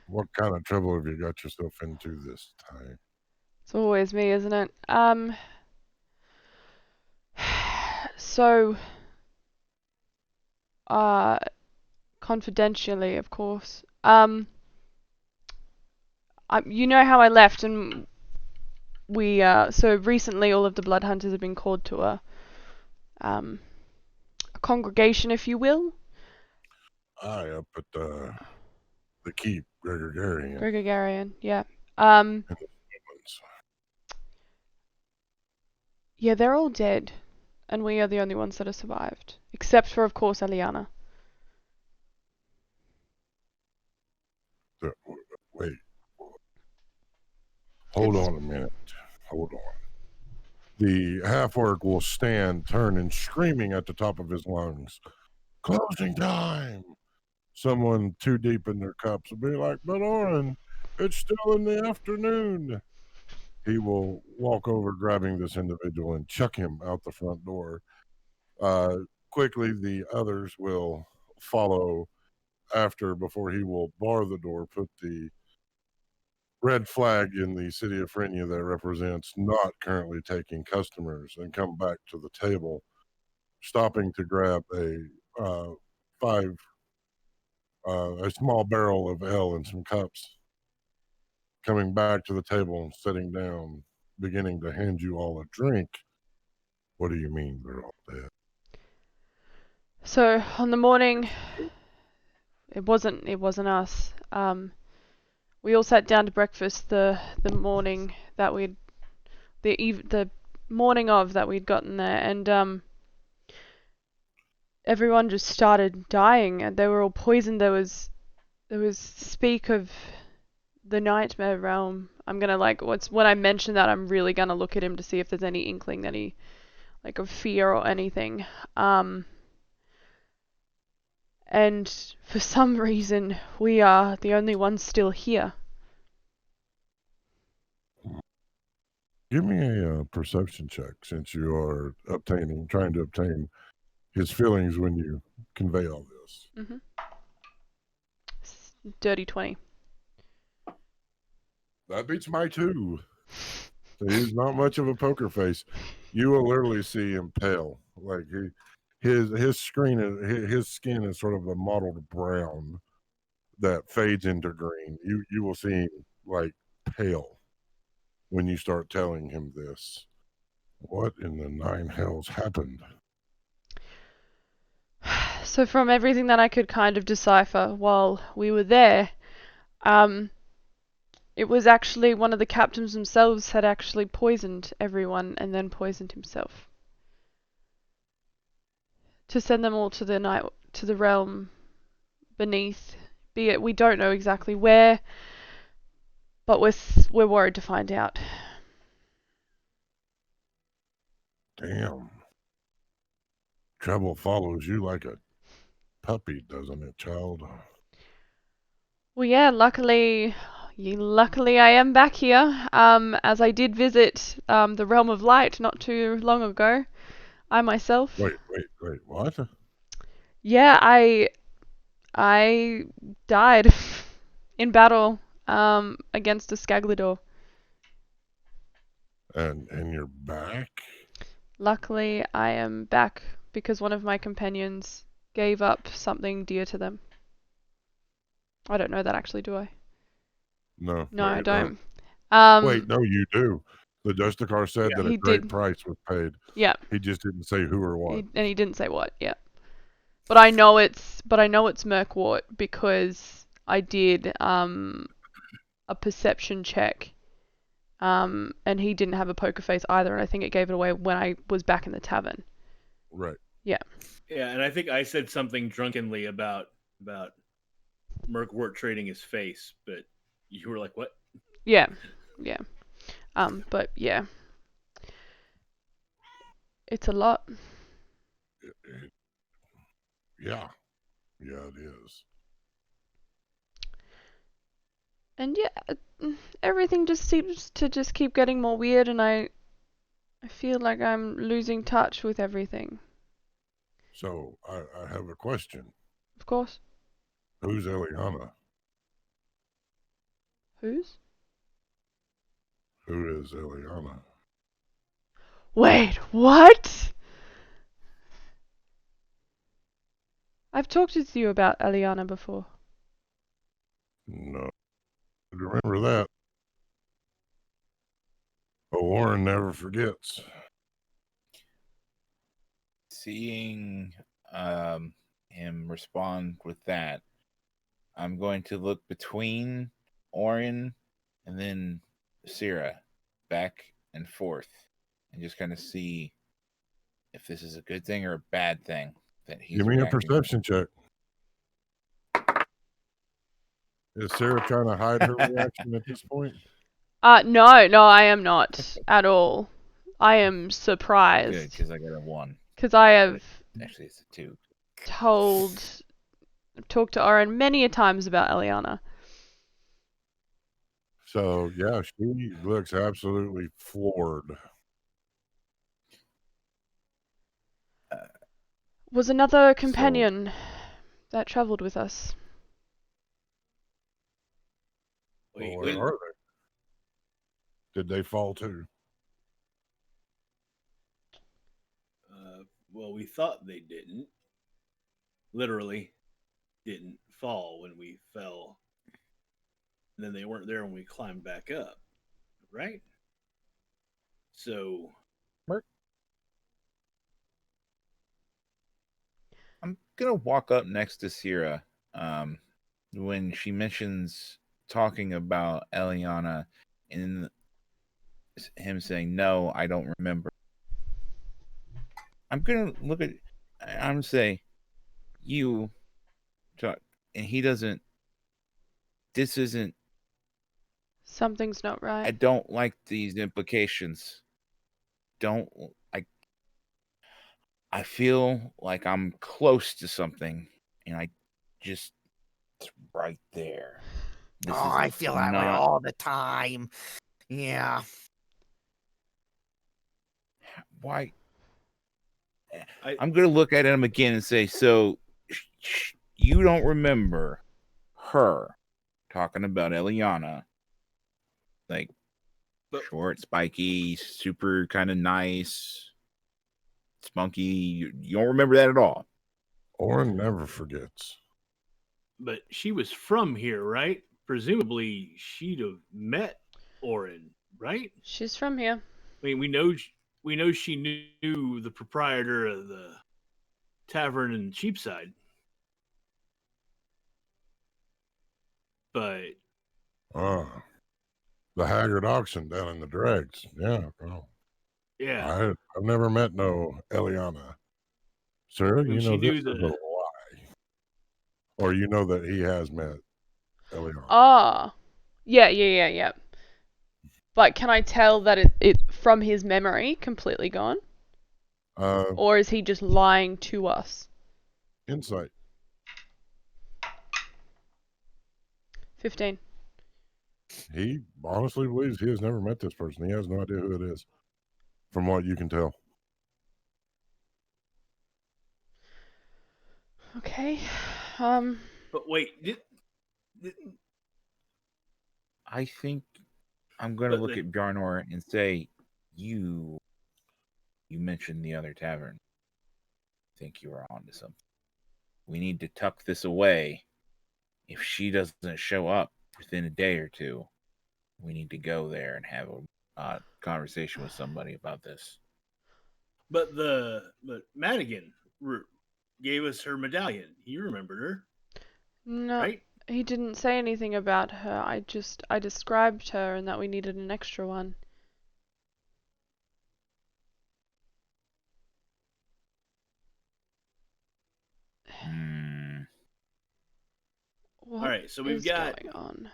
what kind of trouble have you got yourself into this time? It's always me, isn't it? So, confidentially, of course. You know how I left, and so recently all of the Blood Hunters have been called to a congregation, if you will. Aye, up at the keep, Gregorian. Gregorian, yeah. And the Yeah, they're all dead. and we are the only ones that have survived, except for, of course, Eliana. Wait. Hold on a minute. Hold on. The half-orc will stand, turning, screaming at the top of his lungs. Closing time! Someone too deep in their cups will be like, but Oren, it's still in the afternoon. He will walk over, grabbing this individual, and chuck him out the front door. Quickly, the others will follow after before he will bar the door, put the red flag in the city of Phrygia that represents not currently taking customers, and come back to the table, stopping to grab a small barrel of ale and some cups, coming back to the table and sitting down, beginning to hand you all a drink. What do you mean they're all dead? So on the morning, it wasn't us. We all sat down to breakfast the morning that the morning of that we'd gotten there, and everyone just started dying, and they were all poisoned. There was speak of the nightmare realm. I'm gonna when I mention that, I'm really gonna look at him to see if there's any inkling that he of fear or anything. And for some reason, we are the only ones still here. Give me a perception check, since you are trying to obtain his feelings when you convey all this. Mm-hmm. Dirty 20. That beats my 2. So he's not much of a poker face. You will literally see him pale. Like his skin is sort of a mottled brown that fades into green. You will see him like pale when you start telling him this. What in the 9 hells happened? So from everything that I could kind of decipher while we were there, it was actually one of the captains themselves had actually poisoned everyone and then poisoned himself to send them all to the realm beneath. Be it we don't know exactly where, but we're worried to find out. Damn. Trouble follows you like a puppy, doesn't it, child? Well, yeah, luckily I am back here, as I did visit the Realm of Light not too long ago. I myself. Wait, what? Yeah, I died in battle against a Skaglidor. And you're back? Luckily, I am back because one of my companions gave up something dear to them. I don't know that actually, do I? No, I don't. Wait, no, you do. The Justicar said that a great price was paid. Yeah. He just didn't say who or what. He didn't say what. Yeah. But I know it's Merkwort because I did a perception check. And he didn't have a poker face either, and I think it gave it away when I was back in the tavern. Right. Yeah. Yeah, and I think I said something drunkenly about Merkwort trading his face, but you were like, "What?" Yeah. But yeah, it's a lot. Yeah, it is. And yeah, everything just seems to just keep getting more weird, and I feel like I'm losing touch with everything. So I have a question. Of course. Who's Eliana? Whose? Who is Eliana? Wait, what? I've talked with you about Eliana before. No, I remember that. But Warren never forgets. Seeing him respond with that, I'm going to look between Orin and then Syrah, back and forth, and just kind of see if this is a good thing or a bad thing that he's Give me a reacting. perception check. Is Sarah trying to hide her reaction at this point? No, I am not at all. I am Good, surprised because I got a 1. because I have Actually, it's a 2. talked to Oren many a times about Eliana. So, yeah, she looks absolutely floored. Was another companion that traveled with us. Well, where are they? Did they fall too? Well, we thought they didn't. Literally didn't fall when we fell. And then they weren't there when we climbed back up. Right? So. I'm going to walk up next to Sierra when she mentions talking about Eliana and him saying, no, I don't remember. I'm going to look at, I'm going to say, you talk, and he doesn't, this isn't, Something's not right. I don't like these implications. I feel like I'm close to something, and I just, it's right there. This is I feel that way not- all the time. Yeah. Why? I'm going to look at him again and say, so you don't remember her talking about Eliana, like short, spiky, super kind of nice, spunky. You don't remember that at all. Oren never forgets. But she was from here, right? Presumably, she'd have met Oren, right? She's from here. I mean, we know she knew the proprietor of the tavern in Cheapside, but the Haggard auction down in the dregs. Yeah. Oh. yeah, I've never met no Eliana. Sir, you know this is a lie. Or you know that he has met Eliana. Ah, yeah. But can I tell that it from his memory completely gone? Or is he just lying to us? Insight. 15. He honestly believes he has never met this person. He has no idea who it is, from what you can tell. Okay. But wait, I think I'm going to look at Bjarnor and say, you mentioned the other tavern. I think you were onto something. We need to tuck this away. If she doesn't show up within a day or two, we need to go there and have a conversation with somebody about this. But Madigan gave us her medallion. You remembered her? No, right? He didn't say anything about her. I described her and that we needed an extra one. What All right, so we've got going on?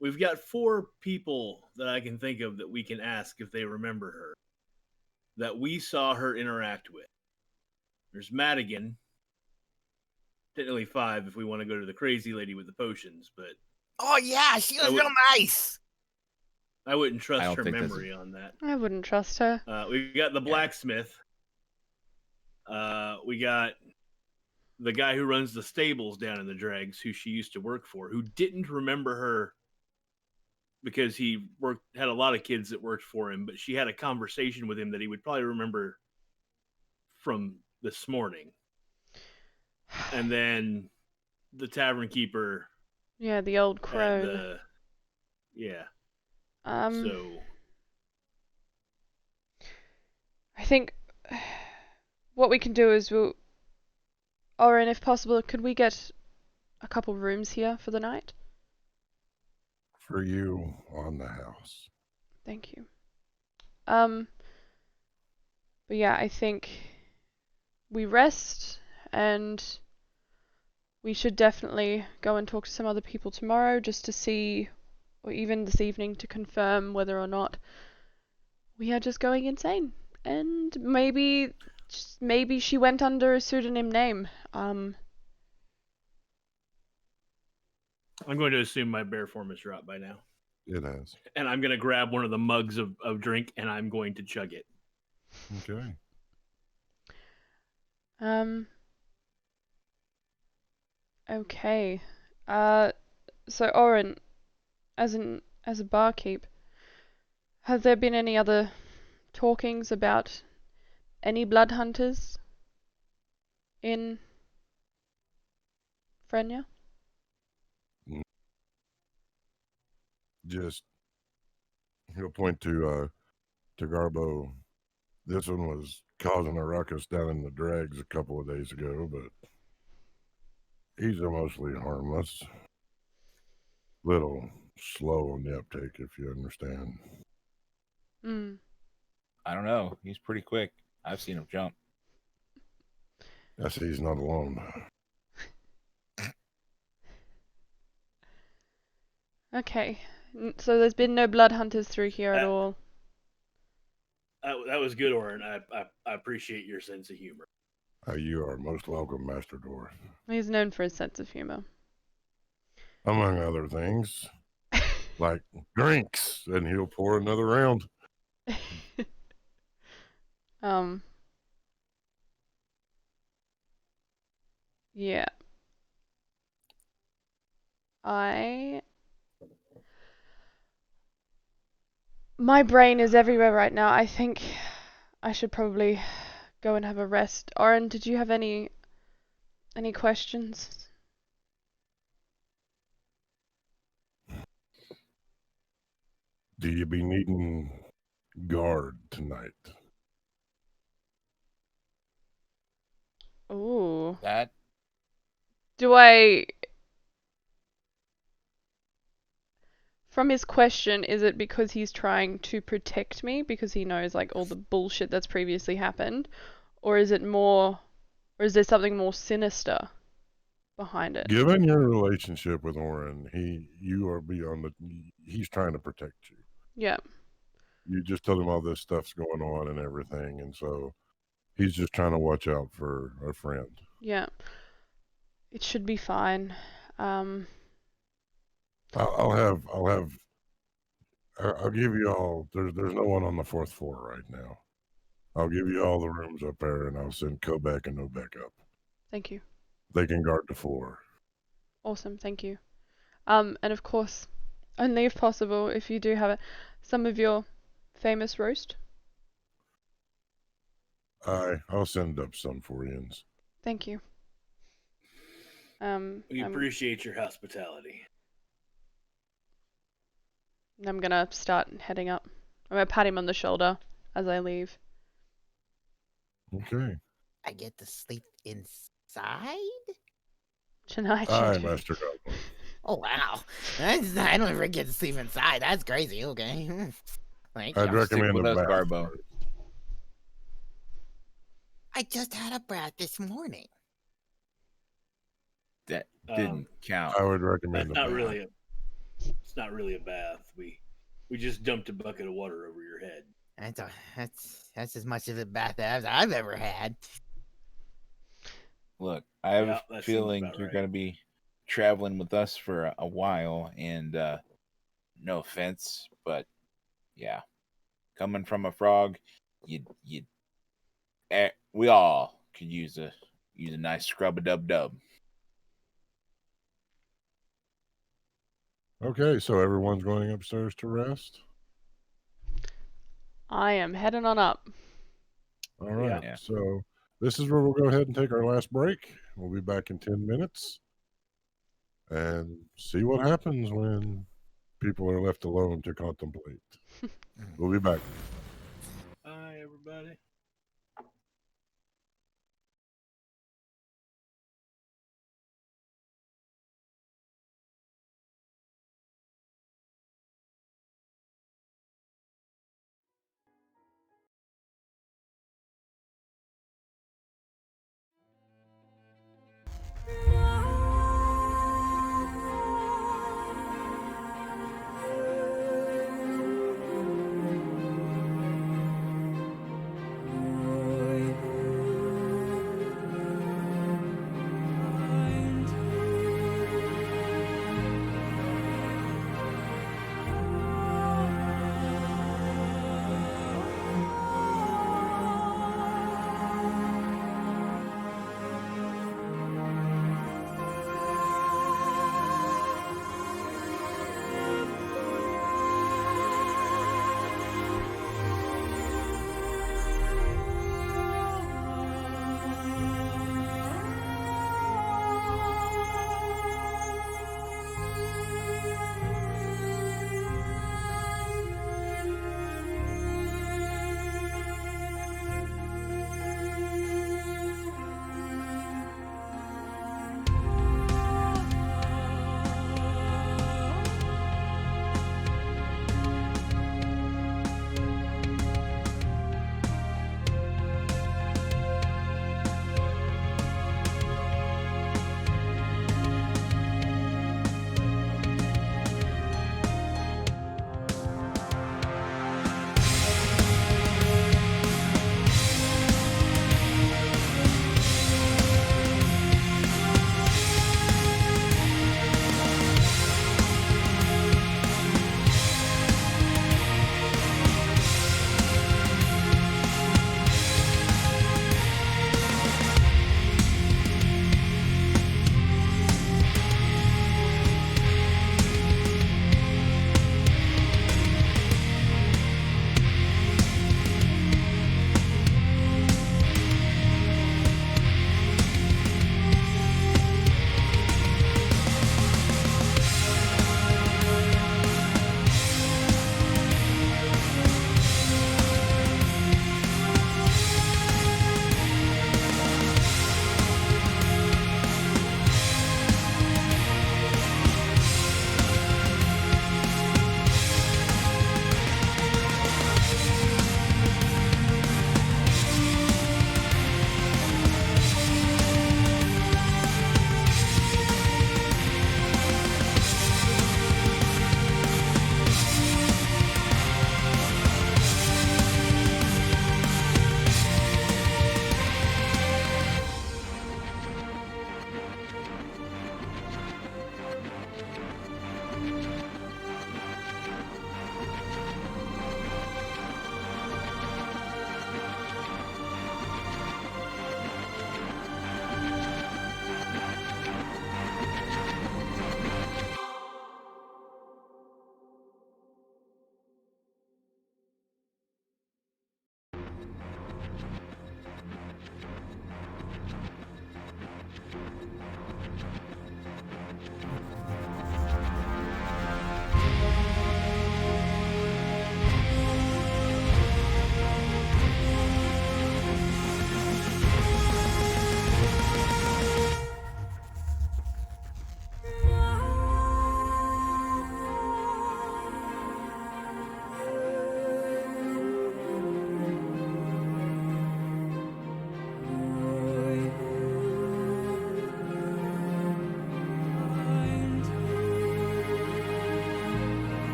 We've got 4 people that I can think of that we can ask if they remember her, that we saw her interact with. There's Madigan. Technically 5 if we want to go to the crazy lady with the potions, but oh yeah, she was real nice. I wouldn't trust her memory on that. I wouldn't trust her. We got the blacksmith. We got the guy who runs the stables down in the dregs, who she used to work for, who didn't remember her because he had a lot of kids that worked for him, but she had a conversation with him that he would probably remember from this morning. And then the tavern keeper. Yeah, the old crone. Yeah. So I think what we can do is Oren, if possible, could we get a couple rooms here for the night? For you on the house. Thank you. But yeah, I think we rest, and we should definitely go and talk to some other people tomorrow just to see, or even this evening to confirm whether or not we are just going insane. And maybe she went under a pseudonym name. I'm going to assume my bear form is dropped by now. It has. And I'm going to grab one of the mugs of drink and I'm going to chug it. Okay. Okay. So Oren, as a barkeep, have there been any other talkings about any blood hunters in Frenya? Just he'll point to Garbo. This one was causing a ruckus down in the drags a couple of days ago, but he's mostly harmless. Little slow on the uptake, if you understand. I don't know. He's pretty quick. I've seen him jump. I see he's not alone. Okay. So there's been no blood hunters through here at all. That was good, Oren. I appreciate your sense of humor. You are most welcome, Master Dwarf. He's known for his sense of humor. Among other things, like drinks, and he'll pour another round. Yeah. My brain is everywhere right now. I think I should probably go and have a rest. Oren, did you have any questions? Do you be needing guard tonight? Ooh. That Do I... From his question, is it because he's trying to protect me because he knows like all the bullshit that's previously happened? Or is it more... Or is there something more sinister behind it? Given your relationship with Oren, you are beyond the... He's trying to protect you. Yeah. You just told him all this stuff's going on and everything, and so he's just trying to watch out for a friend. Yeah. It should be fine. I'll give you all. There's no one on the fourth floor right now. I'll give you all the rooms up there, and I'll send Kobek and Obek up. Thank you. They can guard the floor. Awesome, thank you. And of course, only if possible, if you do have it, some of your famous roast. I'll send up some for you. Thank you. We appreciate your hospitality. I'm gonna start heading up. I'm gonna pat him on the shoulder as I leave. Okay. I get to sleep inside? Tonight, Aye, Shadow. Master Goblin. Oh, wow. I don't ever get to sleep inside. That's crazy. Okay. Thank I'd you. recommend with a us, bath Garbo. first. I just had a bath this morning. That didn't count. I would recommend That's a not bath. really it's not really a bath. We just dumped a bucket of water over your head. That's as much of a bath as I've ever had. Look, I have Yeah, a that seems feeling about you're right. going to be traveling with us for a while, and no offense, but yeah, coming from a frog, we all could use a nice scrub a dub dub. Okay, so everyone's going upstairs to rest. I am heading on up. All right. Yeah. So this is where we'll go ahead and take our last break. We'll be back in 10 minutes and see what happens when people are left alone to contemplate. We'll be back. Bye, everybody.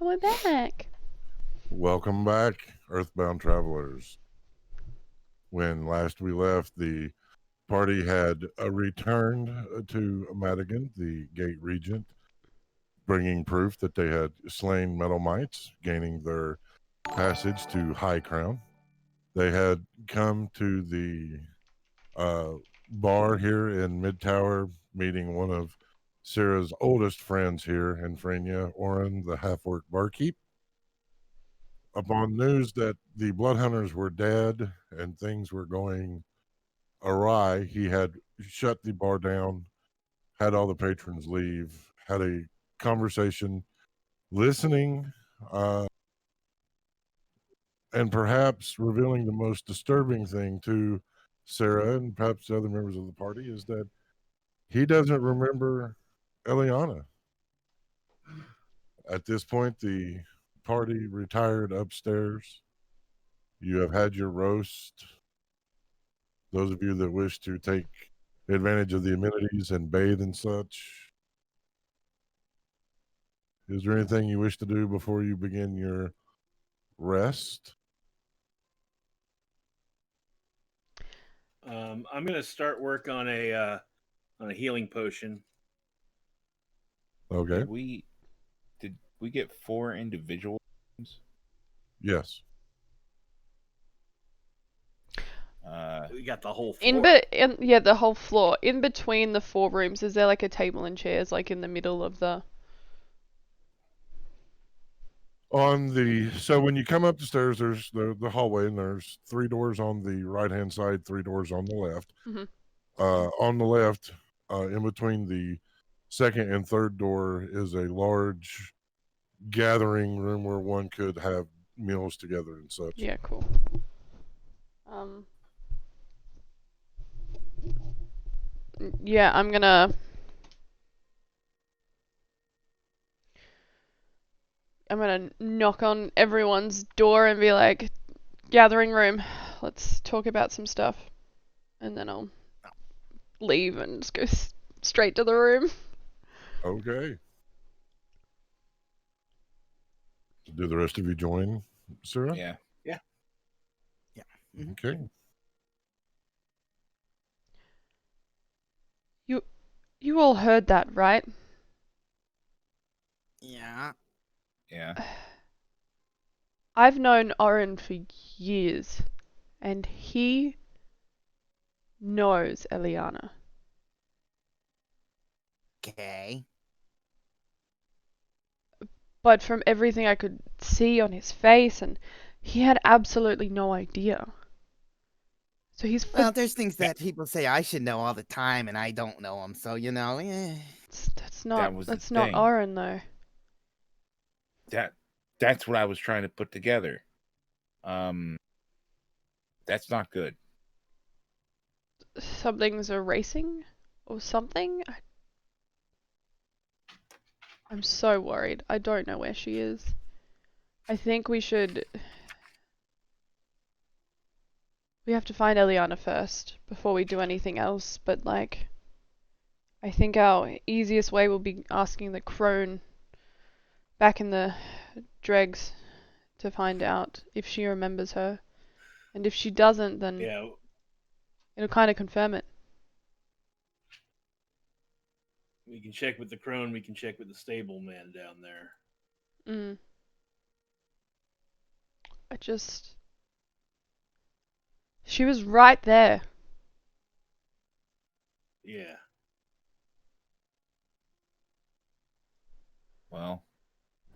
we're back. Welcome back, Earthbound travelers. When last we left, the party had returned to Madigan, the Gate Regent, bringing proof that they had slain metal mites, gaining their passage to High Crown. They had come to the bar here in Mid Tower, meeting one of Sarah's oldest friends here in Frania, Oren, the half-orc barkeep. Upon news that the Bloodhunters were dead and things were going awry, he had shut the bar down, had all the patrons leave, had a conversation, listening, and perhaps revealing the most disturbing thing to Sarah and perhaps the other members of the party is that he doesn't remember Eliana. At this point, the party retired upstairs. You have had your roast. Those of you that wish to take advantage of the amenities and bathe and such, is there anything you wish to do before you begin your rest? I'm gonna start work on a healing potion. Okay. Did we get 4 individual rooms? Yes. We got the whole floor. Yeah, the whole floor. In between the 4 rooms, is there like a table and chairs like in the middle of the... So when you come up the stairs, there's the hallway, and there's 3 doors on the right-hand side, 3 doors on the left. Mhm. On the left, in between the second and third door, is a large gathering room where one could have meals together and such. Yeah, cool. Yeah, I'm gonna knock on everyone's door and be like, gathering room, let's talk about some stuff. And then I'll leave and just go straight to the room. Okay. Do the rest of you join, Sarah? Yeah. Okay. You all heard that, right? Yeah. Yeah. I've known Oren for years, and he knows Eliana. Okay. But from everything I could see on his face, and he had absolutely no idea. So he's Well, there's things that people say I should know all the time, and I don't know them. So that's not was the that's not thing. Oren though. That's what I was trying to put together. That's not good. Something's erasing or something. I'm so worried. I don't know where she is. I think we have to find Eliana first before we do anything else, but like I think our easiest way will be asking the crone back in the dregs to find out if she remembers her. And if she doesn't, then Yeah. it'll kind of confirm it. We can check with the crone. We can check with the stable man down there. She was right there. Yeah. Well,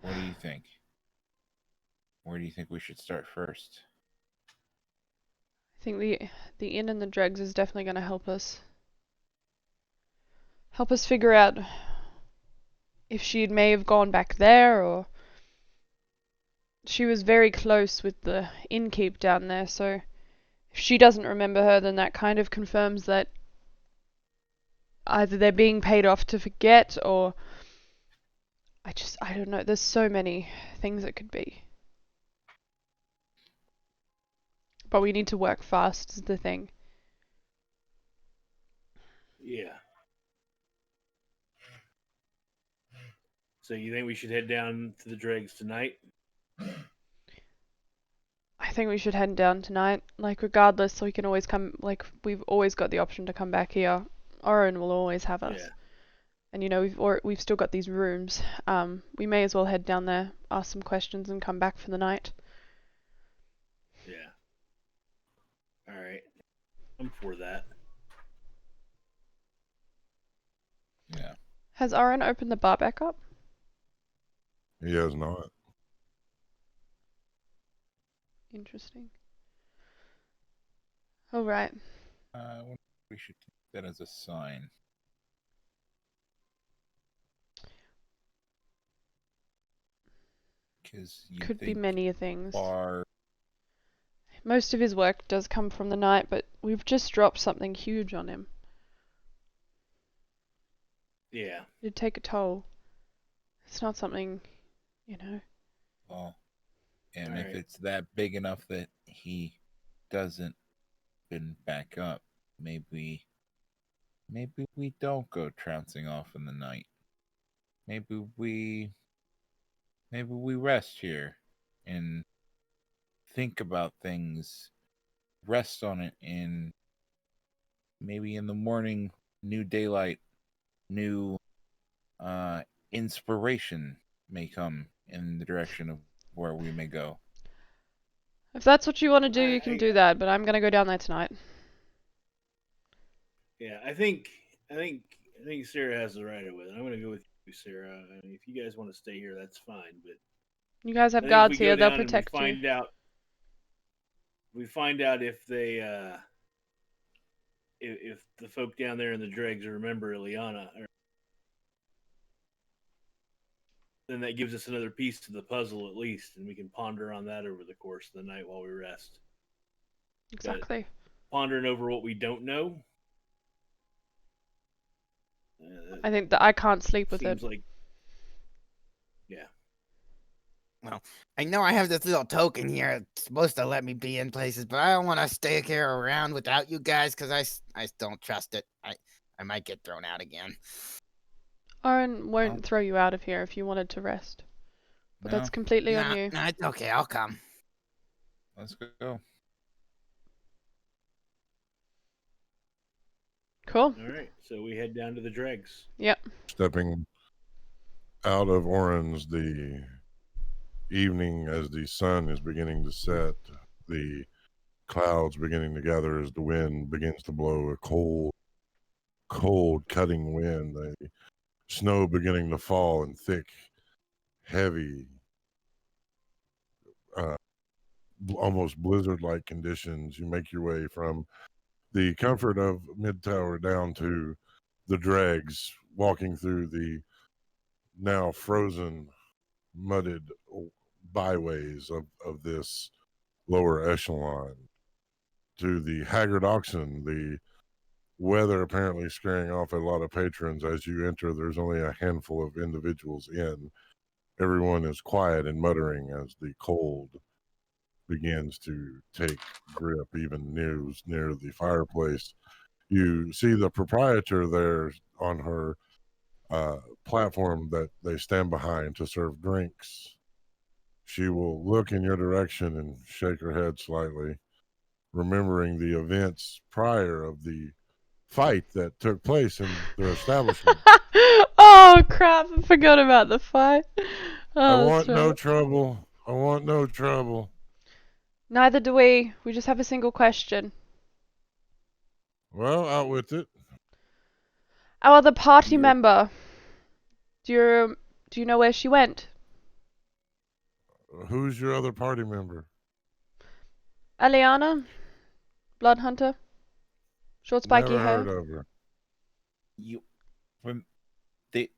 what do you think? Where do you think we should start first? I think the inn and the dregs is definitely going to help us. Help us figure out if she may have gone back there, or she was very close with the innkeep down there, so if she doesn't remember her, then that kind of confirms that either they're being paid off to forget, or I don't know. There's so many things it could be. But we need to work fast is the thing. Yeah. So you think we should head down to the dregs tonight? I think we should head down tonight. Like, regardless, so we can always come. Like, we've always got the option to come back here. Oren will always have us. Yeah. And you know, we've still got these rooms. We may as well head down there, ask some questions, and come back for the night. Yeah. All right. I'm for that. Yeah. Has Oren opened the bar back up? He has not. Interesting. All right. I wonder if we should take that as a sign. Because you Could be think many things. bar. Most of his work does come from the night, but we've just dropped something huge on him. Yeah. It'd take a toll. It's not something, you know. Well, and All if right. it's that big enough that he doesn't been back up, maybe we don't go trouncing off in the night. Maybe we rest here and think about things, rest on it, and maybe in the morning, new daylight, new inspiration may come in the direction of where we may go. If that's what you want to do, you can I- do that, but I'm gonna go down there tonight. Yeah. I think Sarah has the right with it. I'm gonna go with you, Sarah. I mean, if you guys want to stay here, that's fine. But You guys I have think guards if we here, go they'll down and protect you. we find out if they if the folk down there in the dregs remember Ileana, then that gives us another piece to the puzzle at least, and we can ponder on that over the course of the night while we rest. Exactly. Pondering over what we don't know. I think that I can't sleep with seems it. like, yeah. I know I have this little token here. It's supposed to let me be in places, but I don't want to stay here around without you guys because I don't trust it. I might get thrown out again. Oren won't Well- throw you out of here if you wanted to rest. But No, that's completely on Nah, you. nah, it's okay. I'll come. let's go. Cool. All right, so we head down to the dregs. Yep. Stepping out of Orange, the evening as the sun is beginning to set, the clouds beginning to gather as the wind begins to blow, a cold, cutting wind, the snow beginning to fall in thick, heavy, almost blizzard-like conditions. You make your way from the comfort of Mid Tower down to the dregs, walking through the now frozen, mudded byways of this lower echelon to the haggard oxen. The weather apparently scaring off a lot of patrons. As you enter, there's only a handful of individuals in. Everyone is quiet and muttering as the cold begins to take grip, even near the fireplace. You see the proprietor there on her platform that they stand behind to serve drinks. She will look in your direction and shake her head slightly, remembering the events prior of the fight that took place in their establishment. Oh crap! I forgot about the fight. I Oh, want that's no right. trouble. I want no trouble. Neither do we. We just have a single question. Well, out with it. Our other party Yeah. member. Do you know where she went? Who's your other party member? Aliana? Blood hunter? Short spiky Never heard hair? of her. You, when they,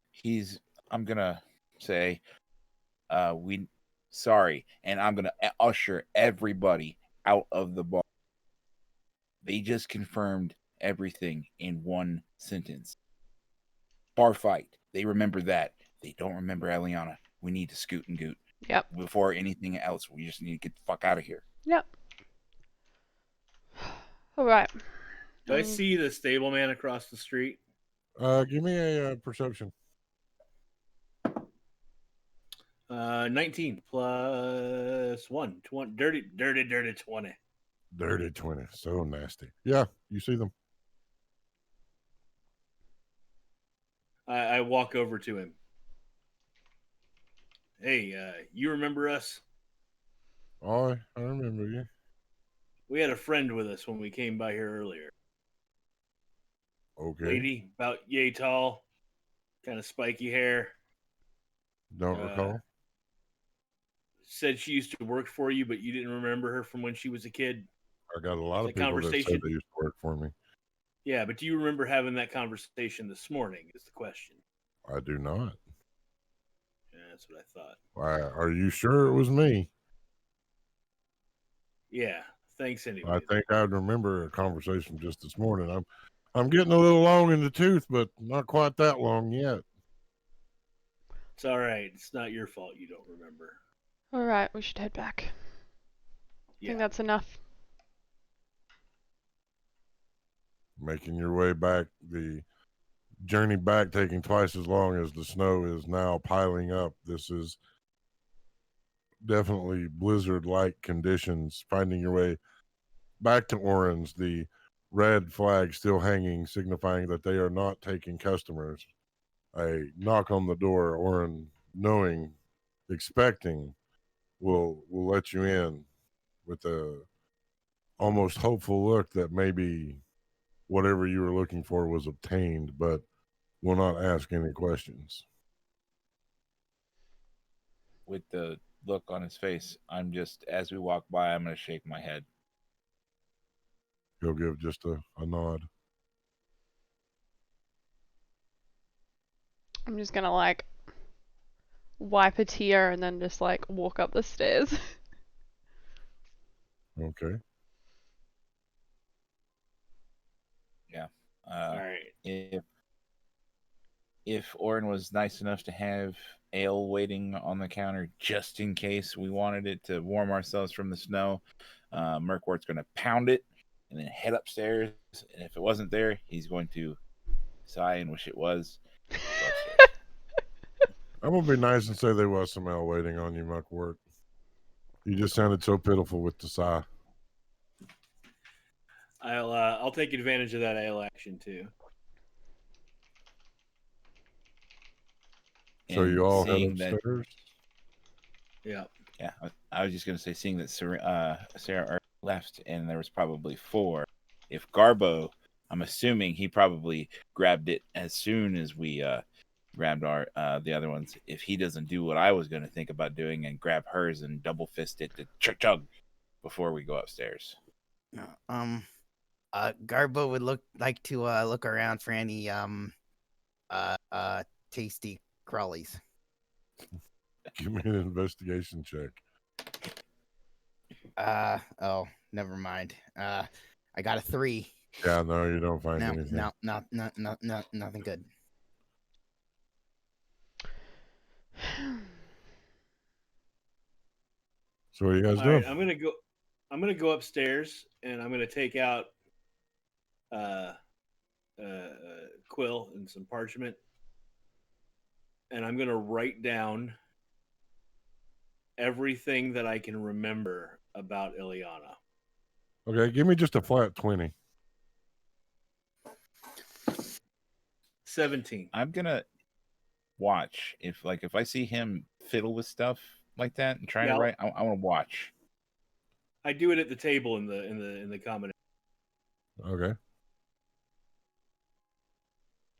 he's. I'm gonna say, sorry, and I'm gonna usher everybody out of the bar. They just confirmed everything in one sentence. Bar fight. They remember that. They don't remember Eliana. We need to scoot and goot. Yep. Before anything else, we just need to get the fuck out of here. Yep. Alright. Do I see the stableman across the street? Give me a perception. 19 plus 1. 20, dirty 20. Dirty 20. So nasty. Yeah, you see them. I walk over to him. Hey, you remember us? Oh, I remember you. We had a friend with us when we came by here earlier. Okay. Lady, about yay tall, kind of spiky hair. Don't recall. Said she used to work for you, but you didn't remember her from when she was a kid. I got a lot of The people that said conversation. they used to work for me. Yeah, but do you remember having that conversation this morning? Is the question. I do not. Yeah, that's what I thought. Why, are you sure it was me? Yeah, thanks anyway. I think I'd remember a conversation just this morning. I'm getting a little long in the tooth, but not quite that long yet. It's all right. It's not your fault you don't remember. All right, we should head back. I Yeah. think that's enough. Making your way back, the journey back taking twice as long as the snow is now piling up. This is definitely blizzard-like conditions. Finding your way back to Orange, the red flag still hanging, signifying that they are not taking customers. A knock on the door, Oren, knowing, expecting, will let you in with a almost hopeful look that maybe whatever you were looking for was obtained, but will not ask any questions. With the look on his face, I'm just, as we walk by, I'm going to shake my head. He'll give just a nod. I'm just gonna like wipe a tear and then just like walk up the stairs. Okay. Yeah. All right. If Oren was nice enough to have ale waiting on the counter just in case we wanted it to warm ourselves from the snow, Merkwart's going to pound it and then head upstairs. And if it wasn't there, he's going to sigh and wish it was. Go upstairs. I'm gonna be nice and say there was some ale waiting on you, Muckwort. You just sounded so pitiful with the sigh. I'll take advantage of that ale action too. So And you all head seeing that, upstairs? Yeah. yeah, I was just going to say, seeing that Sarah already left and there was probably 4. If Garbo, I'm assuming he probably grabbed it as soon as we grabbed our the other ones. If he doesn't do what I was going to think about doing and grab hers and double fist it to chug before we go upstairs. Garbo would like to look around for any tasty crawlies. Give me an investigation check. Oh, never mind. I got a 3. Yeah, no, you don't find anything. No, nothing good. So what are you guys All doing? right, I'm gonna go upstairs and I'm gonna take out quill and some parchment, and I'm gonna write down everything that I can remember about Ileana. Okay, give me just a flat 20. 17. I'm gonna watch if I see him fiddle with stuff like that and trying to write. I want to watch. I do it at the table in the common. Okay.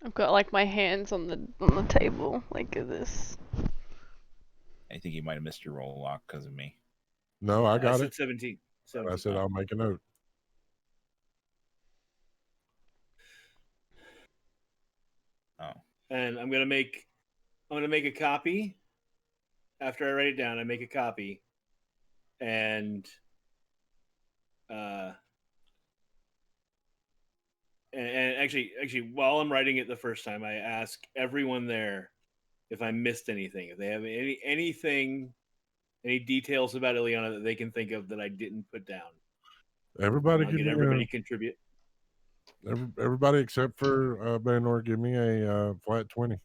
I've got like my hands on the table like this. I think you might have missed your roll lock because of me. No, I got said it. 17. I said I'll make a note. Oh. And I'm gonna make a copy. After I write it down, I make a copy, and actually, while I'm writing it the first time, I ask everyone there if I missed anything, if they have any details about Ileana that they can think of that I didn't put down. Everybody, I'll get everybody contribute. Everybody except for Baynor, give me a flat 20.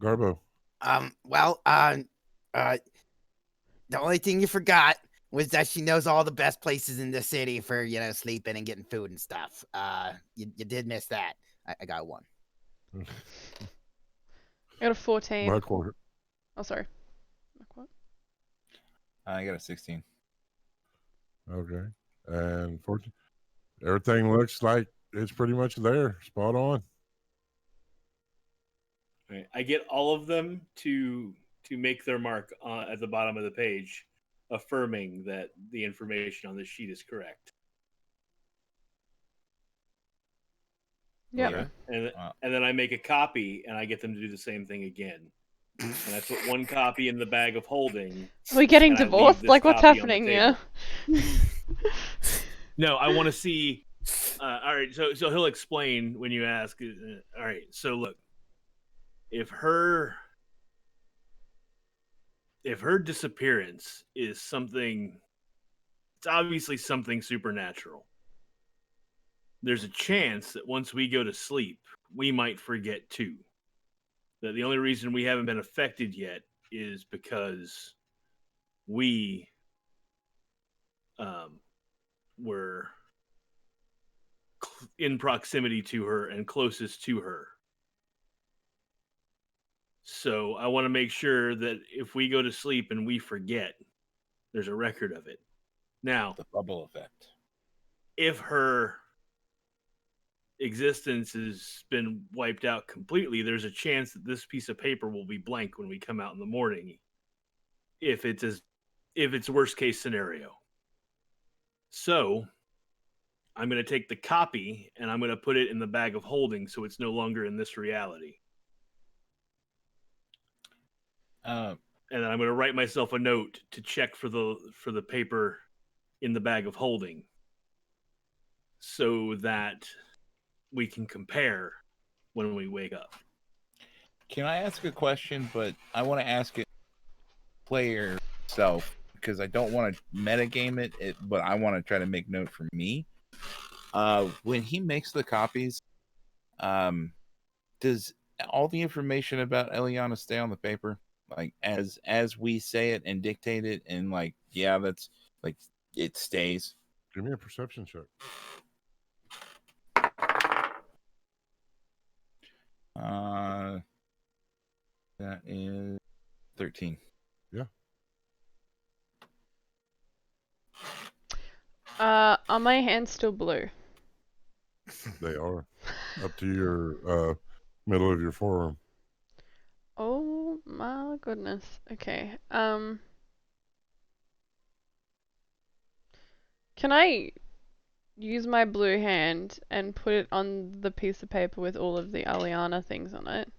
Garbo. The only thing you forgot was that she knows all the best places in the city for, sleeping and getting food and stuff. You did miss that. I got one. I got a 14. Buckhorn. Oh, sorry. What? I got a 16. Okay. And 14. Everything looks like it's pretty much there. Spot on. Right. I get all of them to make their mark at the bottom of the page, affirming that the information on this sheet is correct. Yeah. Okay. And then I make a copy, and I get them to do the same thing again. And I put one copy in the bag of holding. Are we getting and I leave divorced? this Like, what's copy on the happening here? No, I want to see. All right, so he'll explain when you ask. All right, so look, if her disappearance is something, it's obviously something supernatural. There's a chance that once we go to sleep, we might forget too. That the only reason we haven't been affected yet is because we were in proximity to her and closest to her. So I want to make sure that if we go to sleep and we forget, there's a record of it. Now, The bubble effect. if her existence has been wiped out completely, there's a chance that this piece of paper will be blank when we come out in the morning. If it's worst case scenario. So I'm going to take the copy and I'm going to put it in the bag of holding so it's no longer in this reality. And then I'm going to write myself a note to check for the paper in the bag of holding so that we can compare when we wake up. Can I ask a question? But I want to ask it player self because I don't want to metagame it, but I want to try to make note for me. When he makes the copies, does all the information about Eliana stay on the paper? Like as we say it and dictate it, and like, yeah, that's like it stays. Give me a perception check. That is 13. Yeah. Are my hands still blue? They are up to your middle of your forearm. Oh my goodness. Okay. Can I use my blue hand and put it on the piece of paper with all of the Aliana things on it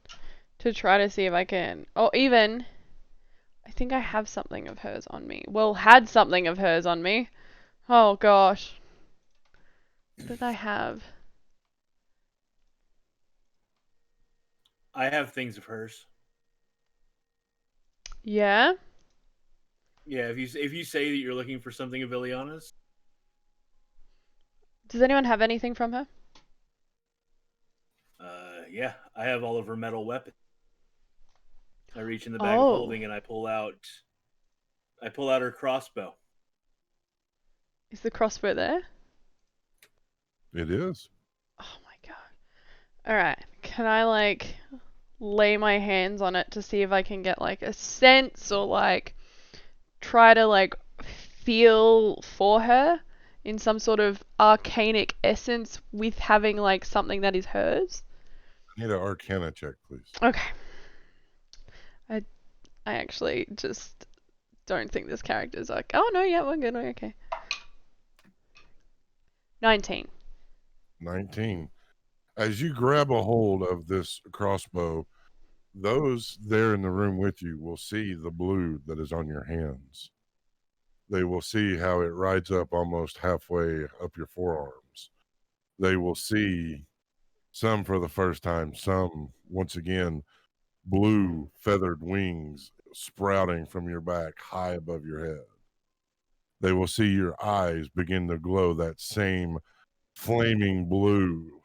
to try to see if I can, or even, I think I have something of hers on me. Well, had something of hers on me. Oh gosh. What did I have? I have things of hers. Yeah? Yeah, if you say that you're looking for something of Ileana's. Does anyone have anything from her? Yeah, I have all of her metal weapons. I reach in the bag of holding and I pull out her crossbow. Is the crossbow there? It is. Oh my god. Alright, can I like lay my hands on it to see if I can get like a sense or like try to like feel for her in some sort of arcanic essence with having like something that is hers? I need an Arcana check, please. Okay. I actually just don't think this character's like, oh no, yeah, we're good, we're okay. 19. 19. As you grab a hold of this crossbow, those there in the room with you will see the blue that is on your hands. They will see how it rides up almost halfway up your forearms. They will see some for the first time, some, once again, blue feathered wings sprouting from your back high above your head. They will see your eyes begin to glow that same flaming blue.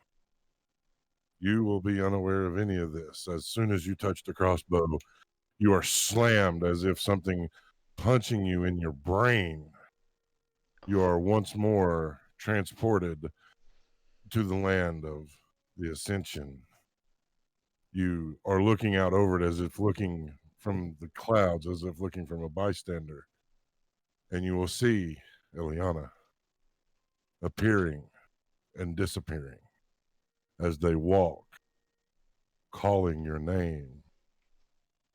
You will be unaware of any of this. As soon as you touch the crossbow, you are slammed as if something punching you in your brain. You are once more transported to the land of the ascension. You are looking out over it as if looking from the clouds, as if looking from a bystander. And you will see Eliana appearing and disappearing as they walk, calling your name.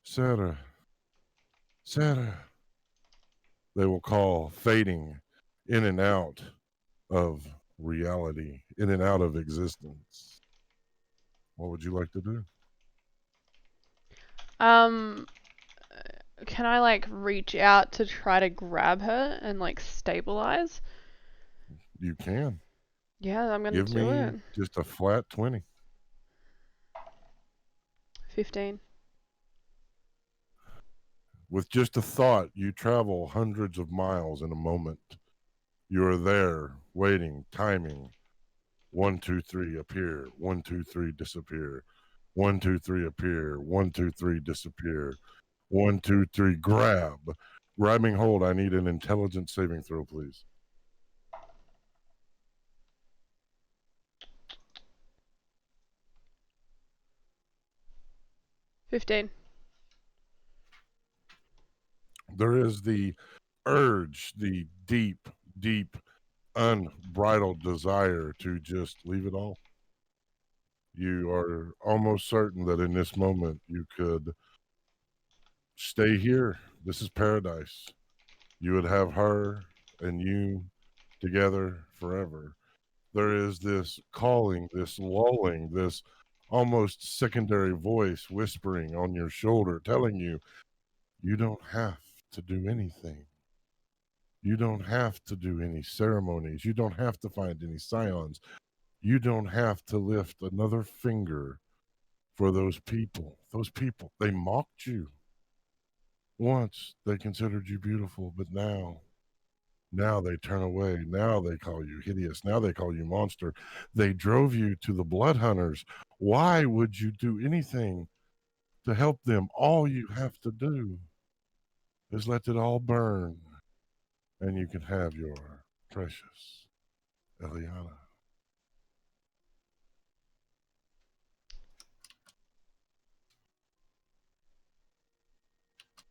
Sarah, Sarah. They will call, fading in and out of reality, in and out of existence. What would you like to do? Can I like reach out to try to grab her and like stabilize? You can. Yeah, I'm gonna Give do me it. just a flat 20. 15. With just a thought, you travel hundreds of miles in a moment. You are there, waiting, timing. 1, 2, 3, appear. 1, 2, 3, disappear. 1, 2, 3, appear. 1, 2, 3, disappear. 1, 2, 3, grab. Grabbing hold, I need an intelligence saving throw, please. $15. There is the urge, the deep, deep, unbridled desire to just leave it all. You are almost certain that in this moment you could stay here. This is paradise. You would have her and you together forever. There is this calling, this lulling, this almost secondary voice whispering on your shoulder, telling you, you don't have to do anything. You don't have to do any ceremonies. You don't have to find any scions. You don't have to lift another finger for those people. Those people, they mocked you. Once they considered you beautiful, but now they turn away. Now they call you hideous. Now they call you monster. They drove you to the blood hunters. Why would you do anything to help them? All you have to do is let it all burn, and you can have your precious Eliana.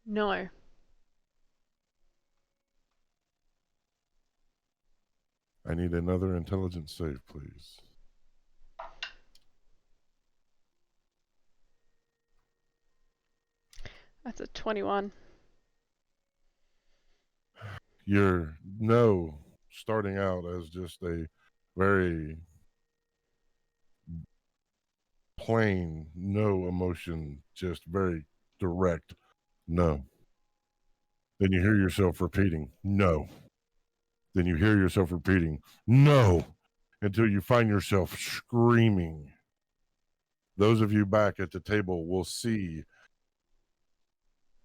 No. I need another intelligence save, please. That's a 21. Your no starting out as just a very plain no emotion, just very direct no. Then you hear yourself repeating no. Then you hear yourself repeating no until you find yourself screaming. Those of you back at the table will see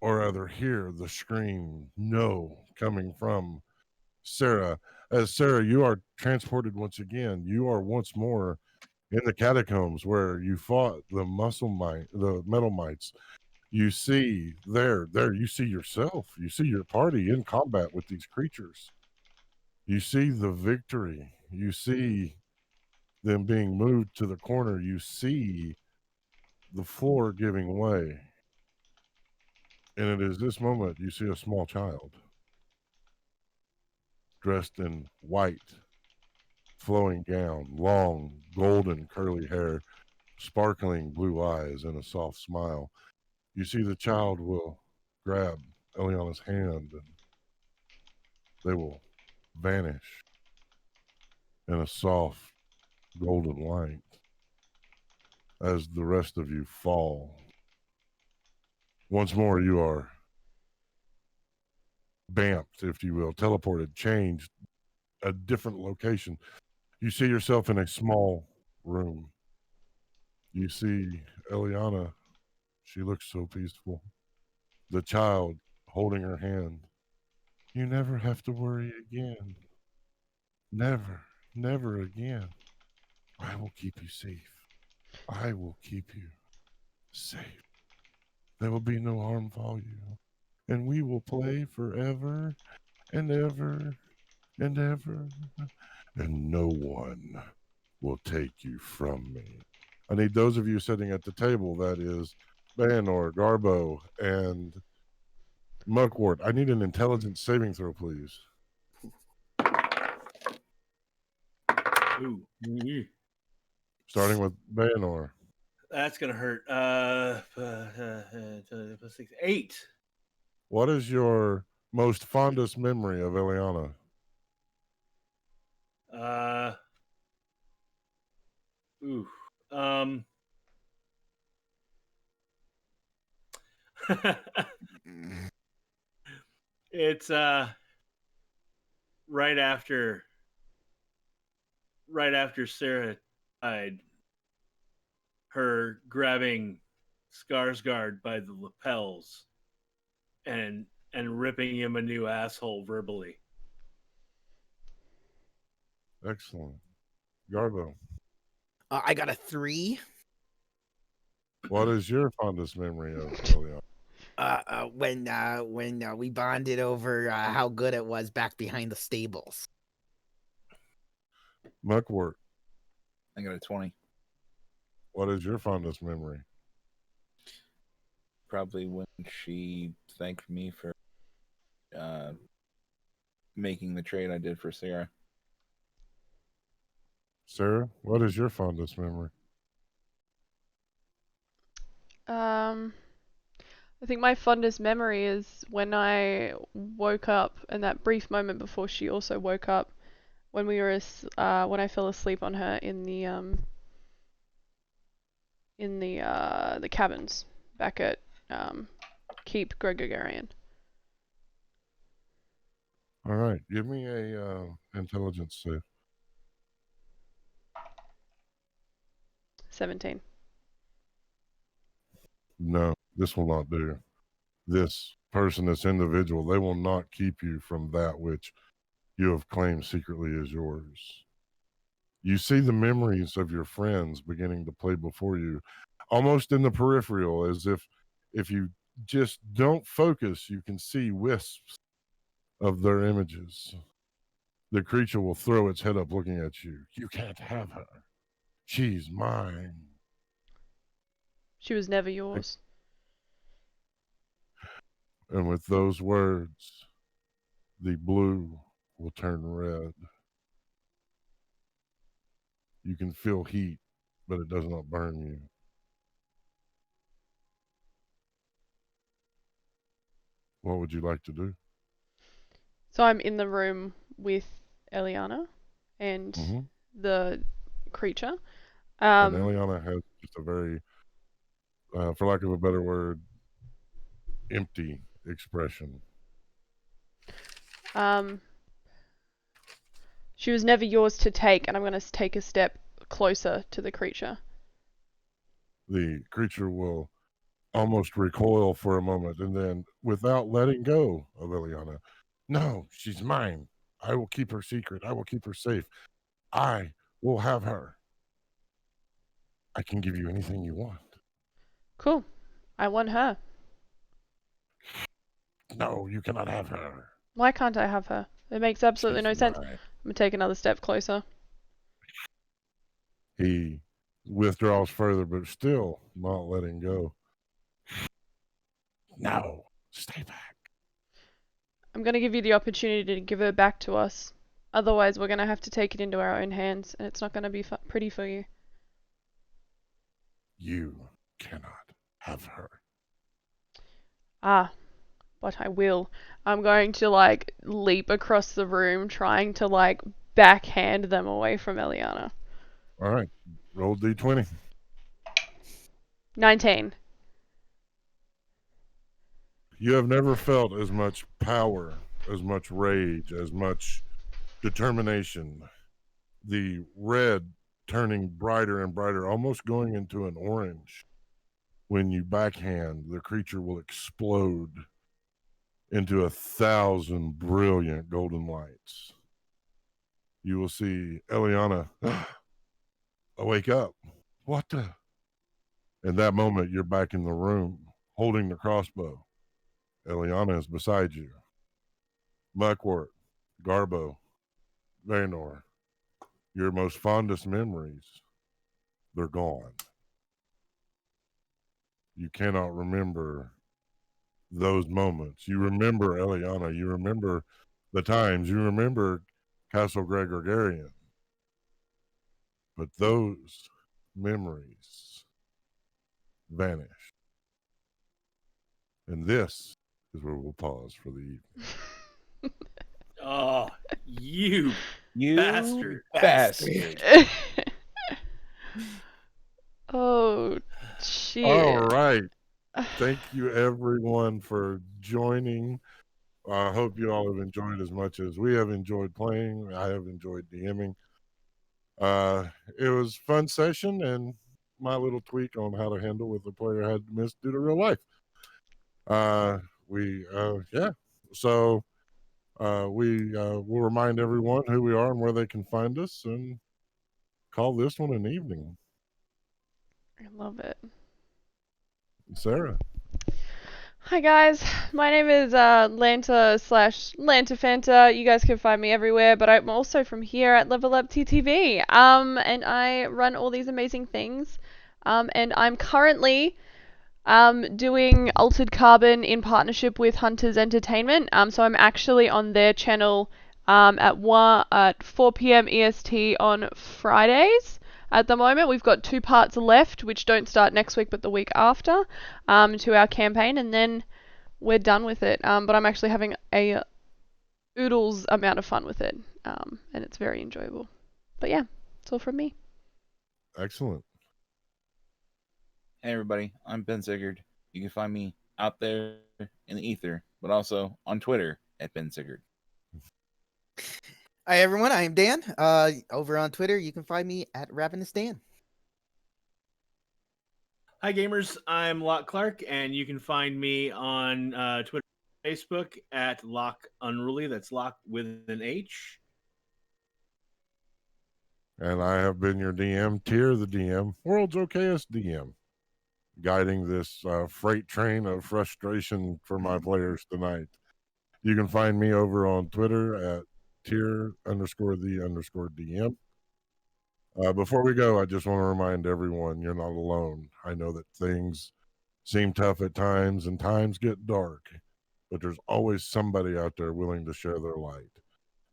or rather hear the scream no coming from Sarah. As Sarah, you are transported once again. You are once more in the catacombs where you fought the the metal mites. You see there, you see yourself. You see your party in combat with these creatures. You see the victory. You see them being moved to the corner. You see the floor giving way. And it is this moment you see a small child dressed in white, flowing gown, long, golden, curly hair, sparkling blue eyes, and a soft smile. You see the child will grab Eliana's hand and they will vanish in a soft golden light as the rest of you fall. Once more, you are bamped, if you will, teleported, changed, a different location. You see yourself in a small room. You see Eliana. She looks so peaceful. The child holding her hand. You never have to worry again. Never, never again. I will keep you safe. I will keep you safe. There will be no harm fall you. And we will play forever and ever and ever. And no one will take you from me. I need those of you sitting at the table, that is Bayanor, Garbo, and Muckwort. I need an intelligence saving throw, please. Ooh. Starting with Bayanor. That's gonna hurt. Plus 6, 8. What is your most fondest memory of Eliana? Ooh. It's right after Sarah died, her grabbing Skarsgård by the lapels and ripping him a new asshole verbally. Excellent. Garbo. I got a 3. What is your fondest memory of Eliana? When we bonded over how good it was back behind the stables. Muckwort. I got a 20. What is your fondest memory? Probably when she thanked me for making the trade I did for Sarah. Sarah, what is your fondest memory? I think my fondest memory is when I woke up, and that brief moment before she also woke up, when we were when I fell asleep on her in the cabins back at Keep Gregorian. All right, give me a intelligence save. 17. No, this will not do. This person, this individual, they will not keep you from that which you have claimed secretly as yours. You see the memories of your friends beginning to play before you, almost in the peripheral, as if you just don't focus, you can see wisps of their images. The creature will throw its head up looking at you. You can't have her. She's mine. She was never yours. And with those words, the blue will turn red. You can feel heat, but it does not burn you. What would you like to do? So I'm in the room with Eliana and the creature. And Eliana has just a very, for lack of a better word, empty expression. She was never yours to take, and I'm going to take a step closer to the creature. The creature will almost recoil for a moment, and then, without letting go of Eliana, no, she's mine. I will keep her secret. I will keep her safe. I will have her. I can give you anything you want. Cool. I want her. No, you cannot have her. Why can't I have her? It makes absolutely no sense. Mine. I'm going to take another step closer. He withdraws further, but still not letting go. No, stay back. I'm going to give you the opportunity to give her back to us. Otherwise, we're going to have to take it into our own hands, and it's not going to be pretty for you. You cannot have her. Ah, but I will. I'm going to, leap across the room, trying to, backhand them away from Eliana. All right, roll D20. 19. You have never felt as much power, as much rage, as much determination. The red turning brighter and brighter, almost going into an orange. When you backhand, the creature will explode into 1,000 brilliant golden lights. You will see Eliana wake up. What the? In that moment, you're back in the room, holding the crossbow. Eliana is beside you. Muckwort, Garbo, Vaynor, your most fondest memories, they're gone. You cannot remember those moments. You remember Eliana. You remember the times. You remember Castle Gregorian. But those memories vanish. And this is where we'll pause for the evening. Oh, you bastard. bastard. Oh, shit. All right. Thank you, everyone, for joining. I hope you all have enjoyed as much as we have enjoyed playing. I have enjoyed DMing. It was a fun session, and my little tweak on how to handle what the player had missed due to real life. So we will remind everyone who we are and where they can find us, and call this one an evening. I love it. Sarah. Hi guys, my name is Lanta/Lantafanta. You guys can find me everywhere, but I'm also from here at Level Up TTV. And I run all these amazing things. And I'm currently doing Altered Carbon in partnership with Hunters Entertainment. So I'm actually on their channel at 4 p.m. EST on Fridays. At the moment, we've got 2 parts left, which don't start next week, but the week after, to our campaign, and then we're done with it. But I'm actually having a oodles amount of fun with it, and it's very enjoyable. But yeah, it's all from me. Excellent. Hey everybody, I'm Ben Sigurd. You can find me out there in the ether, but also on Twitter at Ben Sigurd. Hi everyone, I am Dan. Over on Twitter, you can find me at Ravenous Dan. Hi gamers, I'm Locke Clark, and you can find me on Twitter and Facebook at Locke Unruly. That's Locke with an H. And I have been your DM, Tier the DM, world's okayest DM, guiding this freight train of frustration for my players tonight. You can find me over on Twitter at Tier_the_DM. Before we go, I just want to remind everyone you're not alone. I know that things seem tough at times and times get dark, but there's always somebody out there willing to share their light.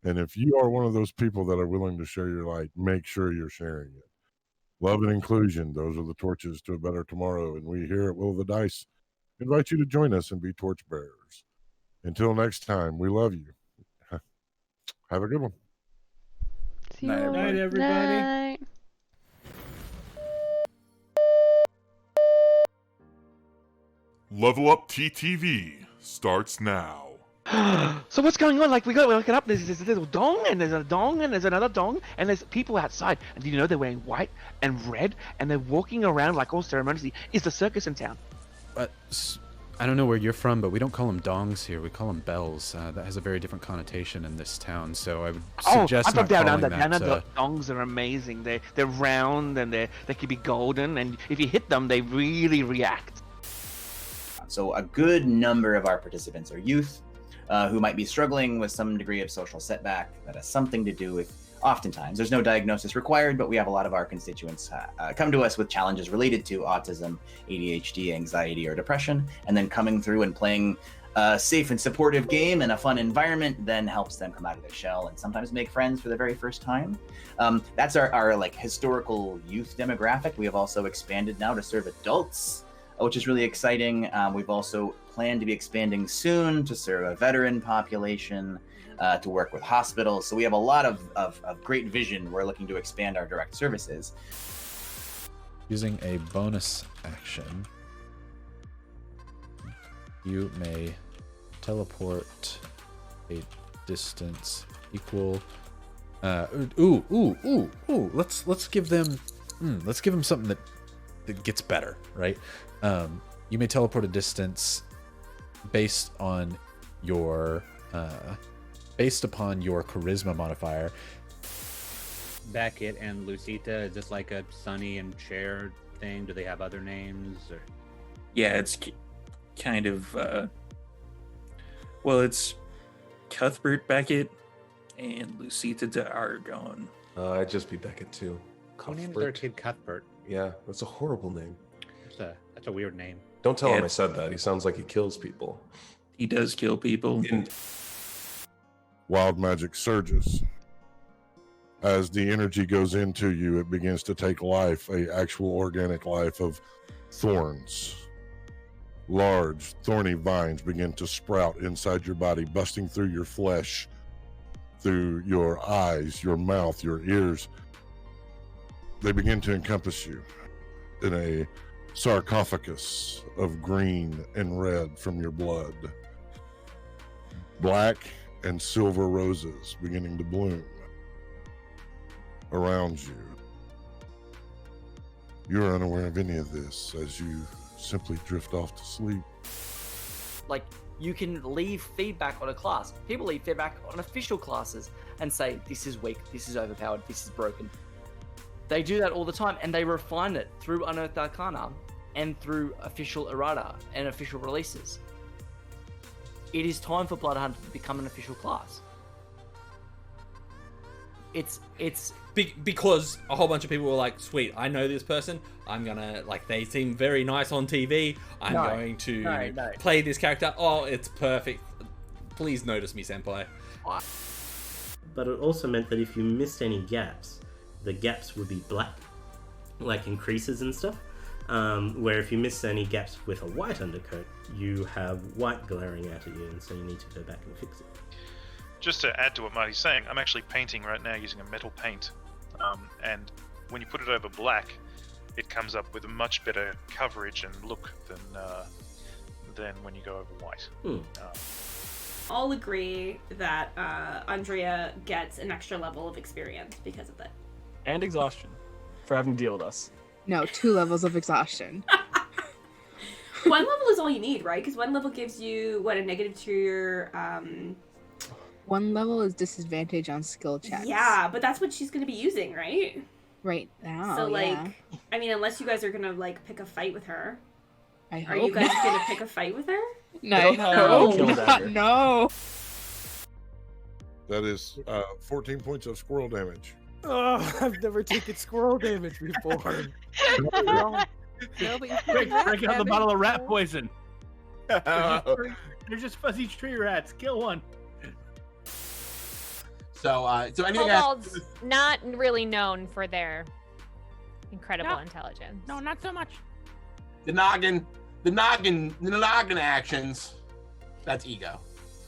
And if you are one of those people that are willing to share your light, make sure you're sharing it. Love and inclusion, those are the torches to a better tomorrow. And we here at Will of the Dice invite you to join us and be torchbearers. Until next time, we love you. Have a good one. See Night, you all. Night, everybody. Night. Level Up TTV starts now. So what's going on? Like we look it up. There's this little dong, and there's a dong, and there's another dong, and there's people outside. And do you know they're wearing white and red, and they're walking around like all ceremoniously. Is the circus in town? I don't know where you're from, but we don't call them dongs here. We call them bells. That has a very different connotation in this town. So I would suggest I'm from not down calling under. that. Down under, dongs are amazing. They're round and they can be golden, and if you hit them, they really react. So a good number of our participants are youth who might be struggling with some degree of social setback that has something to do with, oftentimes, there's no diagnosis required, but we have a lot of our constituents come to us with challenges related to autism, ADHD, anxiety, or depression, and then coming through and playing a safe and supportive game in a fun environment then helps them come out of their shell and sometimes make friends for the very first time. That's our like historical youth demographic. We have also expanded now to serve adults, which is really exciting. We've also planned to be expanding soon to serve a veteran population, to work with hospitals. So we have a lot of great vision. We're looking to expand our direct services. Using a bonus action, you may teleport a distance equal. Let's give them something that gets better, right? You may teleport a distance based upon your charisma modifier. Beckett and Lucita is just like a Sunny and Cher thing? Do they have other names? Or... Yeah, it's kind of well, it's Cuthbert Beckett and Lucita de Aragon. I'd just be Beckett too. Who named their kid Cuthbert? Yeah, that's a horrible name. That's a weird name. Don't tell him I said that. He sounds like he kills people. He does kill people. Wild magic surges. As the energy goes into you, it begins to take life, a actual organic life of thorns. Large, thorny vines begin to sprout inside your body, busting through your flesh, through your eyes, your mouth, your ears. They begin to encompass you in a sarcophagus of green and red from your blood. Black and silver roses beginning to bloom around you. You're unaware of any of this as you simply drift off to sleep. Like, you can leave feedback on a class. People leave feedback on official classes and say, this is weak, this is overpowered, this is broken. They do that all the time, and they refine it through Unearthed Arcana and through official errata and official releases. It is time for Bloodhunter to become an official class. It's because a whole bunch of people were like, sweet, I know this person, I'm gonna, like, they seem very nice on TV, I'm going to play this character. Oh, it's perfect, please notice me, senpai. But it also meant that if you missed any gaps, the gaps would be black, like in creases and stuff, where if you miss any gaps with a white undercoat, you have white glaring out at you, and so you need to go back and fix it. Just to add to what Marty's saying, I'm actually painting right now using a metal paint, and when you put it over black, it comes up with a much better coverage and look than when you go over white. I'll agree that Andrea gets an extra level of experience because of that. And exhaustion for having to deal with us. No, 2 levels of exhaustion. 1 level is all you need, right? Because 1 level gives you, what, a negative to your... 1 level is disadvantage on skill checks. Yeah, but that's what she's going to be using, right? Right now, So, like, yeah. I mean, unless you guys are going to, like, pick a fight with her. I Are you hope guys not. going to pick a fight with her? No. No. That is 14 points of squirrel damage. Oh, I've never taken squirrel damage before. Quick, break out the bottle of rat poison. They're just fuzzy tree rats. Kill one. So anything else? Kobolds not really known for their incredible intelligence. No, not so much. The noggin actions. That's ego.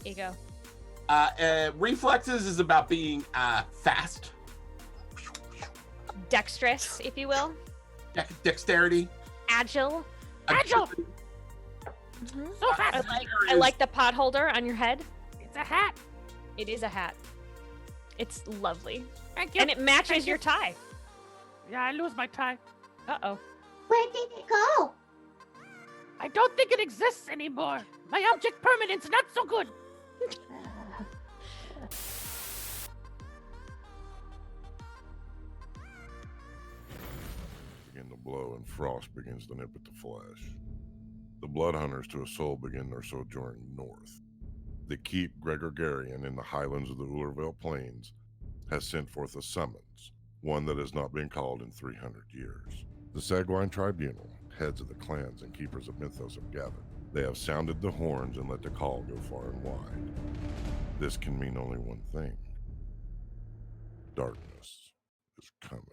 Ego. Reflexes is about being fast. Dexterous, if you will. Dexterity. Agile. Agile. So fast. I like the pot holder on your head. It's a hat. It is a hat. It's lovely. Thank you. And it matches Thank you. your tie. Yeah, I lose my tie. Uh-oh. Where did it go? I don't think it exists anymore. My object permanence not so good. Begin to blow, and frost begins to nip at the flesh. The blood hunters to a soul begin their sojourn north. The keep Gregorgarian in the highlands of the Ullervale Plains has sent forth a summons, one that has not been called in 300 years. The Sagwine Tribunal, heads of the clans and keepers of Mythos, have gathered. They have sounded the horns and let the call go far and wide. This can mean only one thing. Darkness is coming.